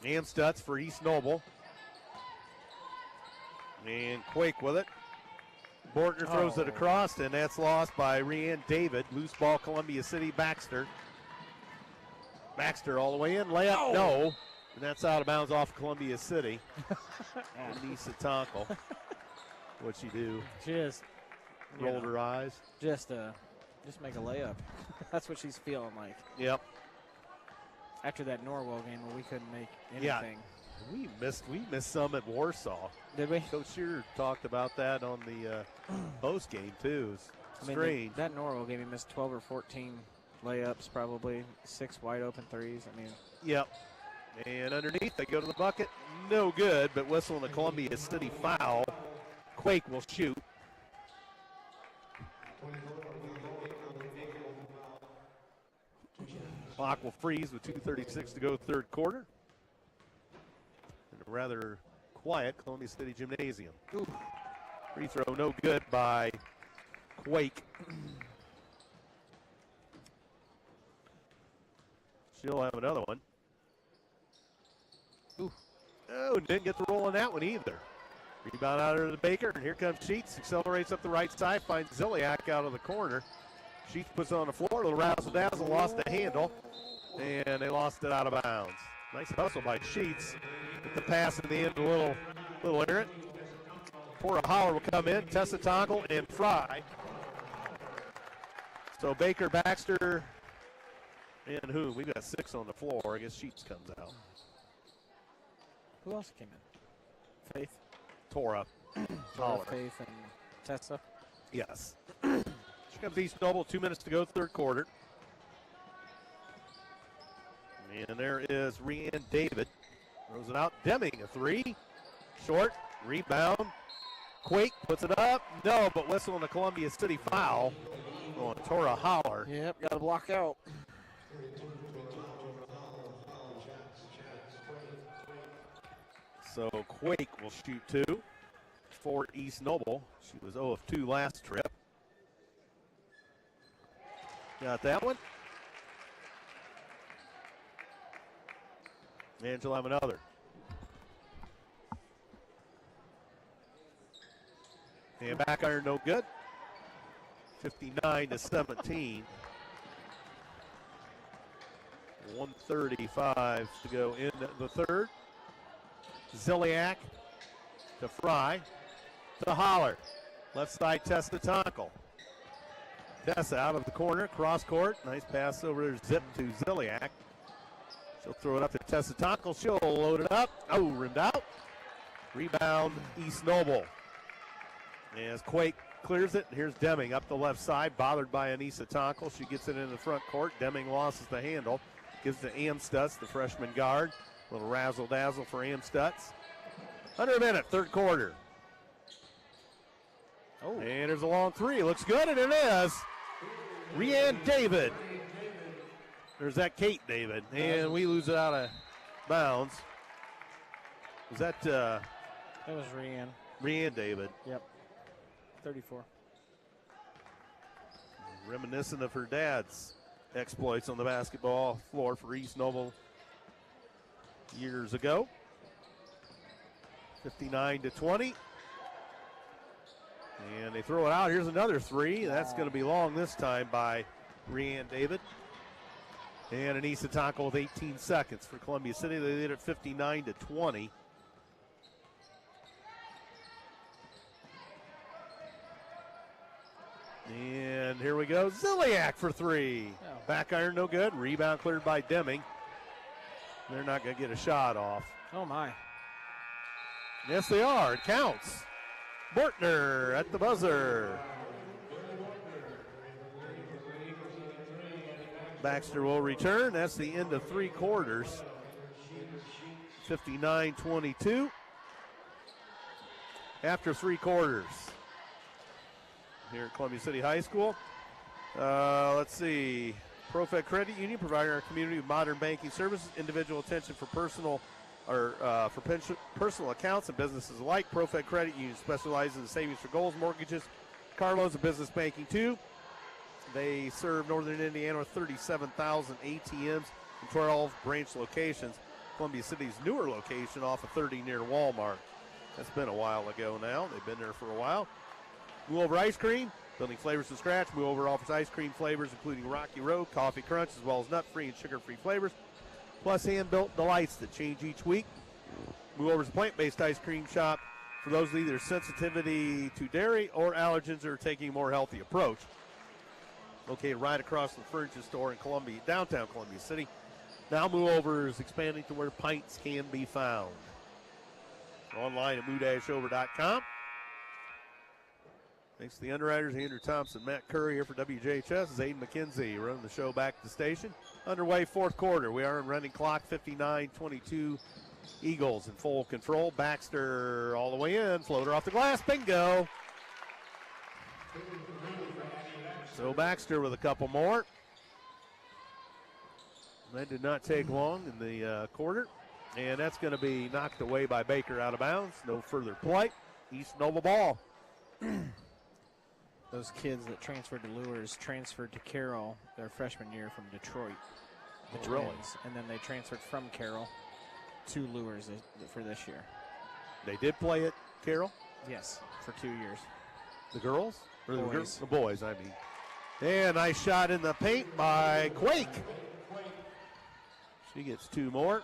Amstutz for East Noble. And Quake with it. Bortner throws it across, and that's lost by Rianne David. Loose ball, Columbia City, Baxter. Baxter all the way in, layup, no. And that's out of bounds off Columbia City. Anissa Tonkel. What'd she do? Just rolled her eyes. Just make a layup. That's what she's feeling like. Yep. After that Norwell game where we couldn't make anything. We missed some at Warsaw. Did we? Coach Shearer talked about that on the post game too. It's strange. That Norwell game, he missed 12 or 14 layups, probably 6 wide open threes. I mean. Yep. And underneath, they go to the bucket. No good, but whistle in the Columbia City foul. Quake will shoot. Clock will freeze with 2:36 to go, third quarter. And a rather quiet Columbia City Gymnasium. Ooh. Free throw no good by Quake. She'll have another one. Ooh. Oh, didn't get the roll on that one either. Rebound out of the Baker, and here comes Sheets. Accelerates up the right side, finds Ziliak out of the corner. Sheets puts it on the floor, a little razzle-dazzle, lost the handle, and they lost it out of bounds. Nice hustle by Sheets. With the pass at the end, a little errant. Cora Holler will come in, Tessa Tonkel and Fry. So Baker, Baxter, and who? We've got 6 on the floor. I guess Sheets comes out. Who else came in? Faith. Tora. Tora, Faith, and Tessa. Yes. Here comes East Noble. 2 minutes to go, third quarter. And there is Rianne David. Throws it out. Deming, a 3. Short. Rebound. Quake puts it up. No, but whistle on the Columbia City foul on Tora Holler. Yep, got to block out. So Quake will shoot 2 for East Noble. She was 0 of 2 last trip. Got that one. And she'll have another. And back iron no good. 59-17. 1:35 to go in the third. Ziliak to Fry to Holler. Left side Tessa Tonkel. Tessa out of the corner, cross court. Nice pass over there, zip to Ziliak. She'll throw it up to Tessa Tonkel. She'll load it up. Oh, rimmed out. Rebound, East Noble. As Quake clears it, here's Deming up the left side, bothered by Anissa Tonkel. She gets it in the front court. Deming loses the handle. Gives it to Amstutz, the freshman guard. A little razzle-dazzle for Amstutz. Under a minute, third quarter. Oh. And there's a long 3. Looks good, and it is. Rianne David. There's that Kate David. And we lose it out of bounds. Was that That was Rianne. Rianne David? Yep. 34. Reminiscent of her dad's exploits on the basketball floor for East Noble years ago. 59-20. And they throw it out. Here's another 3. That's going to be long this time by Rianne David. And Anissa Tonkel with 18 seconds for Columbia City. They lead at 59-20. And here we go. Ziliak for 3. Oh. Back iron, no good. Rebound cleared by Deming. They're not going to get a shot off. Oh, my. Yes, they are. It counts. Bortner at the buzzer. Baxter will return. That's the end of 3 quarters. 59-22. After 3 quarters. Here at Columbia City High School. Let's see. ProFed Credit Union, providing our community with modern banking services, individual attention for personal accounts and businesses alike. ProFed Credit Union specializes in savings for goals, mortgages, car loans, and business banking too. They serve Northern Indiana with 37,000 ATMs and 12 branch locations. Columbia City's newer location off of 30 near Walmart. That's been a while ago now. They've been there for a while. Move Over Ice Cream, building flavors from scratch. Move Over offers ice cream flavors, including Rocky Road, Coffee Crunch, as well as nut-free and sugar-free flavors, plus hand-built delights that change each week. Move Over's a plant-based ice cream shop for those with either sensitivity to dairy or allergens or taking a more healthy approach. Located right across the furniture store in downtown Columbia City. Now Move Over is expanding to where pints can be found. Online at moo-over.com. Thanks to the underwriters, Andrew Thompson, Matt Curry here for WJHS. Xaiden Mckinzie running the show back to the station. Underway, fourth quarter. We are in running clock, 59-22. Eagles in full control. Baxter all the way in. Floater off the glass. Bingo. So Baxter with a couple more. That did not take long in the quarter. And that's going to be knocked away by Baker out of bounds. No further play. East Noble ball. Those kids that transferred to Lures transferred to Carroll their freshman year from Detroit. The Really? Twins. And then they transferred from Carroll to Lures for this year. They did play at Carroll? Yes, for 2 years. The girls? Or Boys. The boys, I mean. And nice shot in the paint by Quake. She gets 2 more.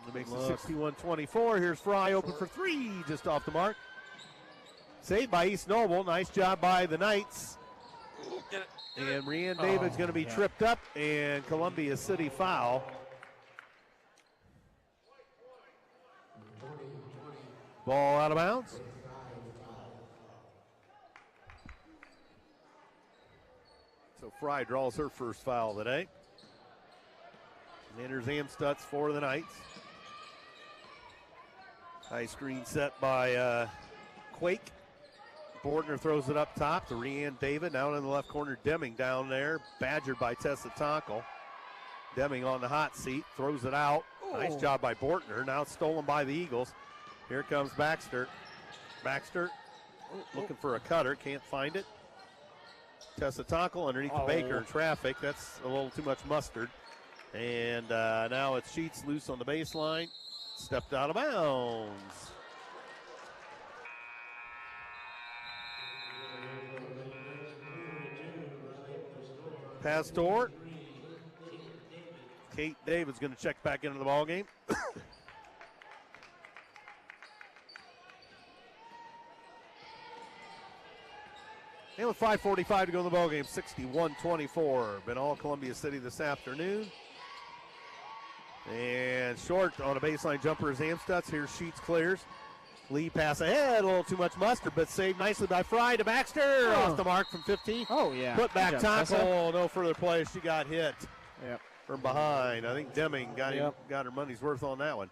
It makes it 61-24. Here's Fry open for 3, just off the mark. Saved by East Noble. Nice job by the Knights. And Brianne David's going to be tripped up, and Columbia City foul. Ball out of bounds. So Fry draws her first foul today. And enters Amstutz for the Knights. High screen set by Quake. Bordner throws it up top to Rianne David. Down in the left corner, Deming down there. Badgered by Tessa Tonkel. Deming on the hot seat. Throws it out. Nice job by Bortner. Now it's stolen by the Eagles. Here comes Baxter. Baxter looking for a cutter. Can't find it. Tessa Tonkel underneath the Baker in traffic. That's a little too much mustard. And now it's Sheets loose on the baseline. Stepped out of bounds. Pastor. Kate David's going to check back into the ball game. And with 5:45 to go in the ball game, 61-24. Been all Columbia City this afternoon. And short on a baseline jumper is Amstutz. Here's Sheets clears. Lee pass ahead, a little too much mustard, but saved nicely by Fry to Baxter. Off the mark from 15. Oh, yeah. Put back tackle. No further play. She got hit from behind. I think Deming got her money's worth on that one.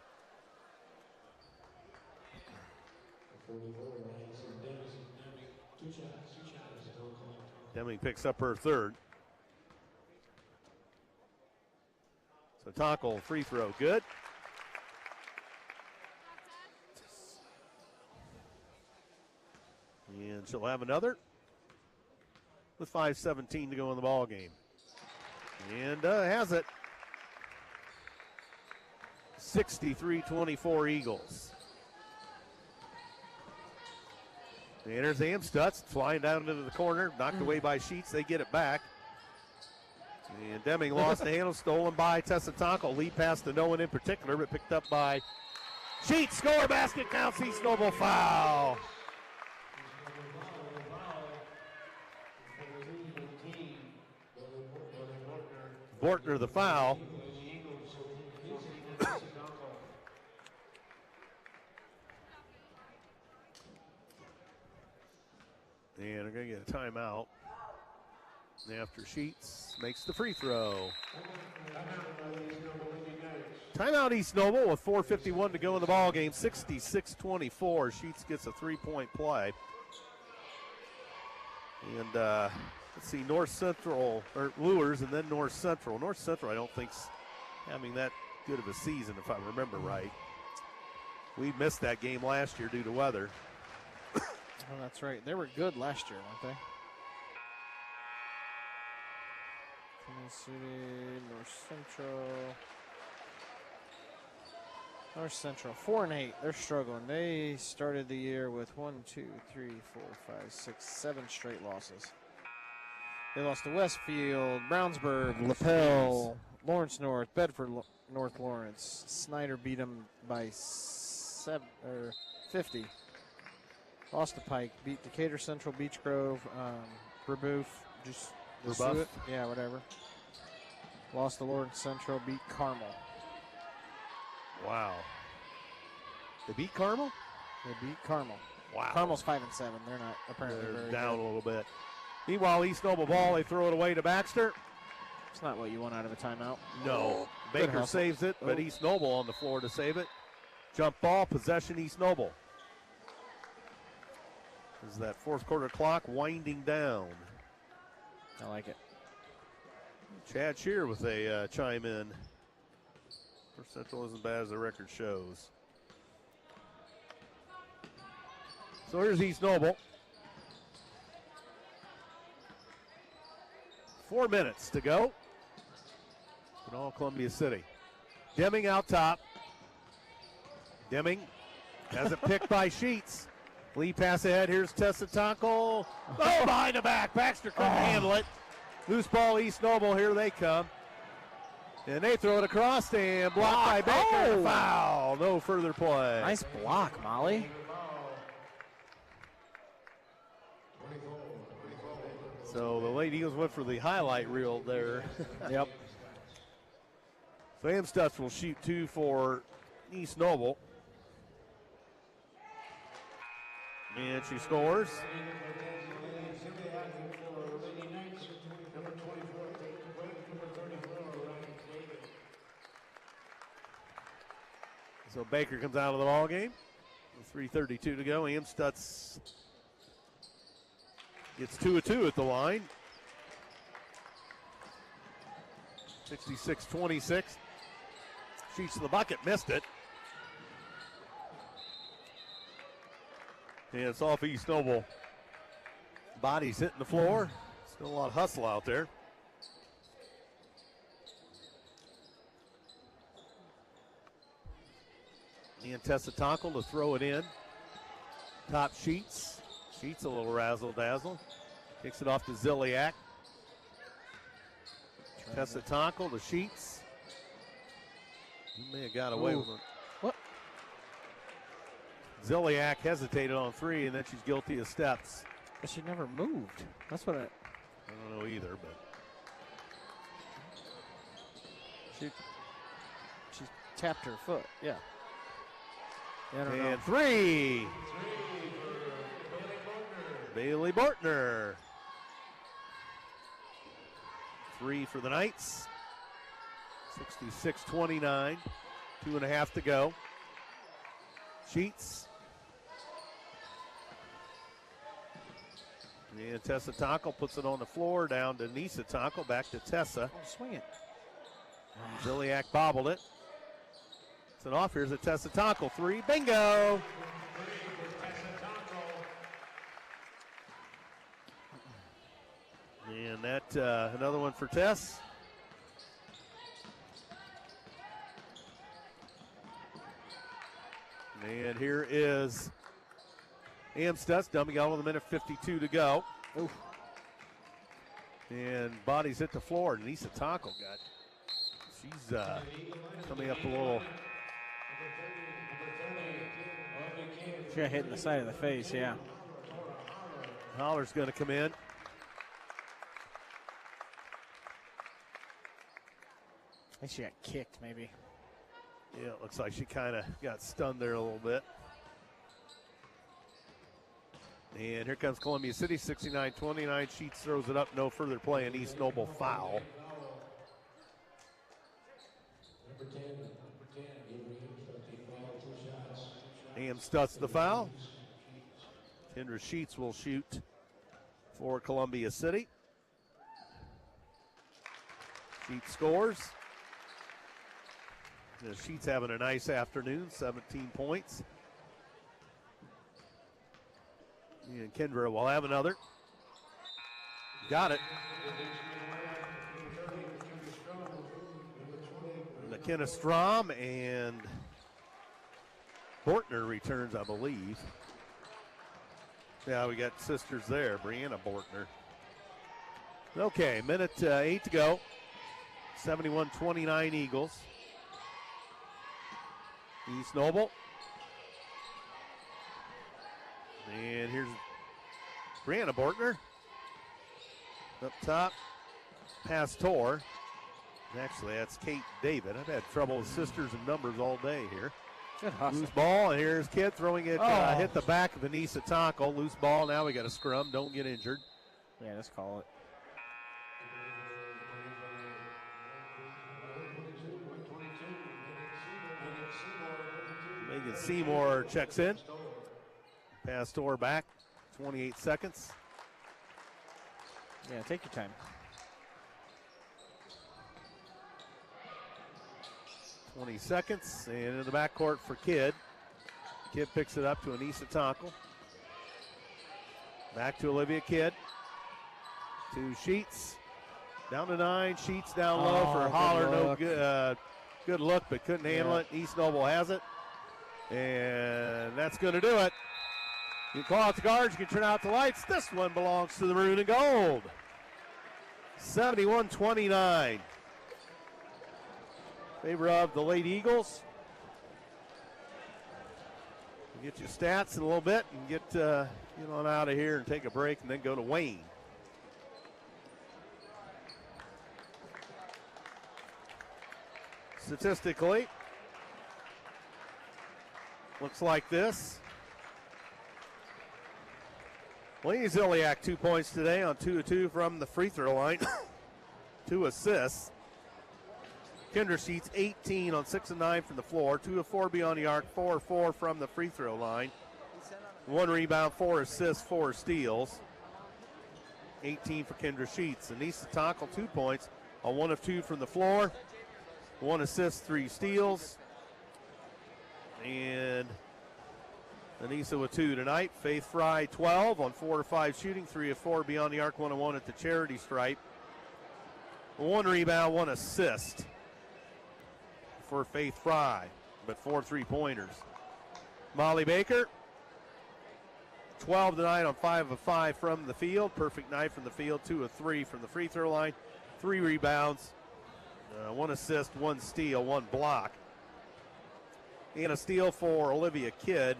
Deming picks up her third. So Tonkel, free throw, good. And she'll have another with 5:17 to go in the ball game. And has it. 63-24 Eagles. Enters Amstutz, flying down into the corner, knocked away by Sheets. They get it back. And Deming lost the handle, stolen by Tessa Tonkel. Lead pass to no one in particular, but picked up by Sheets. Score, basket, counts, East Noble foul. Bortner the foul. And they're going to get a timeout after Sheets makes the free throw. Timeout East Noble with 4:51 to go in the ball game. 66-24. Sheets gets a three-point play. And let's see, North Central, or Lures, and then North Central. North Central, I don't think's having that good of a season, if I remember right. We missed that game last year due to weather. Oh, that's right. They were good last year, weren't they? City, North Central. North Central, 4-8. They're struggling. They started the year with 7 straight losses. They lost to Westfield, Brownsburg, LaPel, Lawrence North, Bedford North Lawrence. Snyder beat them by 50. Lost to Pike, beat Decatur Central, Beech Grove, Brebeuf, Brebeuf. Yeah, whatever. Lost to Lawrence Central, beat Carmel. Wow. They beat Carmel? They beat Carmel. Wow. Carmel's 5-7. They're not apparently They're very down good. a little bit. Meanwhile, East Noble ball, they throw it away to Baxter. It's not what you want out of a timeout. No. Good Baker hustle. saves it, but East Noble on the floor to save it. Jump ball, possession East Noble. Is that fourth quarter clock winding down? I like it. Chad Shear with a chime in. North Central isn't bad as the record shows. So here's East Noble. 4 minutes to go in all Columbia City. Deming out top. Deming has it picked by Sheets. Lee pass ahead. Here's Tessa Tonkel. Oh, behind the back. Baxter couldn't handle it. Loose ball, East Noble. Here they come. And they throw it across and blocked by Baker. Foul. No further play. Nice block, Molly. So the Lady Eagles went for the highlight reel there. Yep. So Amstutz will shoot 2 for East Noble. And she scores. So Baker comes out of the ball game. 3:32 to go. Amstutz gets 2 of 2 at the line. 66-26. Shoots to the bucket, missed it. And it's off East Noble. Bodies hitting the floor. Still a lot of hustle out there. And Tessa Tonkel to throw it in. Top Sheets. Sheets a little razzle-dazzle. Kicks it off to Ziliak. Tessa Tonkel to Sheets. He may have got away with it. What? Ziliak hesitated on 3, and then she's guilty of steps. But she never moved. That's what I don't know either, but she tapped her foot. Yeah. I don't know. and 3. Bailey Bortner. 3 for the Knights. 66-29. 2.5 to go. Sheets. And Tessa Tonkel puts it on the floor, down to Nisa Tonkel, back to Tessa. Oh, swing it. Ziliak bobbled it. It's an off. Here's a Tessa Tonkel 3. Bingo! And that another one for Tess. And here is Amstutz dumping out with 1:52 to go. Oof. And bodies hit the floor. Nisa Tonkel she's coming up a little. She got hit in the side of the face, yeah. Holler's going to come in. I think she got kicked, maybe. Yeah, it looks like she kind of got stunned there a little bit. And here comes Columbia City, 69-29. Sheets throws it up, no further play, and East Noble foul. Amstutz the foul. Kendra Sheets will shoot for Columbia City. Sheets scores. Sheets having a nice afternoon, 17 points. And Kendra will have another. Got it. McKenna Strom and Bortner returns, I believe. Yeah, we got sisters there, Brianna Bortner. Okay, minute 8 to go. 71-29 Eagles. East Noble. And here's Brianna Bortner. Up top, Pastor. Actually, that's Kate David. I've had trouble with sisters and numbers all day here. Good hustle. Loose ball, and here's Kid throwing it, hit the back of Anissa Tonkel. Loose ball, now we got a scrum. Don't get injured. Yeah, let's call it. Megan Seymour checks in. Pastor back, 28 seconds. Yeah, take your time. .20 seconds, and in the backcourt for Kidd. Kidd picks it up to Anissa Tonkel. Back to Olivia Kidd. 2 Sheets. Down to 9. Sheets down low for Holler. No good, good look, but couldn't handle it. East Noble has it. And that's going to do it. You call out the guards, you can turn out the lights. This one belongs to the maroon and gold. 71-29. Favor of the Lady Eagles. We'll get your stats in a little bit and get on out of here and take a break and then go to Wayne. Statistically, looks like this. Laney Ziliak 2 points today on 2 of 2 from the free throw line. 2 assists. Kendra Sheets 18 on 6 of 9 from the floor. 2 of 4 beyond the arc, 4 of 4 from the free throw line. 1 rebound, 4 assists, 4 steals. 18 for Kendra Sheets. Anissa Tonkel 2 points on 1 of 2 from the floor. 1 assist, 3 steals. And Anissa with 2 tonight. Faith Fry 12 on 4 of 5 shooting, 3 of 4 beyond the arc, 1 of 1 at the charity stripe. 1 rebound, 1 assist for Faith Fry, but 4 3-pointers. Molly Baker 12 tonight on 5 of 5 from the field. Perfect night from the field, 2 of 3 from the free throw line. 3 rebounds, 1 assist, 1 steal, 1 block. And a steal for Olivia Kidd.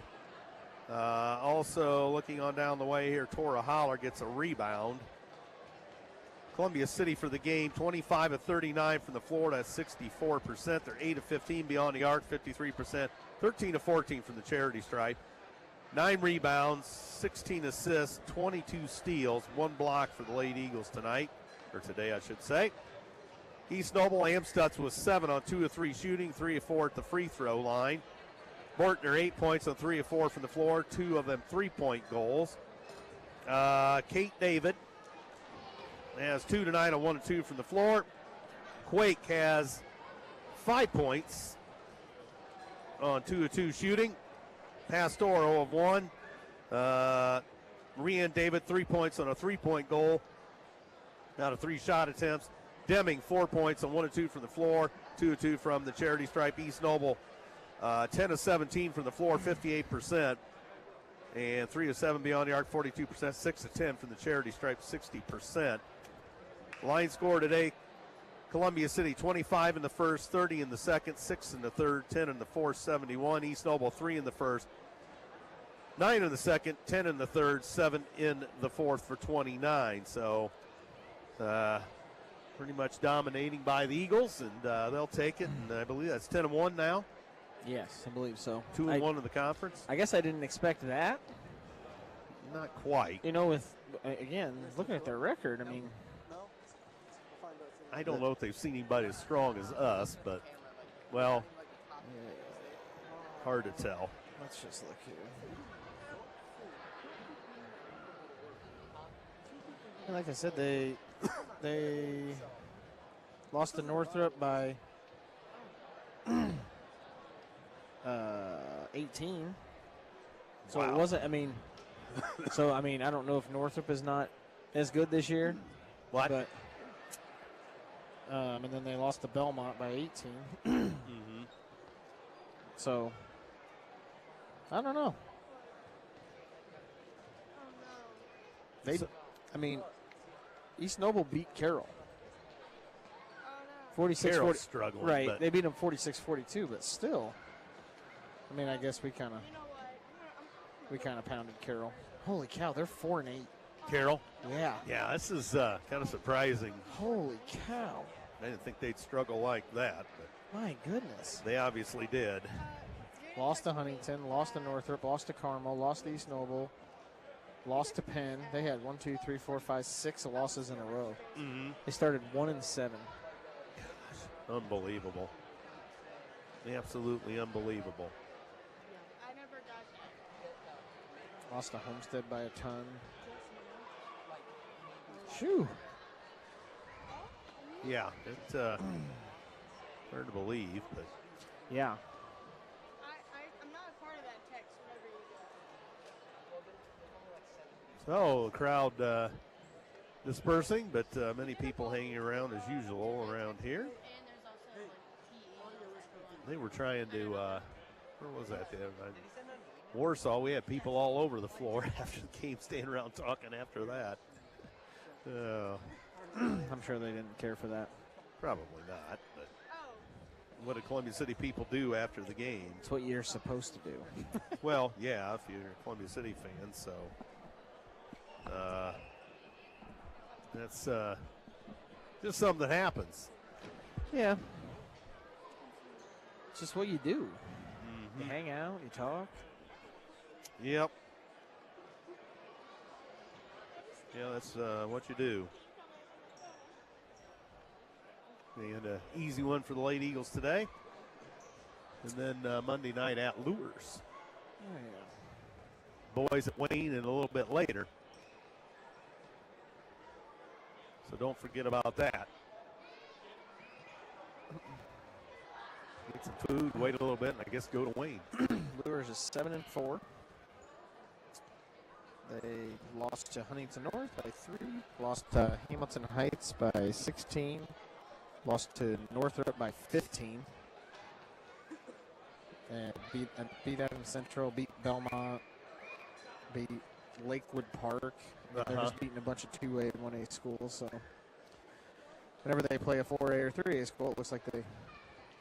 Also looking on down the way here, Tora Holler gets a rebound. Columbia City for the game, 25 of 39 from the floor, that's 64%. They're 8 of 15 beyond the arc, 53%. 13 of 14 from the charity stripe. 9 rebounds, 16 assists, 22 steals, 1 block for the Lady Eagles tonight, or today I should say. East Noble Amstutz was 7 on 2 of 3 shooting, 3 of 4 at the free throw line. Bortner 8 points on 3 of 4 from the floor, 2 of them 3-point goals. Kate David has 2 tonight on 1 of 2 from the floor. Quake has 5 points on 2 of 2 shooting. Pastoro of 1. Rian David 3 points on a 3-point goal out of 3 shot attempts. Deming 4 points on 1 of 2 from the floor, 2 of 2 from the charity stripe. East Noble 10 of 17 from the floor, 58%. And 3 of 7 beyond the arc, 42%. 6 of 10 from the charity stripe, 60%. Line score today, Columbia City 25 in the first, 30 in the second, 6 in the third, 10 in the fourth, 71. East Noble 3 in the first, 9 in the second, 10 in the third, 7 in the fourth for 29. So pretty much dominating by the Eagles, and they'll take it. And I believe that's 10-1 now. Yes, I believe so. 2-1 in the conference. I guess I didn't expect that. Not quite. You know, with, again, looking at their record, I mean. I don't know if they've seen anybody as strong as us, but, well, hard to tell. Let's just look here. And like I said, they lost to Northrop by 18. So wow. It wasn't, I mean, I don't know if Northrop is not as good this year. What? But, and then they lost to Belmont by 18. Mm-hmm. So, I don't know. East Noble beat Carroll. 46 Carroll's struggling. Right, but they beat them 46-42, but still, I mean, I guess we kind of pounded Carroll. Holy cow, they're 4-8. Carroll? Yeah. Yeah, this is kind of surprising. Holy cow. I didn't think they'd struggle like that, but My goodness. they obviously did. Lost to Huntington, lost to Northrop, lost to Carmel, lost to East Noble, lost to Penn. They had 6 losses in a row. Mm-hmm. They started 1-7. Unbelievable. Absolutely unbelievable. Lost to Homestead by a ton. Shoo. Yeah, it's hard to believe, but Yeah. I'm not a part of that text whenever you so the crowd dispersing, but many people hanging around as usual around here. And there's also They were trying to, where was that? Warsaw, we had people all over the floor after the game, standing around talking after that. I'm sure they didn't care for that. Probably not, but what do Columbia City people do after the game? It's what you're supposed to do. Well, yeah, if you're a Columbia City fan, so that's just something that happens. Yeah. It's just what you do. You hang out, you talk. Yep. Yeah, that's what you do. And an easy one for the Late Eagles today. And then Monday night at Lures. Oh, yeah. Boys at Wayne and a little bit later. So don't forget about that. Get some food, wait a little bit, and I guess go to Wayne. Lures is 7-4. They lost to Huntington North by 3. Lost to Hamilton Heights by 16. Lost to Northrop by 15. And beat Adams Central, beat Belmont, beat Lakewood Park. They're just beating a bunch of 2A and 1A schools. So whenever they play a 4A or 3A school, it looks like they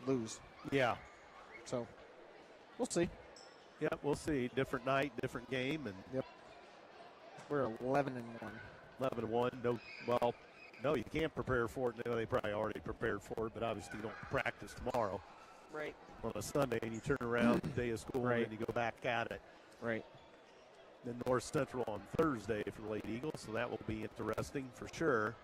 lose. Yeah. So we'll see. Yep, we'll see. Different night, different game, and Yep. We're 11-1. 11-1. No, you can't prepare for it. No, they probably already prepared for it, but obviously you don't practice tomorrow. Right. On a Sunday, and you turn around the day of school, Right. and you go back at it. Right. Then North Central on Thursday for the Late Eagles, so that will be interesting for sure.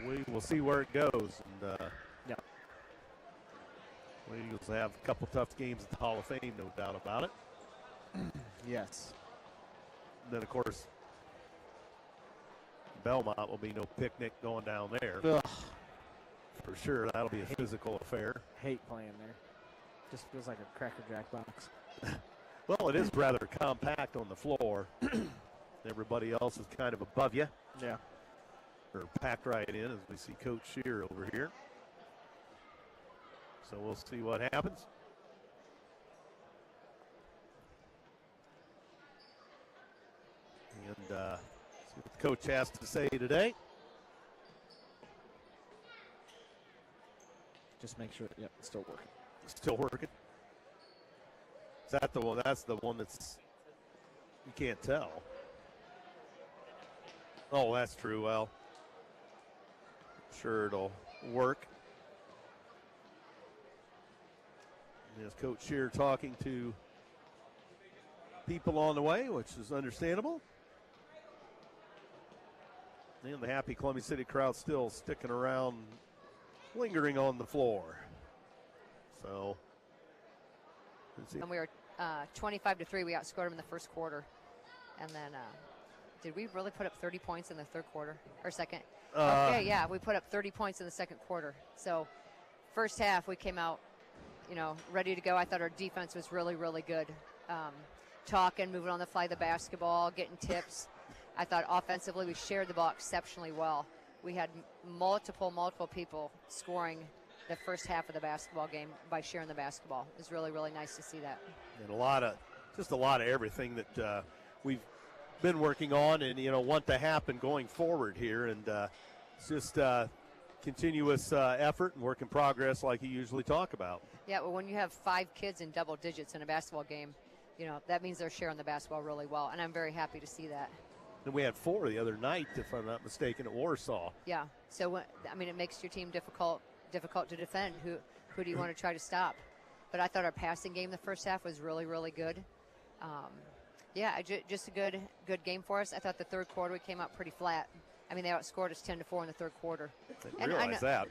We will see where it goes. And Yeah. Late Eagles have a couple tough games at the Hall of Fame, no doubt about it. Yes. And then, of course, Belmont will be no picnic going down there. Ugh. For sure, that'll be a physical affair. Hate playing there. Just feels like a Cracker Jack box. Well, it is rather compact on the floor. Everybody else is kind of above you, Yeah. or packed right in, as we see Coach Shear over here. So we'll see what happens. And see what the coach has to say today. Just make sure. Yep, it's still working. Still working. Is that the one? That's the one that's, you can't tell. Oh, that's true. Well, sure it'll work. There's Coach Shear talking to people on the way, which is understandable. And the happy Columbia City crowd still sticking around, lingering on the floor. So, let's see. And we were 25-3. We outscored them in the first quarter. And then, did we really put up 30 points in the third quarter or second? Okay, yeah, we put up 30 points in the second quarter. So, first half, we came out, ready to go. I thought our defense was really, really good. Talking, moving on the fly, the basketball, getting tips. I thought offensively we shared the ball exceptionally well. We had multiple people scoring the first half of the basketball game by sharing the basketball. It was really, really nice to see that. And a lot of everything that we've been working on and, want to happen going forward here. And it's just continuous effort and work in progress like you usually talk about. Yeah, well, when you have 5 kids in double digits in a basketball game, that means they're sharing the basketball really well. And I'm very happy to see that. And we had 4 the other night, if I'm not mistaken, at Warsaw. Yeah. So, it makes your team difficult to defend. Who do you want to try to stop? But I thought our passing game the first half was really, really good. Just a good game for us. I thought the third quarter we came out pretty flat. They outscored us 10-4 in the third quarter. I realize that.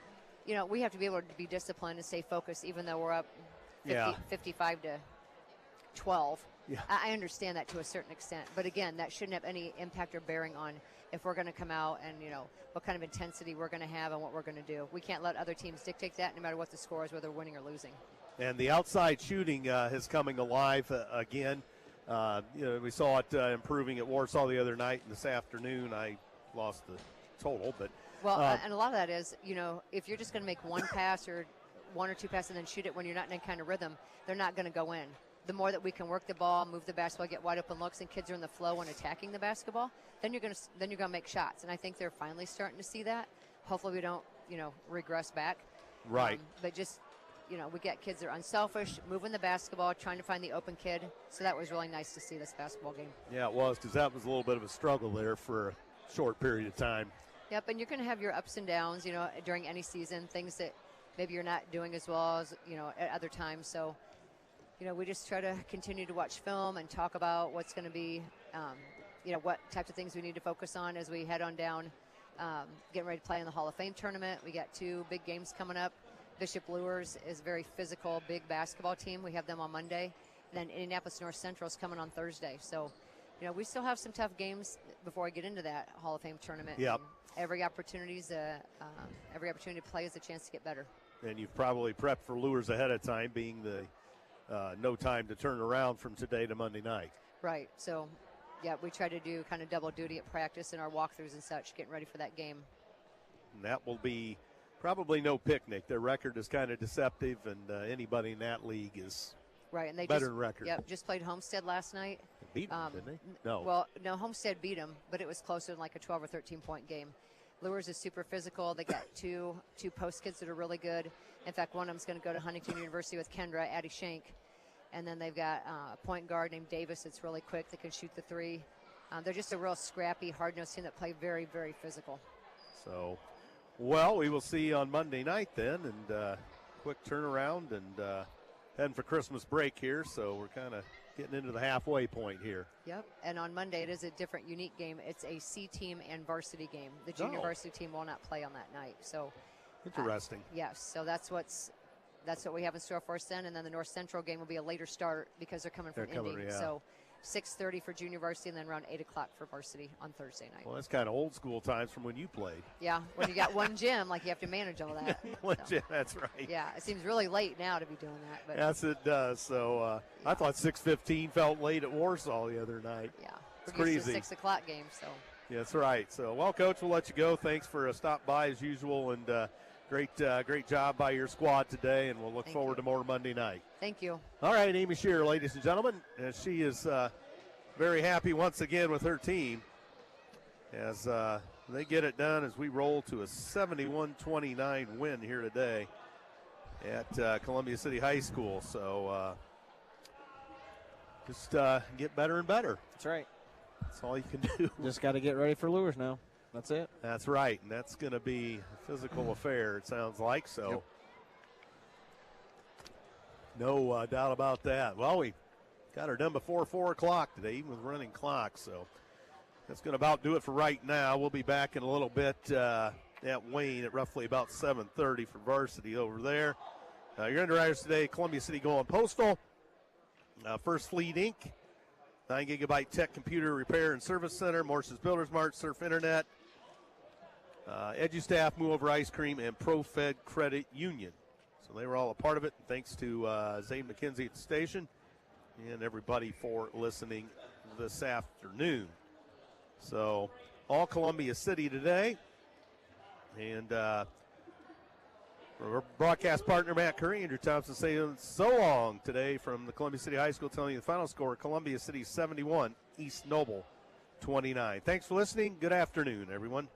We have to be able to be disciplined and stay focused even though we're up 55-12. Yeah. I understand that to a certain extent. But again, that shouldn't have any impact or bearing on if we're going to come out and, what kind of intensity we're going to have and what we're going to do. We can't let other teams dictate that no matter what the score is, whether winning or losing. And the outside shooting is coming alive again. We saw it improving at Warsaw the other night, and this afternoon I lost the total. But and a lot of that is, if you're just going to make one pass or 1 or 2 passes and then shoot it when you're not in any kind of rhythm, they're not going to go in. The more that we can work the ball, move the basketball, get wide open looks, and kids are in the flow when attacking the basketball, then you're going to make shots. And I think they're finally starting to see that. Hopefully we don't, regress back. Right. But just, we got kids that are unselfish, moving the basketball, trying to find the open kid. So that was really nice to see this basketball game. Yeah, it was, because that was a little bit of a struggle there for a short period of time. Yep, and you're going to have your ups and downs, during any season, things that maybe you're not doing as well as, at other times. So, we just try to continue to watch film and talk about what's going to be, what types of things we need to focus on as we head on down, getting ready to play in the Hall of Fame tournament. We got 2 big games coming up. Bishop Luers is a very physical, big basketball team. We have them on Monday. And then Indianapolis North Central is coming on Thursday. So, we still have some tough games before I get into that Hall of Fame tournament. Yep. Every opportunity to play is a chance to get better. And you've probably prepped for Luers ahead of time, being the no time to turn around from today to Monday night. Right. So, yeah, we try to do kind of double duty at practice and our walkthroughs and such, getting ready for that game. And that will be probably no picnic. Their record is kind of deceptive, and anybody in that league is right. And they better than record. Yep, just played Homestead last night. Beat them, didn't they? No. Well, no, Homestead beat them, but it was closer than like a 12 or 13-point game. Luers is super physical. They got two post kids that are really good. In fact, one of them's going to go to Huntington University with Kendra, Addie Shank. And then they've got a point guard named Davis that's really quick that can shoot the 3. They're just a real scrappy, hard-nosed team that play very, very physical. So, well, we will see you on Monday night then, and quick turnaround and heading for Christmas break here, so we're kind of getting into the halfway point here. Yep, and on Monday it is a different, unique game. It's a C team and varsity game. The junior varsity team will not play on that night. So interesting. Yes, so that's what we have in store for us then, and then the North Central game will be a later start because they're coming from Indy. Yeah. So 6:30 for junior varsity, and then around 8 o'clock for varsity on Thursday night. Well, that's kind of old school times from when you played. Yeah, when you got one gym, like you have to manage all that. Gym, that's right. Yeah, it seems really late now to be doing that. But yes, it does. So I thought 6:15 felt late at Warsaw the other night. Yeah, it's we're used crazy. to 6 o'clock game, so. Yeah, that's right. So, well, Coach, we'll let you go. Thanks for a stop by as usual, and great job by your squad today, and we'll look forward to more Monday night. Thank you. All right, Amy Shearer, ladies and gentlemen, she is very happy once again with her team as they get it done as we roll to a 71-29 win here today at Columbia City High School. So just get better and better. That's right. That's all you can do. Just got to get ready for Luers now. That's it. That's right, and that's going to be a physical affair, it sounds like. So, yep. No doubt about that. Well, we got her done before 4 o'clock today, even with running clocks. So that's going to about do it for right now. We'll be back in a little bit at Wayne at roughly about 7:30 for varsity over there. Your underwriters today, Columbia City going postal. First Fleet Inc., 9 gigabyte tech computer repair and service center, Morse's Builders Mart, Surf Internet, EduStaff, Move Over Ice Cream, and ProFed Credit Union. So they were all a part of it. And thanks to Xaiden Mckinzie at the station and everybody for listening this afternoon. So all Columbia City today. And our broadcast partner, Matt Curry, Andrew Thompson saying so long today from the Columbia City High School, telling you the final score, Columbia City 71, East Noble 29. Thanks for listening. Good afternoon, everyone.